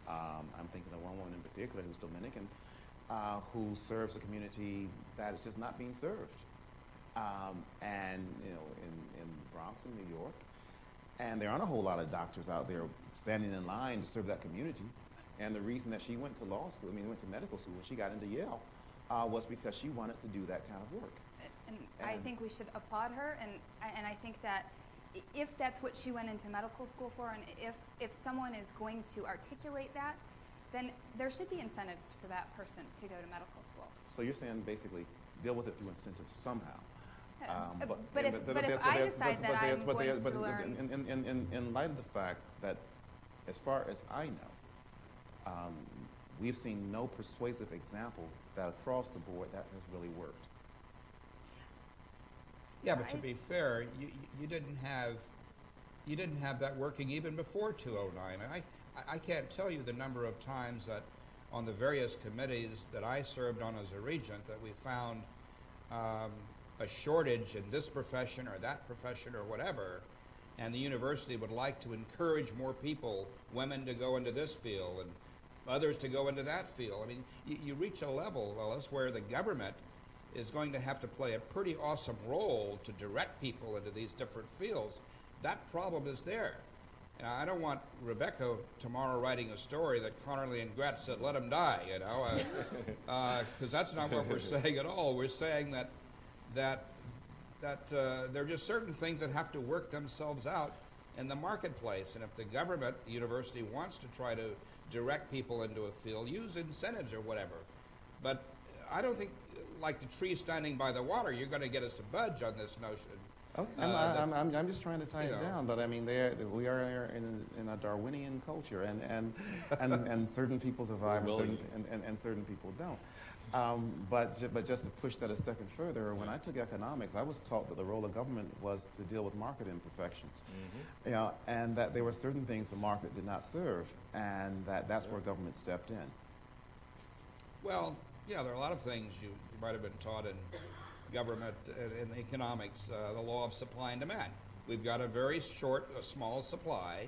I'm thinking of one woman in particular who's Dominican, who serves a community that is just not being served, and in the Bronx in New York, and there aren't a whole lot of doctors out there standing in line to serve that community. And the reason that she went to went to medical school when she got into Yale, was because she wanted to do that kind of work. And I think we should applaud her, and I think that if that's what she went into medical school for, and if someone is going to articulate that, then there should be incentives for that person to go to medical school. So you're saying basically deal with it through incentives somehow. But if I decide that I'm going to learn... In light of the fact that, as far as I know, we've seen no persuasive example that across the board that has really worked. Yeah, but to be fair, you didn't have that working even before 2009. And I can't tell you the number of times that on the various committees that I served on as a regent that we found a shortage in this profession or that profession or whatever, and the university would like to encourage more people, women to go into this field and others to go into that field. I mean, you reach a level, Ellis, where the government is going to have to play a pretty awesome role to direct people into these different fields. That problem is there. And I don't want Rebecca tomorrow writing a story that Connerly and Gretz said, let him die, because that's not what we're saying at all. We're saying that there are just certain things that have to work themselves out in the marketplace. And if the government, the university, wants to try to direct people into a field, use incentives or whatever. But I don't think, like the tree standing by the water, you're going to get us to budge on this notion. Okay, I'm just trying to tie it down, but I mean, we are in a Darwinian culture, and certain people survive and certain people don't. But just to push that a second further, when I took economics, I was taught that the role of government was to deal with market imperfections, and that there were certain things the market did not serve, and that's where government stepped in. Well, yeah, there are a lot of things you might have been taught in government and economics, the law of supply and demand. We've got a very small supply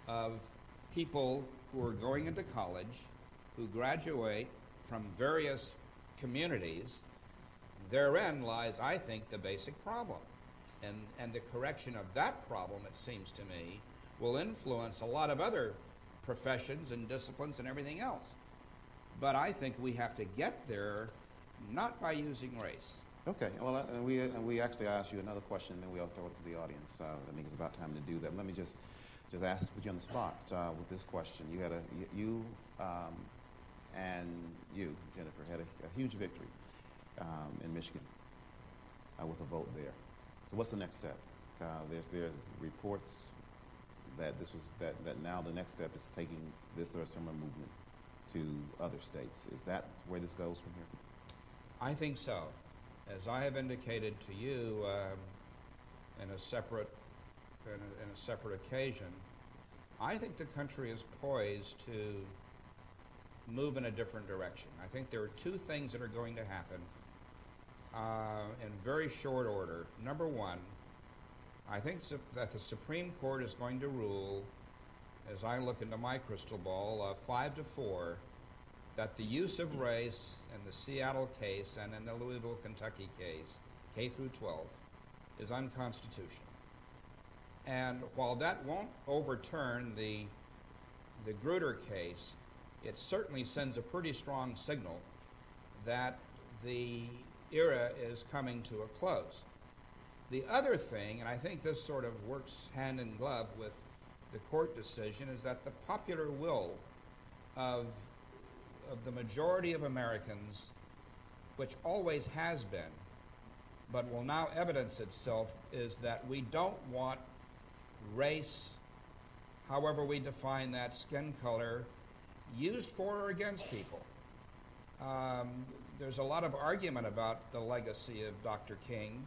of people who are going into college, who graduate from various communities. Therein lies, I think, the basic problem. And the correction of that problem, it seems to me, will influence a lot of other professions and disciplines and everything else. But I think we have to get there not by using race. Okay, well, and we actually asked you another question, and then we'll throw it to the audience. I think it's about time to do that. Let me just ask, put you on the spot with this question. You had Jennifer, had a huge victory in Michigan with a vote there. So what's the next step? There's reports that that now the next step is taking this summer movement to other states. Is that where this goes from here? I think so. As I have indicated to you in a separate occasion, I think the country is poised to move in a different direction. I think there are two things that are going to happen in very short order. Number one, I think that the Supreme Court is going to rule, as I look into my crystal ball, 5-4, that the use of race in the Seattle case and in the Louisville, Kentucky case, K through 12, is unconstitutional. And while that won't overturn the Grutter case, it certainly sends a pretty strong signal that the era is coming to a close. The other thing, and I think this sort of works hand in glove with the court decision, is that the popular will of the majority of Americans, which always has been, but will now evidence itself, is that we don't want race, however we define that, skin color, used for or against people. There's a lot of argument about the legacy of Dr. King,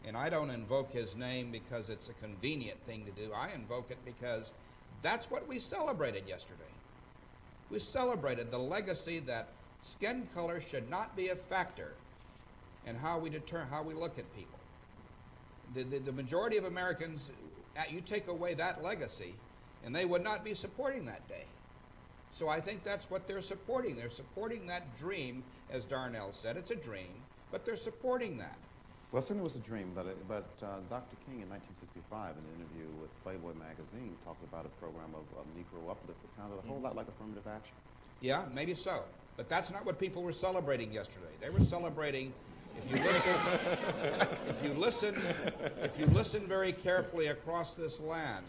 and I don't invoke his name because it's a convenient thing to do. I invoke it because that's what we celebrated yesterday. We celebrated the legacy that skin color should not be a factor in how we look at people. The majority of Americans, you take away that legacy, and they would not be supporting that day. So I think that's what they're supporting. They're supporting that dream, as Darnell said. It's a dream, but they're supporting that. Well, certainly it was a dream, but Dr. King in 1965, in an interview with Playboy magazine, talked about a program of Negro uplift that sounded a whole lot like affirmative action. Yeah, maybe so. But that's not what people were celebrating yesterday. They were celebrating, if you listen very carefully across this land,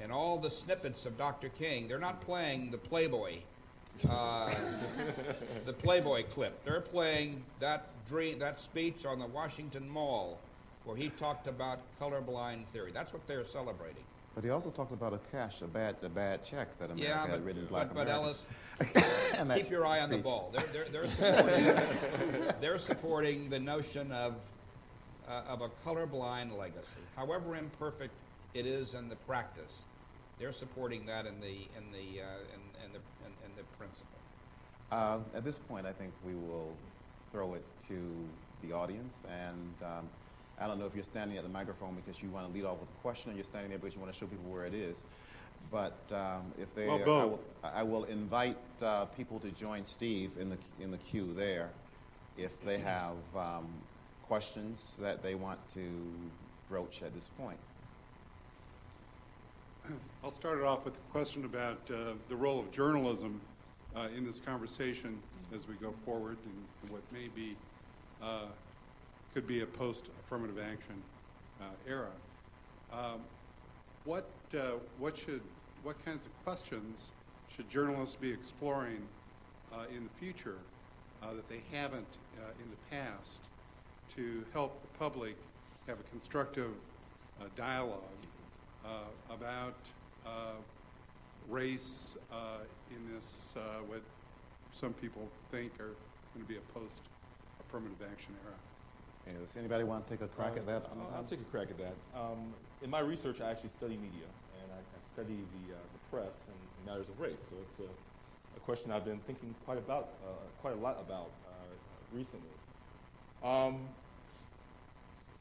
and all the snippets of Dr. King, they're not playing the Playboy clip. They're playing that speech on the Washington Mall where he talked about colorblind theory. That's what they're celebrating. But he also talked about a bad check that America had written black Americans. But Ellis, keep your eye on the ball. They're supporting the notion of a colorblind legacy, however imperfect it is in the practice. They're supporting that in the principle. At this point, I think we will throw it to the audience, and I don't know if you're standing at the microphone because you want to lead off with a question, or you're standing there because you want to show people where it is. But if they, well, both. I will invite people to join Steve in the queue there, if they have questions that they want to broach at this point. I'll start it off with a question about the role of journalism in this conversation as we go forward, and what may be could be a post-affirmative action era. What kinds of questions should journalists be exploring in the future that they haven't in the past, to help the public have a constructive dialogue about race in this, what some people think is going to be a post-affirmative action era? Does anybody want to take a crack at that? I'll take a crack at that. In my research, I actually study media, and I study the press and matters of race. So it's a question I've been thinking quite a lot about recently.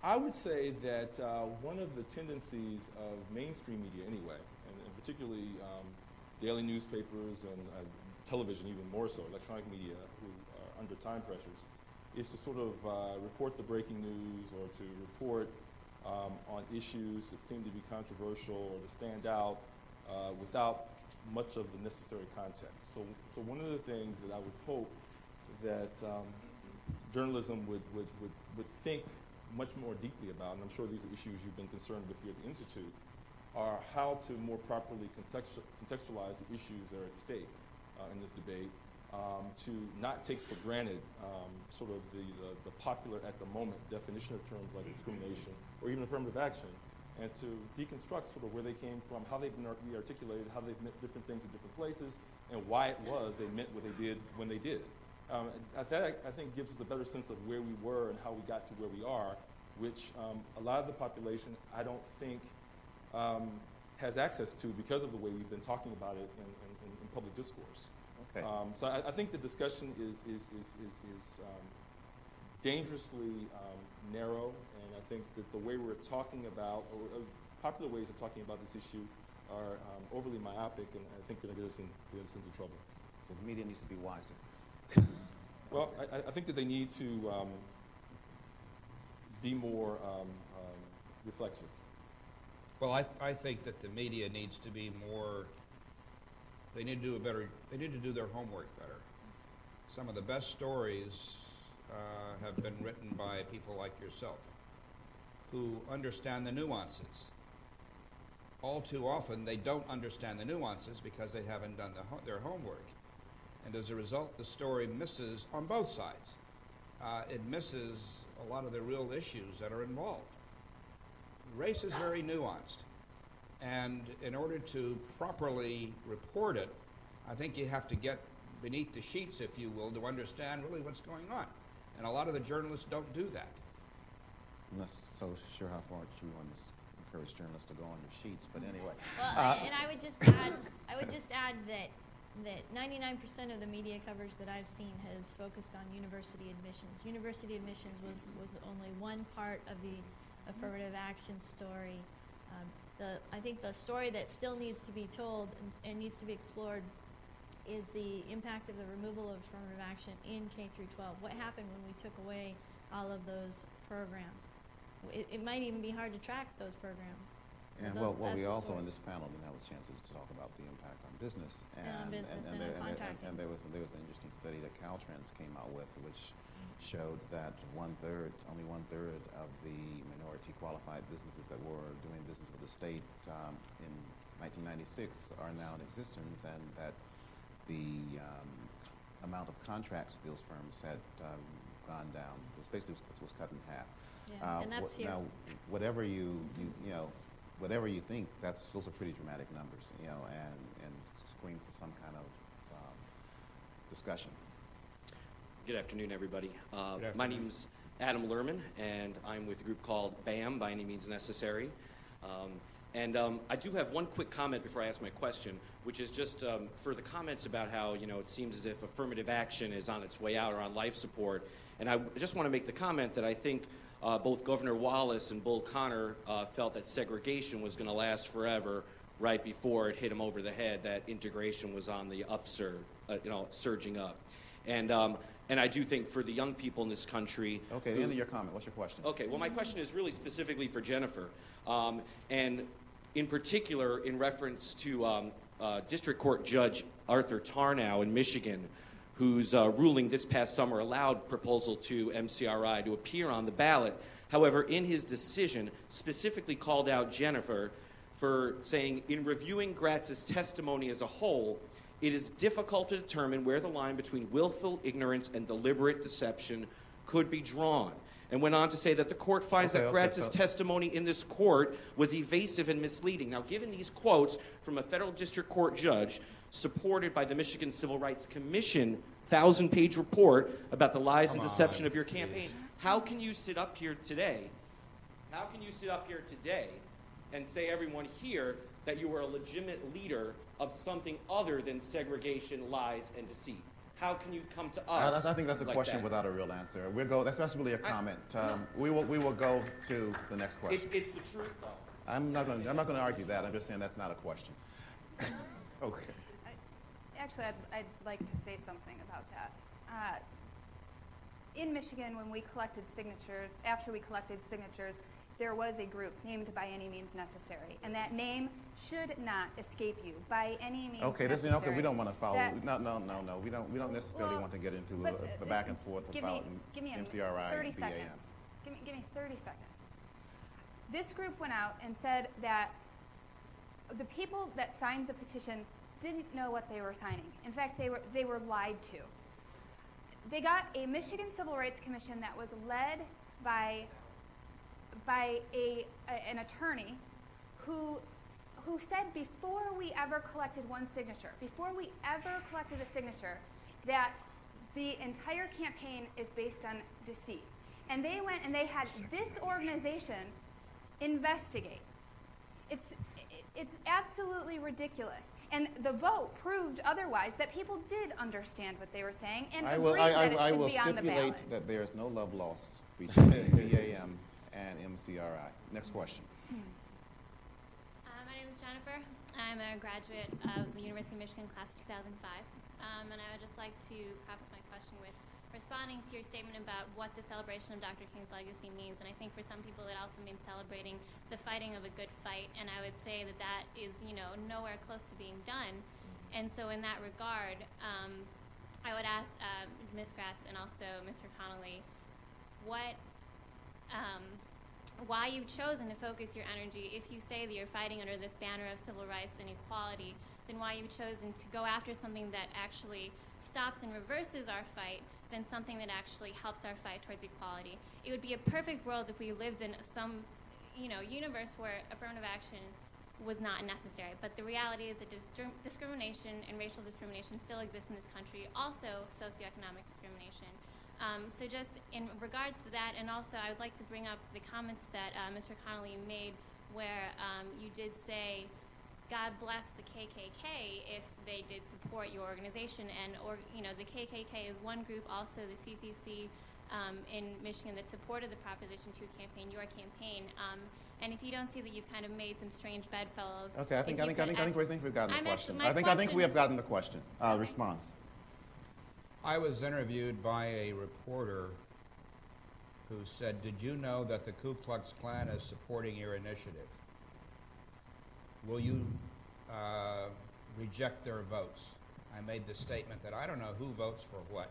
I would say that one of the tendencies of mainstream media anyway, and particularly daily newspapers and television even more so, electronic media who are under time pressures, is to sort of report the breaking news, or to report on issues that seem to be controversial or to stand out without much of the necessary context. So one of the things that I would hope that journalism would think much more deeply about, and I'm sure these are issues you've been concerned with here at the Institute, are how to more properly contextualize the issues that are at stake in this debate, to not take for granted sort of the popular at the moment definition of terms like discrimination or even affirmative action, and to deconstruct sort of where they came from, how they've been re-articulated, how they've meant different things in different places, and why it was they meant what they did when they did. That, I think, gives us a better sense of where we were and how we got to where we are, which a lot of the population, I don't think, has access to because of the way we've been talking about it in public discourse. Okay. So I think the discussion is dangerously narrow, and I think that the way we're talking about, or popular ways of talking about this issue, are overly myopic, and I think going to get us into trouble. So the media needs to be wiser. Well, I think that they need to be more reflexive. Well, I think that the media needs to be more, they need to do their homework better. Some of the best stories have been written by people like yourself, who understand the nuances. All too often, they don't understand the nuances because they haven't done their homework. And as a result, the story misses on both sides. It misses a lot of the real issues that are involved. Race is very nuanced. And in order to properly report it, I think you have to get beneath the sheets, if you will, to understand really what's going on. And a lot of the journalists don't do that. I'm not so sure how far you want to encourage journalists to go on your sheets, but anyway. Well, and I would just add that 99% of the media coverage that I've seen has focused on university admissions. University admissions was only one part of the affirmative action story. I think the story that still needs to be told and needs to be explored is the impact of the removal of affirmative action in K through 12. What happened when we took away all of those programs? It might even be hard to track those programs. And That's we the also story. in this panel didn't have a chance to talk about the impact on business. on business and on contracting. And there was an interesting study that Caltrans came out with, which showed that only one third of the minority qualified businesses that were doing business with the state in 1996 are now in existence, and that the amount of contracts those firms had gone down. It was basically was cut in half. Yeah, and that's here. Now, whatever you think, those are pretty dramatic numbers, and scream for some kind of discussion. Good afternoon, everybody. Good afternoon. My name's Adam Lerman, and I'm with a group called BAM, By Any Means Necessary. I do have one quick comment before I ask my question, which is just for the comments about how, it seems as if affirmative action is on its way out or on life support. And I just want to make the comment that I think both Governor Wallace and Bull Connor felt that segregation was going to last forever right before it hit him over the head, that integration was on the upsurge, surging up. And I do think for the young people in this country... Okay, end of your comment. What's your question? Okay, well, my question is really specifically for Jennifer. And in particular, in reference to District Court Judge Arthur Tarnow in Michigan, whose ruling this past summer allowed Proposal 2 MCRI to appear on the ballot. However, in his decision, specifically called out Jennifer for saying, in reviewing Gratz's testimony as a whole, it is difficult to determine where the line between willful ignorance and deliberate deception could be drawn. And went on to say that the court finds that Gratz's testimony in this court was evasive and misleading. Now, given these quotes from a federal district court judge, supported by the Michigan Civil Rights Commission 1,000-page report about the lies and deception of your campaign, how can you sit up here today? How can you sit up here today and say, everyone here, that you are a legitimate leader of something other than segregation, lies, and deceit? How can you come to us? I think that's a like question that? without a real answer. That's really a comment. No. We will go to the next question. It's the truth, though. I'm not going to argue that. I'm just saying that's not a question. Okay. Actually, I'd like to say something about that. In Michigan, when we collected signatures, after we collected signatures, there was a group named By Any Means Necessary, and that name should not escape you. By any means Okay, necessary. okay, we don't want to follow. That- No. We don't necessarily Well, want to get into but, a back and forth give about me MCRI 30 and BAM. seconds. Give me 30 seconds. This group went out and said that the people that signed the petition didn't know what they were signing. In fact, they were lied to. They got a Michigan Civil Rights Commission that was led by an attorney who said before we ever collected one signature, that the entire campaign is based on deceit. And they went and they had this organization investigate. It's absolutely ridiculous. And the vote proved otherwise, that people did understand what they were saying and I agreed that it will should be on the ballot. stipulate that there is no love lost between BAM and MCRI. Next question. My name is Jennifer. I'm a graduate of the University of Michigan class of 2005. And I would just like to preface my question with responding to your statement about what the celebration of Dr. King's legacy means. And I think for some people it also means celebrating the fighting of a good fight. And I would say that that is, nowhere close to being done. And so in that regard, I would ask Ms. Gratz and also Mr. Connolly why you've chosen to focus your energy, if you say that you're fighting under this banner of civil rights and equality, then why you've chosen to go after something that actually stops and reverses our fight than something that actually helps our fight towards equality. It would be a perfect world if we lived in some, universe where affirmative action was not necessary. But the reality is that discrimination and racial discrimination still exists in this country, also socioeconomic discrimination. So just in regards to that, and also I would like to bring up the comments that Mr. Connolly made where you did say, God bless the KKK if they did support your organization. And the KKK is one group, also the CCC in Michigan that supported the Proposition 2 campaign, your campaign. And if you don't see that you've kind of made some strange bedfellows. Okay, I think we've gotten the question. my I think we have gotten the question. Response. I was interviewed by a reporter who said, "Did you know that the Ku Klux Klan is supporting your initiative? Will you reject their votes?" I made the statement that I don't know who votes for what.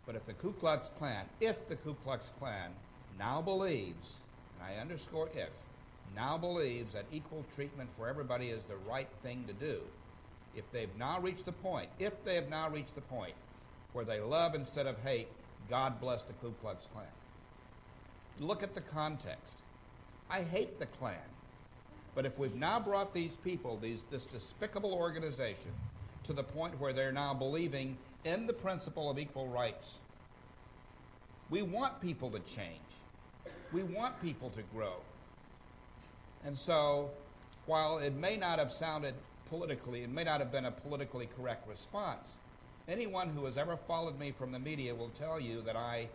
But if the Ku Klux Klan now believes, and I underscore if, now believes that equal treatment for everybody is the right thing to do, if they have now reached the point where they love instead of hate, God bless the Ku Klux Klan. Look at the context. I hate the Klan. But if we've now brought these people, this despicable organization, to the point where they're now believing in the principle of equal rights, we want people to change. We want people to grow. And so, while it may not have sounded politically, it may not have been a politically correct response, anyone who has ever followed me from the media will tell you that I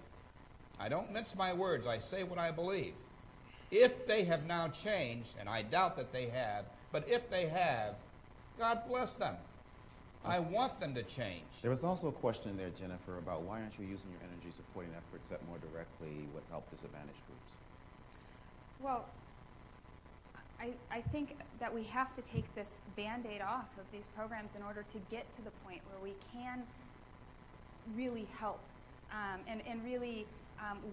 don't mince my words, I say what I believe. If they have now changed, and I doubt that they have, but if they have, God bless them. I want them to change. There was also a question in there, Jennifer, about why aren't you using your energy supporting efforts that more directly would help disadvantaged groups? Well, I think that we have to take this Band-Aid off of these programs in order to get to the point where we can really help and really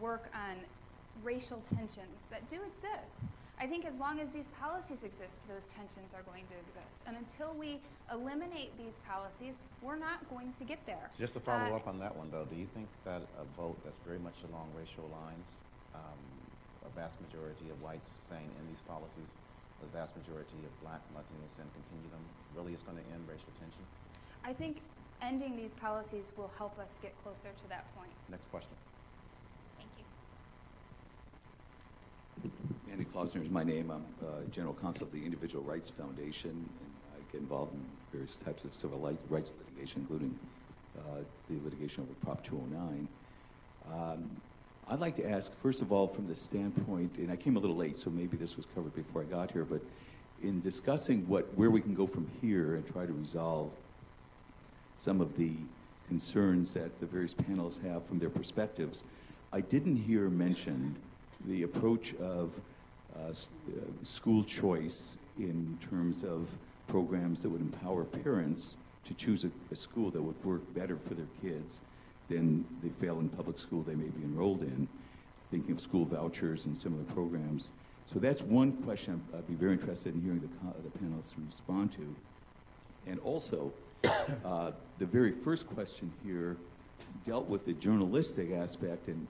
work on racial tensions that do exist. I think as long as these policies exist, those tensions are going to exist. And until we eliminate these policies, we're not going to get there. Just to follow up on that one, though, do you think that a vote that's very much along racial lines, a vast majority of whites saying in these policies, a vast majority of blacks and Latinos saying continue them, really is going to end racial tension? I think ending these policies will help us get closer to that point. Next question. Thank you. Andy Klausner is my name. I'm General Counsel of the Individual Rights Foundation, and I get involved in various types of civil rights litigation, including the litigation over Prop 209. I'd like to ask, first of all, from the standpoint, and I came a little late, so maybe this was covered before I got here, but in discussing where we can go from here and try to resolve some of the concerns that the various panels have from their perspectives, I didn't hear mentioned the approach of school choice in terms of programs that would empower parents to choose a school that would work better for their kids than the failing public school they may be enrolled in, thinking of school vouchers and similar programs. So that's one question I'd be very interested in hearing the panelists respond to. And also, the very first question here dealt with the journalistic aspect, and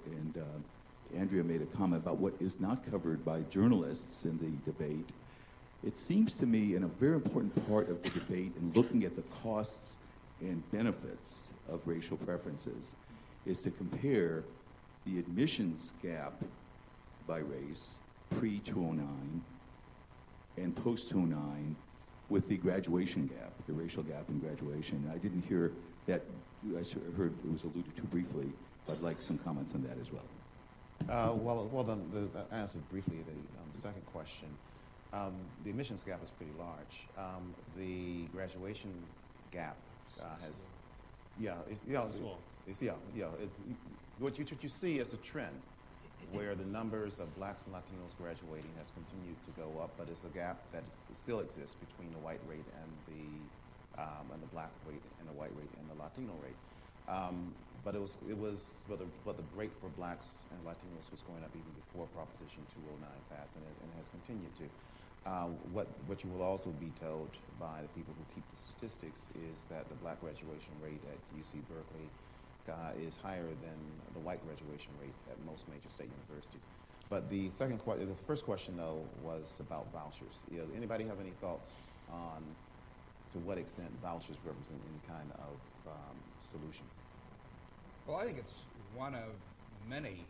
Andrea made a comment about what is not covered by journalists in the debate. It seems to me, and a very important part of the debate in looking at the costs and benefits of racial preferences, is to compare the admissions gap by race, pre-2009 and post-2009, with the graduation gap, the racial gap in graduation. I didn't hear that, I heard it was alluded to briefly, but I'd like some comments on that as well. Well, the answer briefly the second question. The admissions gap is pretty large. The graduation gap has, it's what you see as a trend, where the numbers of blacks and Latinos graduating has continued to go up, but it's a gap that still exists between the white rate and the black rate and the white rate and the Latino rate. But the rate for blacks and Latinos was going up even before Proposition 209 passed, and has continued to. What you will also be told by the people who keep the statistics is that the black graduation rate at UC Berkeley is higher than the white graduation rate at most major state universities. But the first question though was about vouchers. Anybody have any thoughts on to what extent vouchers represent any kind of solution? Well, I think it's one of many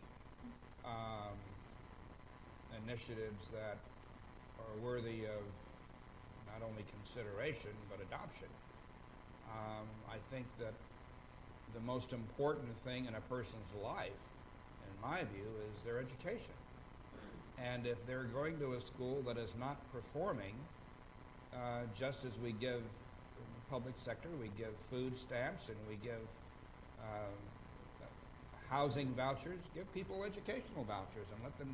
initiatives that are worthy of not only consideration but adoption. I think that the most important thing in a person's life, in my view, is their education. And if they're going to a school that is not performing, just as we give in the public sector, we give food stamps and we give housing vouchers, give people educational vouchers and let the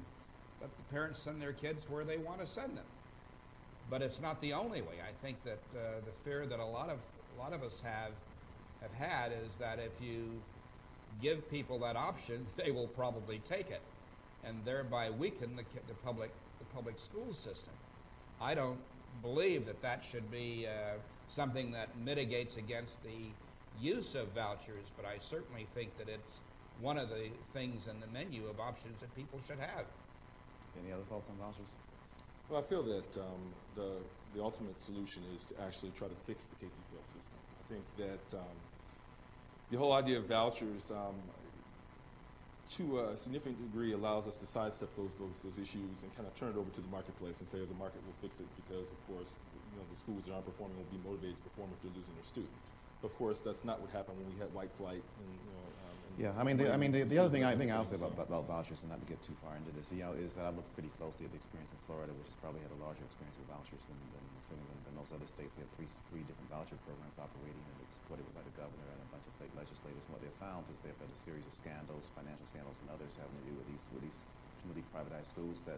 parents send their kids where they want to send them. But it's not the only way. I think that the fear that a lot of us have had is that if you give people that option, they will probably take it, and thereby weaken the public school system. I don't believe that should be something that mitigates against the use of vouchers, but I certainly think that it's one of the things in the menu of options that people should have. Any other thoughts on vouchers? Well, I feel that the ultimate solution is to actually try to fix the K-12 system. I think that the whole idea of vouchers, to a significant degree, allows us to sidestep those issues and kind of turn it over to the marketplace and say the market will fix it because, of course, the schools that aren't performing will be motivated to perform if they're losing their students. Of course, that's not what happened when we had white flight. The other thing I'll say about vouchers, and not to get too far into this, is that I looked pretty closely at the experience in Florida, which has probably had a larger experience with vouchers than most other states. They have three different voucher programs operating and exploited by the governor and a bunch of state legislators. And what they've found is they've had a series of scandals, financial scandals, and others having to do with these privatized schools that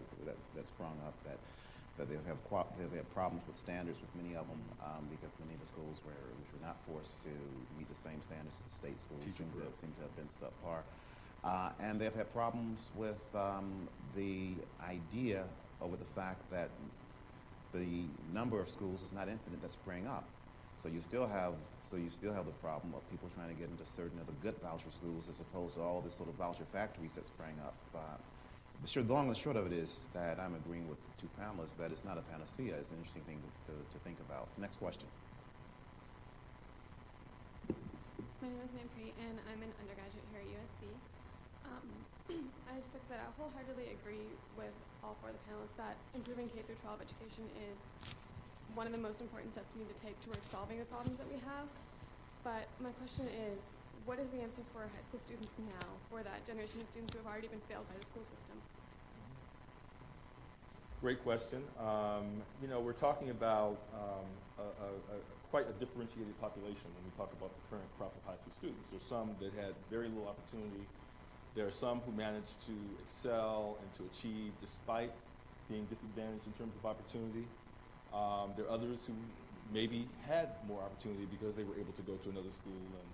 sprung up that they've had problems with standards with many of them because many of the schools which were not forced to meet the same standards as the state schools seem to have been subpar. And they've had problems with the idea over the fact that the number of schools is not infinite that spring up. So you still have the problem of people trying to get into certain of the good voucher schools as opposed to all this sort of voucher factories that sprang up. The long and short of it is that I'm agreeing with the two panelists that it's not a panacea. It's an interesting thing to think about. Next question. My name is Manpreet, and I'm an undergraduate here at USC. I just like to say I wholeheartedly agree with all four of the panelists that improving K-12 education is one of the most important steps we need to take towards solving the problems that we have. But my question is, what is the answer for high school students now, for that generation of students who have already been failed by the school system? Great question. We're talking about quite a differentiated population when we talk about the current crop of high school students. There's some that had very little opportunity There are some who manage to excel and to achieve despite being disadvantaged in terms of opportunity. There are others who maybe had more opportunity because they were able to go to another school and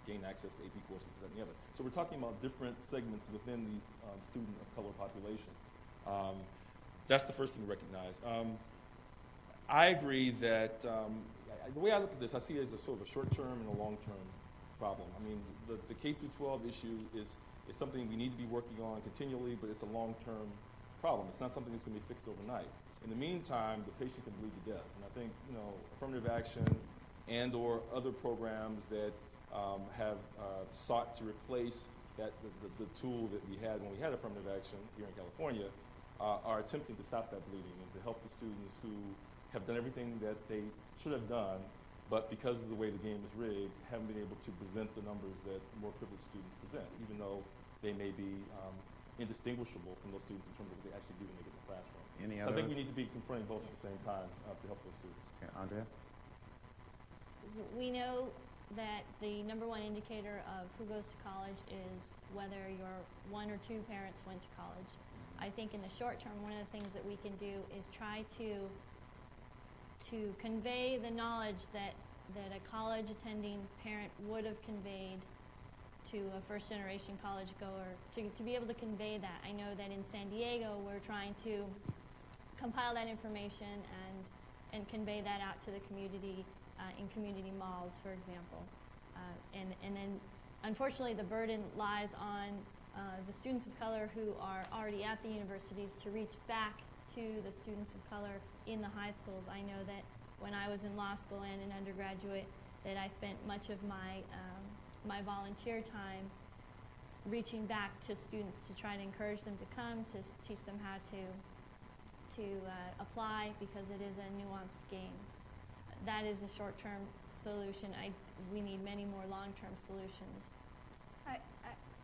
gain access to AP courses and the other. So we're talking about different segments within these student of color populations. That's the first thing to recognize. I agree that the way I look at this, I see it as a sort of a short-term and a long-term problem. I mean, the K through 12 issue is something we need to be working on continually, but it's a long-term problem. It's not something that's going to be fixed overnight. In the meantime, the patient can bleed to death. And I think, affirmative action and or other programs that have sought to replace the tool that we had when we had affirmative action here in California are attempting to stop that bleeding and to help the students who have done everything that they should have done, but because of the way the game is rigged, haven't been able to present the numbers that more privileged students present, even though they may be indistinguishable from those students in terms of what they actually do when they get in the classroom. So I think we need to be confronting both at the same time to help those students. Okay, Andrea? We know that the number one indicator of who goes to college is whether your one or two parents went to college. I think in the short term, one of the things that we can do is try to convey the knowledge that a college attending parent would have conveyed to a first generation college goer, to be able to convey that. I know that in San Diego we're trying to compile that information and convey that out to the community in community malls, for example. And then unfortunately the burden lies on the students of color who are already at the universities to reach back to the students of color in the high schools. I know that when I was in law school and an undergraduate, that I spent much of my my volunteer time reaching back to students to try to encourage them to come, to teach them how to apply, because it is a nuanced game. That is a short-term solution. We need many more long-term solutions. I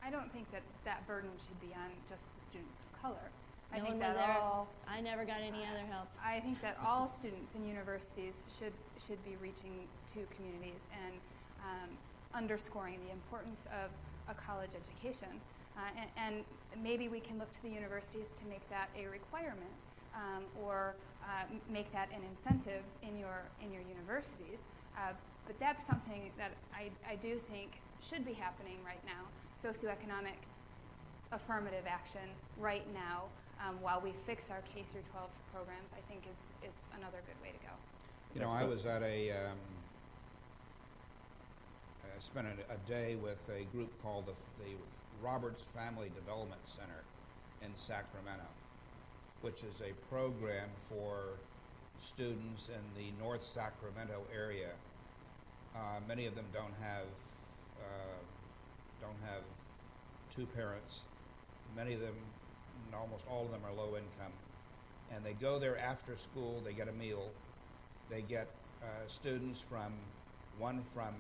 don't think that burden should be on just the students of color. I No think one was that there. all. I never got any other help. I think that all students in universities should be reaching to communities and underscoring the importance of a college education. And maybe we can look to the universities to make that a requirement, or make that an incentive in your universities. But that's something that I do think should be happening right now. Socioeconomic affirmative action right now, while we fix our K through 12 programs, I think is another good way to go. You know, I was at I spent a day with a group called the Roberts Family Development Center in Sacramento, which is a program for students in the North Sacramento area. Many of them don't have two parents. Many of them, almost all of them, are low income, and they go there after school. They get a meal. They get students one from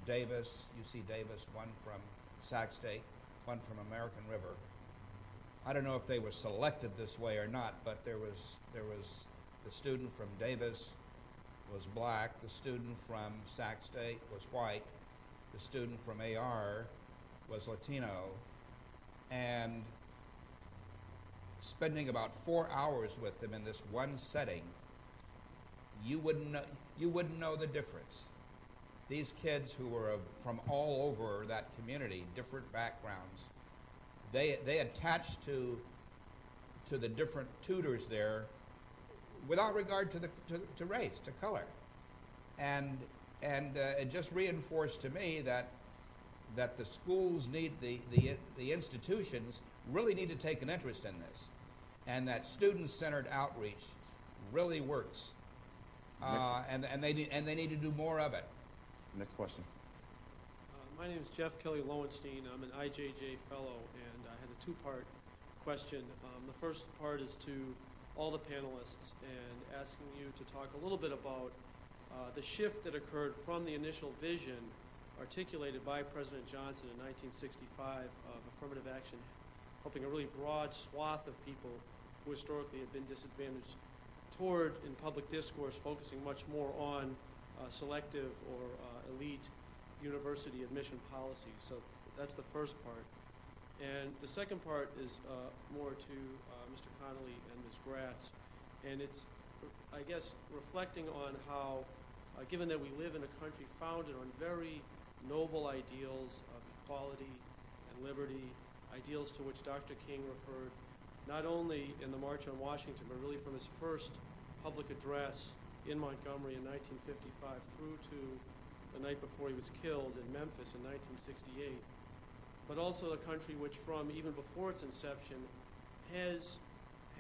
Davis, UC Davis, one from Sac State, one from American River. I don't know if they were selected this way or not, but there was the student from Davis was black, the student from Sac State was white, the student from AR was Latino, and spending about 4 hours with them in this one setting, you wouldn't know the difference. These kids who were from all over that community, different backgrounds, they attached to the different tutors there without regard to race, to color, and it just reinforced to me that the schools need the institutions really need to take an interest in this, and that student-centered outreach really works, and they need to do more of it. Next question. My name is Jeff Kelly Lowenstein. I'm an IJJ fellow, and I had a two-part question. The first part is to all the panelists and asking you to talk a little bit about the shift that occurred from the initial vision articulated by President Johnson in 1965 of affirmative action, helping a really broad swath of people who historically have been disadvantaged, toward, in public discourse, focusing much more on selective or elite university admission policies. So that's the first part. And the second part is more to Mr. Connolly and Ms. Gratz, and it's, I guess, reflecting on how, given that we live in a country founded on very noble ideals of equality and liberty, ideals to which Dr. King referred, not only in the March on Washington, but really from his first public address in Montgomery in 1955 through to the night before he was killed in Memphis in 1968, but also a country which from even before its inception has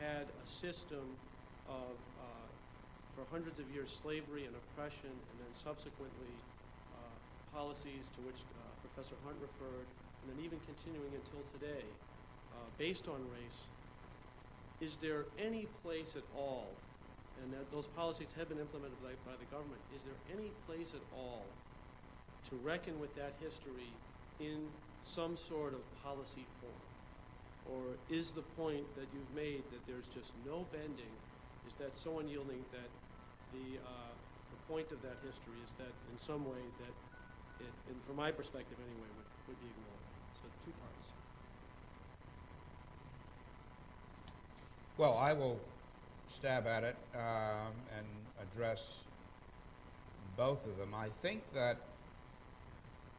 had a system of, for hundreds of years, slavery and oppression, and then subsequently policies to which Professor Hunt referred, and then even continuing until today, based on race. Is there any place at all, and that those policies have been implemented by the government, is there any place at all to reckon with that history in some sort of policy form? Or is the point that you've made that there's just no bending, is that so unyielding that the point of that history is that in some way that it, and from my perspective anyway, would be ignored? So 2 parts. Well, I will stab at it and address both of them. I think that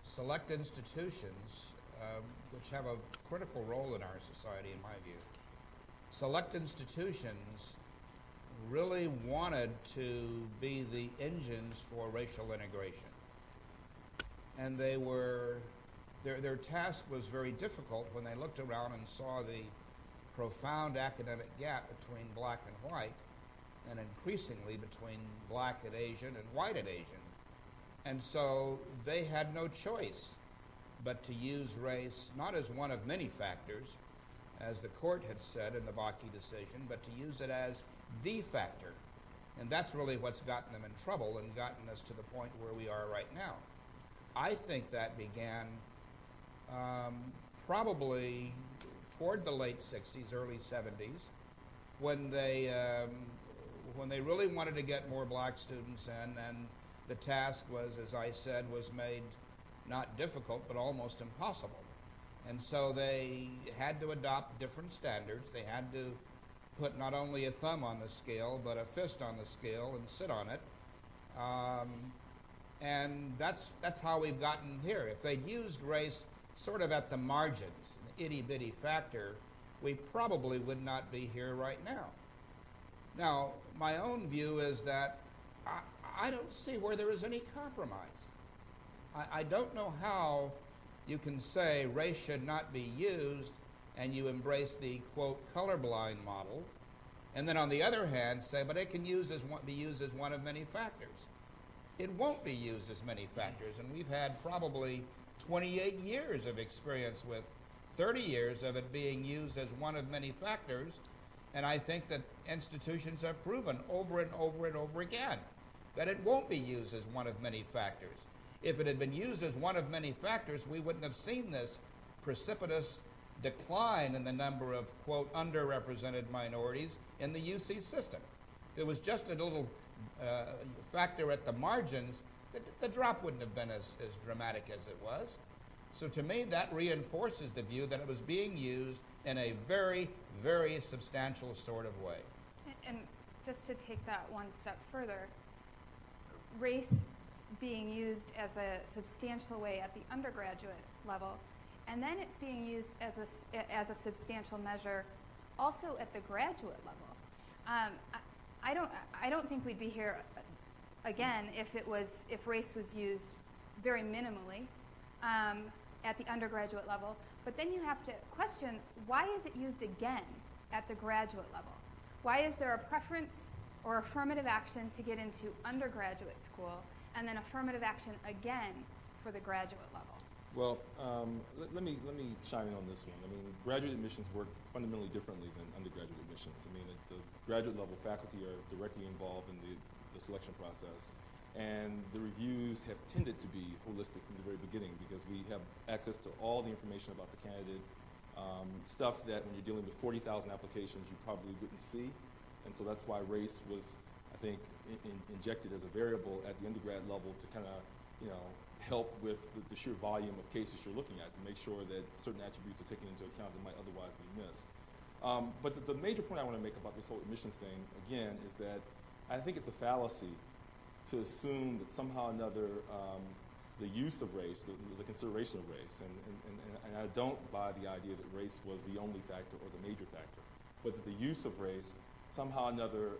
select institutions, which have a critical role in our society, in my view, select institutions really wanted to be the engines for racial integration. And they were, their task was very difficult when they looked around and saw the profound academic gap between black and white, and increasingly between black and Asian and white and Asian. And so they had no choice but to use race not as one of many factors, as the court had said in the Bakke decision, but to use it as the factor. And that's really what's gotten them in trouble and gotten us to the point where we are right now. I think that began probably toward the late 60s, early 70s, when they really wanted to get more black students in, and the task was, as I said, was made not difficult, but almost impossible. And so they had to adopt different standards. They had to put not only a thumb on the scale, but a fist on the scale and sit on it. And that's how we've gotten here. If they'd used race sort of at the margins, an itty-bitty factor, we probably would not be here right now. Now, my own view is that I don't see where there is any compromise. I don't know how you can say race should not be used and you embrace the, quote, colorblind model, and then on the other hand say, but it can be used as one of many factors. It won't be used as many factors, and we've had probably 28 years of experience with 30 years of it being used as one of many factors, and I think that institutions have proven over and over and over again that it won't be used as one of many factors. If it had been used as one of many factors, we wouldn't have seen this precipitous decline in the number of, quote, underrepresented minorities in the UC system. If it was just a little factor at the margins, the drop wouldn't have been as dramatic as it was. So to me, that reinforces the view that it was being used in a very, very substantial sort of way. And just to take that one step further, race being used as a substantial way at the undergraduate level, and then it's being used as a substantial measure also at the graduate level. I don't think we'd be here again if race was used very minimally at the undergraduate level. But then you have to question, why is it used again at the graduate level? Why is there a preference or affirmative action to get into undergraduate school, and then affirmative action again for the graduate level? Well, let me chime in on this one. I mean, graduate admissions work fundamentally differently than undergraduate admissions. I mean, at the graduate level, faculty are directly involved in the selection process, and the reviews have tended to be holistic from the very beginning because we have access to all the information about the candidate, stuff that when you're dealing with 40,000 applications you probably wouldn't see, and so that's why race was, I think, injected as a variable at the undergrad level to kind of, help with the sheer volume of cases you're looking at to make sure that certain attributes are taken into account that might otherwise be missed. But the major point I want to make about this whole admissions thing, again, is that I think it's a fallacy to assume that somehow or another the use of race, the consideration of race, and I don't buy the idea that race was the only factor or the major factor, but that the use of race somehow or another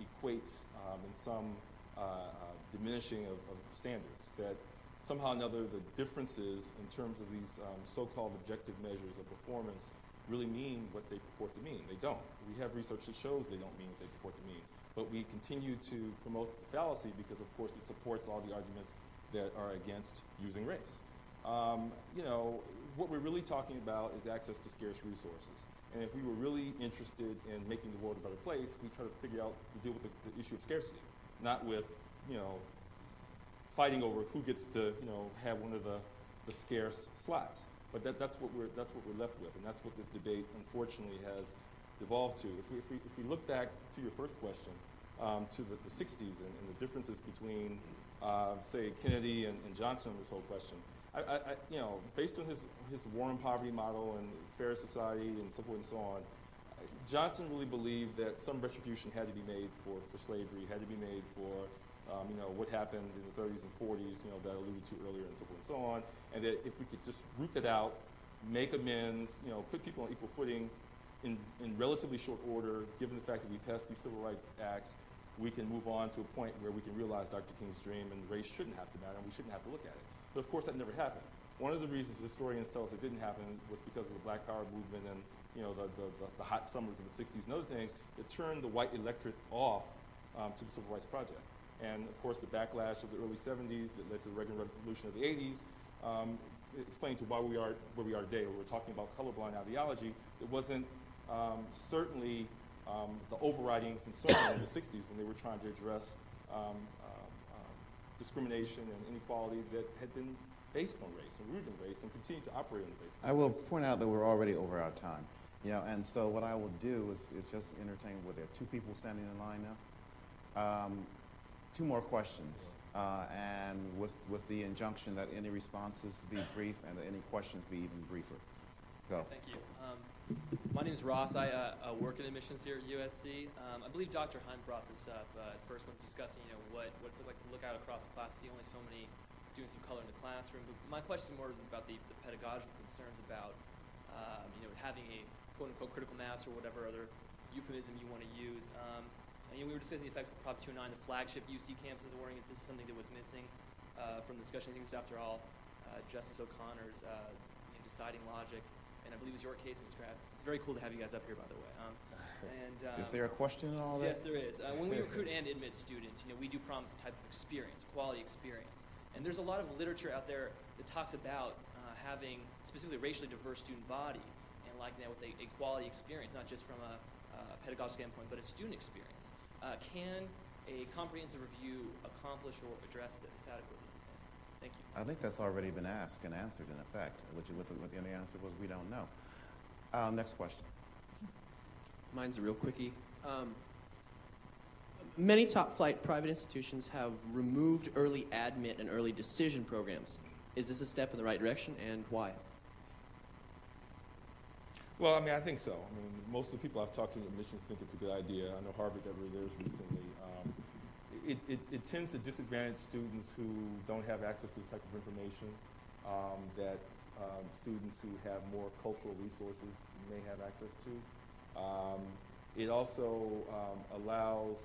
equates in some diminishing of standards, that somehow or another the differences in terms of these so-called objective measures of performance really mean what they purport to mean. They don't. We have research that shows they don't mean what they purport to mean. But we continue to promote the fallacy because, of course, it supports all the arguments that are against using race. You know, what we're really talking about is access to scarce resources. And if we were really interested in making the world a better place, we try to figure out to deal with the issue of scarcity, not with, you know, fighting over who gets to, you know, have one of the scarce slots. But that's what we're left with, and that's what this debate, unfortunately, has devolved to. If we look back to your first question, to the 60s and the differences between, say, Kennedy and Johnson on this whole question, I you know, based on his war on poverty model and fair society and so forth and so on, Johnson really believed that some retribution had to be made for slavery, had to be made for you know, what happened in the 30s and 40s, you know, that I alluded to earlier and so forth and so on, and that if we could just root it out, make amends, you know, put people on equal footing in relatively short order, given the fact that we passed these civil rights acts, we can move on to a point where we can realize Dr. King's dream and race shouldn't have to matter and we shouldn't have to look at it. But of course that never happened. One of the reasons historians tell us it didn't happen was because of the Black Power movement and, you know, the hot summers of the 60s and other things that turned the white electorate off to the Civil Rights Project. And of course the backlash of the early 70s that led to the Reagan Revolution of the 80s explained to why we are where we are today, where we're talking about colorblind ideology. It wasn't certainly the overriding concern in the 60s when they were trying to address discrimination and inequality that had been based on race and rooted in race and continue to operate on the basis of I will race. point out that we're already over our time. You know, and so what I will do is just entertain, well, there are two people standing in line now. Two more questions, and with the injunction that any responses be brief and that any questions be even briefer. Go. Thank you. My name is Ross. I work in admissions here at USC. I believe Dr. Hunt brought this up at first when discussing, you know, what it's like to look out across the class, see only so many students of color in the classroom. But my question is more about the pedagogical concerns about, you know, having a quote-unquote critical mass or whatever other euphemism you want to use. And, you know, we were discussing the effects of Prop 209, the flagship UC campuses, worrying if this is something that was missing from the discussion. I think it's after all Justice O'Connor's you know, deciding logic. And I believe it was your case, Ms. Kratz. It's very cool to have you guys up here, by the way. Is there a question in all that? Yes, there is. When we recruit and admit students, you know, we do promise a type of experience, a quality experience. And there's a lot of literature out there that talks about having specifically a racially diverse student body and liking that with a quality experience, not just from a pedagogical standpoint, but a student experience. Can a comprehensive review accomplish or address this adequately? Thank you. I think that's already been asked and answered in effect, which the answer was we don't know. Next question. Mine's a real quickie. Many top-flight private institutions have removed early admit and early decision programs. Is this a step in the right direction, and why? Well, I mean, I think so. I mean, most of the people I've talked to in admissions think it's a good idea. I know Harvard got rid of theirs recently. It tends to disadvantage students who don't have access to the type of information that students who have more cultural resources may have access to. It also allows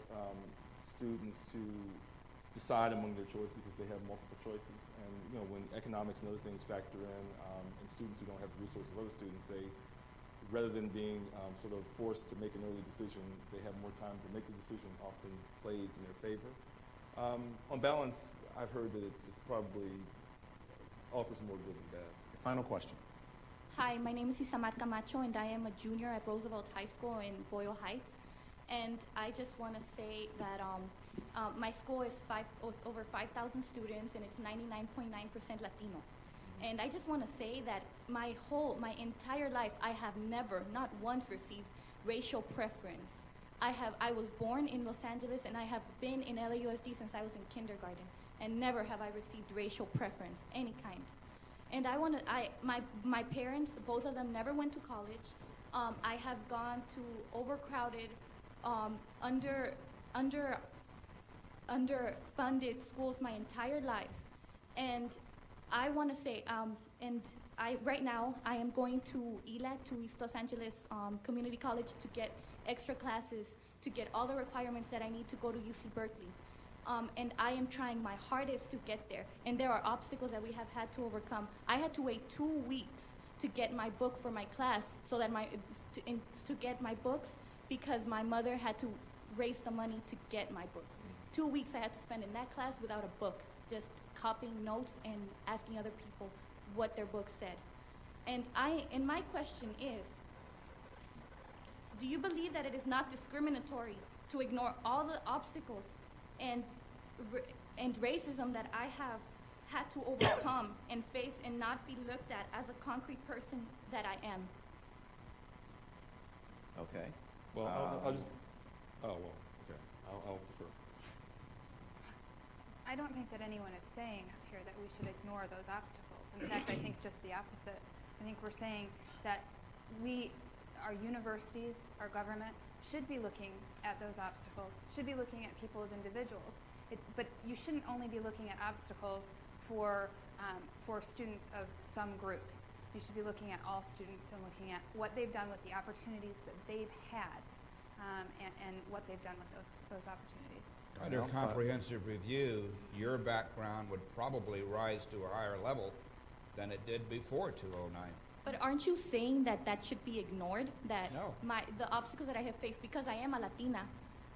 students to decide among their choices if they have multiple choices. And you know, when economics and other things factor in, and students who don't have the resources of other students, they, rather than being sort of forced to make an early decision, they have more time to make the decision, often plays in their favor. On balance, I've heard that it's probably offers more good than bad. Final question. Hi, my name is Isamar Camacho, and I am a junior at Roosevelt High School in Boyle Heights. And I just want to say that my school is over 5,000 students, and it's 99.9% Latino. And I just want to say that my entire life, I have never, not once, received racial preference. I was born in Los Angeles, and I have been in LAUSD since I was in kindergarten. and never have I received racial preference, any kind. And my parents, both of them never went to college. I have gone to overcrowded, underfunded schools my entire life. And I want to say, right now I am going to ELAC, to East Los Angeles Community College, to get extra classes, to get all the requirements that I need to go to UC Berkeley. And I am trying my hardest to get there. And there are obstacles that we have had to overcome. I had to wait 2 weeks to get my book for my class, so that to get my books, because my mother had to raise the money to get my books. 2 weeks I had to spend in that class without a book, just copying notes and asking other people what their book said. And my question is, do you believe that it is not discriminatory to ignore all the obstacles and racism that I have had to overcome and face, and not be looked at as a concrete person that I am? Okay. Well, I'll just. Oh well. Okay. I'll defer. I don't think that anyone is saying up here that we should ignore those obstacles. In fact, I think just the opposite. I think we're saying that our universities, our government, should be looking at those obstacles, should be looking at people as individuals. But you shouldn't only be looking at obstacles for students of some groups. You should be looking at all students and looking at what they've done with the opportunities that they've had, and what they've done with those opportunities. Under comprehensive review, your background would probably rise to a higher level than it did before 2009. But aren't you saying that that should be ignored? That No. the obstacles that I have faced, because I am a Latina,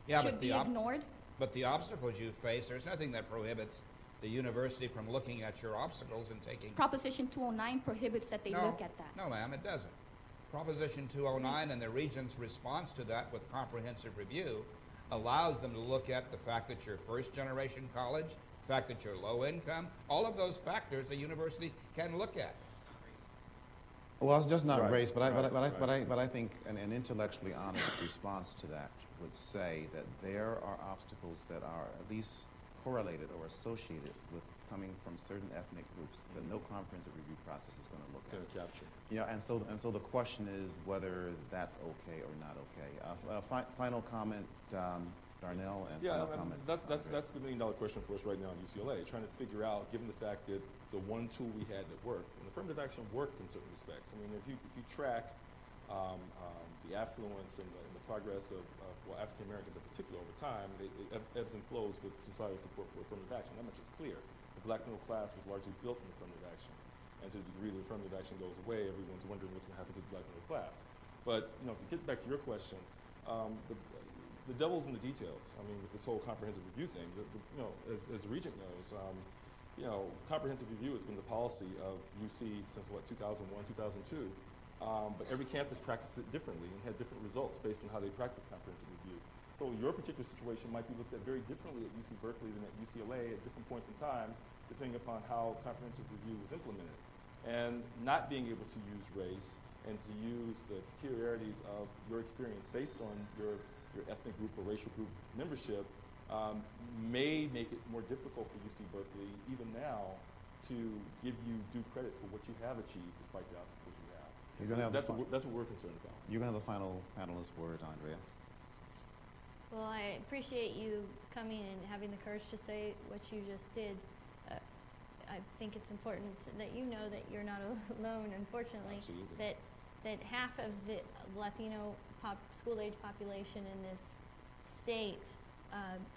Yeah, should be ignored? But the obstacles you face, there's nothing that prohibits the university from looking at your obstacles and taking... Proposition 209 prohibits that they look at that. No, ma'am, it doesn't. Proposition 209 and the Regent's response to that with comprehensive review allows them to look at the fact that you're first-generation college, the fact that you're low income, all of those factors the university can look at. Well, it's just not Right, race, but right, I think an intellectually honest response to that would say that there are obstacles that are at least correlated or associated with coming from certain ethnic groups that no comprehensive review process is going to look at. Gonna capture. Yeah, and so the question is whether that's okay or not okay. Final comment, Darnell, and Yeah, final comment. that's the $1 million question for us right now at UCLA, trying to figure out, given the fact that the one tool we had that worked, and affirmative action worked in certain respects. I mean, if you track the affluence and the progress of African Americans in particular over time, it ebbs and flows with societal support for affirmative action. That much is clear. The black middle class was largely built in affirmative action, and to the degree that affirmative action goes away, everyone's wondering what's going to happen to the black middle class. But to get back to your question, the devil's in the details. I mean, with this whole comprehensive review thing, as the Regent knows, comprehensive review has been the policy of UC since 2001, 2002. But every campus practiced it differently and had different results based on how they practice comprehensive review. So your particular situation might be looked at very differently at UC Berkeley than at UCLA at different points in time, depending upon how comprehensive review was implemented. And not being able to use race and to use the peculiarities of your experience based on your ethnic group or racial group membership may make it more difficult for UC Berkeley, even now, to give you due credit for what you have achieved despite the obstacles you have. That's what we're concerned about. You're going to have the final panelist word, Andrea. Well, I appreciate you coming and having the courage to say what you just did. I think it's important that you know that you're not alone, unfortunately. Absolutely. That half of the Latino school-age population in this state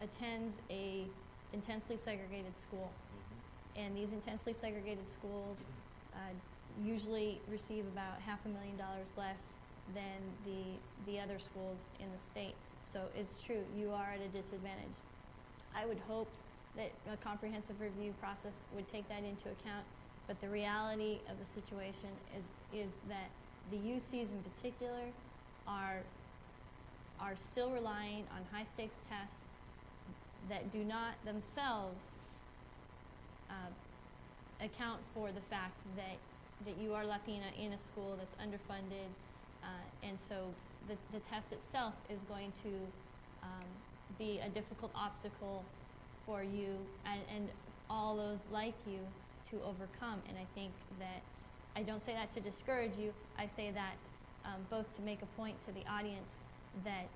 attends a intensely segregated school. Mm-hmm. And these intensely segregated schools usually receive about $500,000 less than the other schools in the state. So it's true, you are at a disadvantage. I would hope that a comprehensive review process would take that into account, but the reality of the situation is that the UCs in particular are still relying on high stakes tests that do not themselves account for the fact that you are Latina in a school that's underfunded, and so the test itself is going to be a difficult obstacle for you, and all those like you to overcome. And I think that, I don't say that to discourage you, I say that both to make a point to the audience that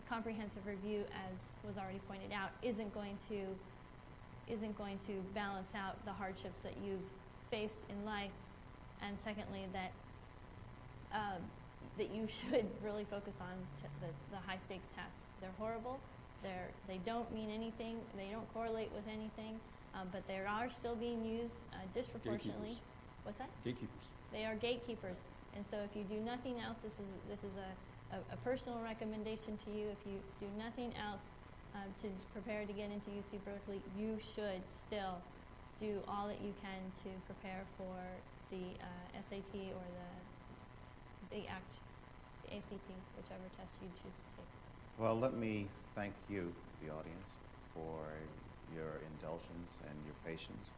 comprehensive review, as was already pointed out, isn't going to balance out the hardships that you've faced in life. And secondly, that that you should really focus on the high stakes tests. They're horrible. They don't mean anything. They don't correlate with anything. But they are still being used disproportionately. Gatekeepers. What's that? Gatekeepers. They are gatekeepers. And so if you do nothing else, this is a personal recommendation to you. If you do nothing else to prepare to get into UC Berkeley, you should still do all that you can to prepare for the SAT or the ACT, whichever test you choose to take. Well, let me thank you, the audience, for your indulgence and your patience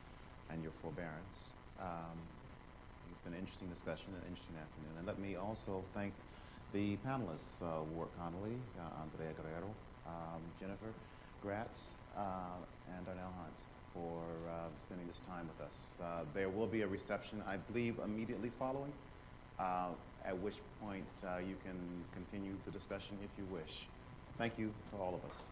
and your forbearance. It's been an interesting discussion, an interesting afternoon. And let me also thank the panelists, Ward Connolly, Andrea Guerrero, Jennifer Gratz, and Darnell Hunt for spending this time with us. There will be a reception, I believe, immediately following, at which point you can continue the discussion if you wish. Thank you to all of us.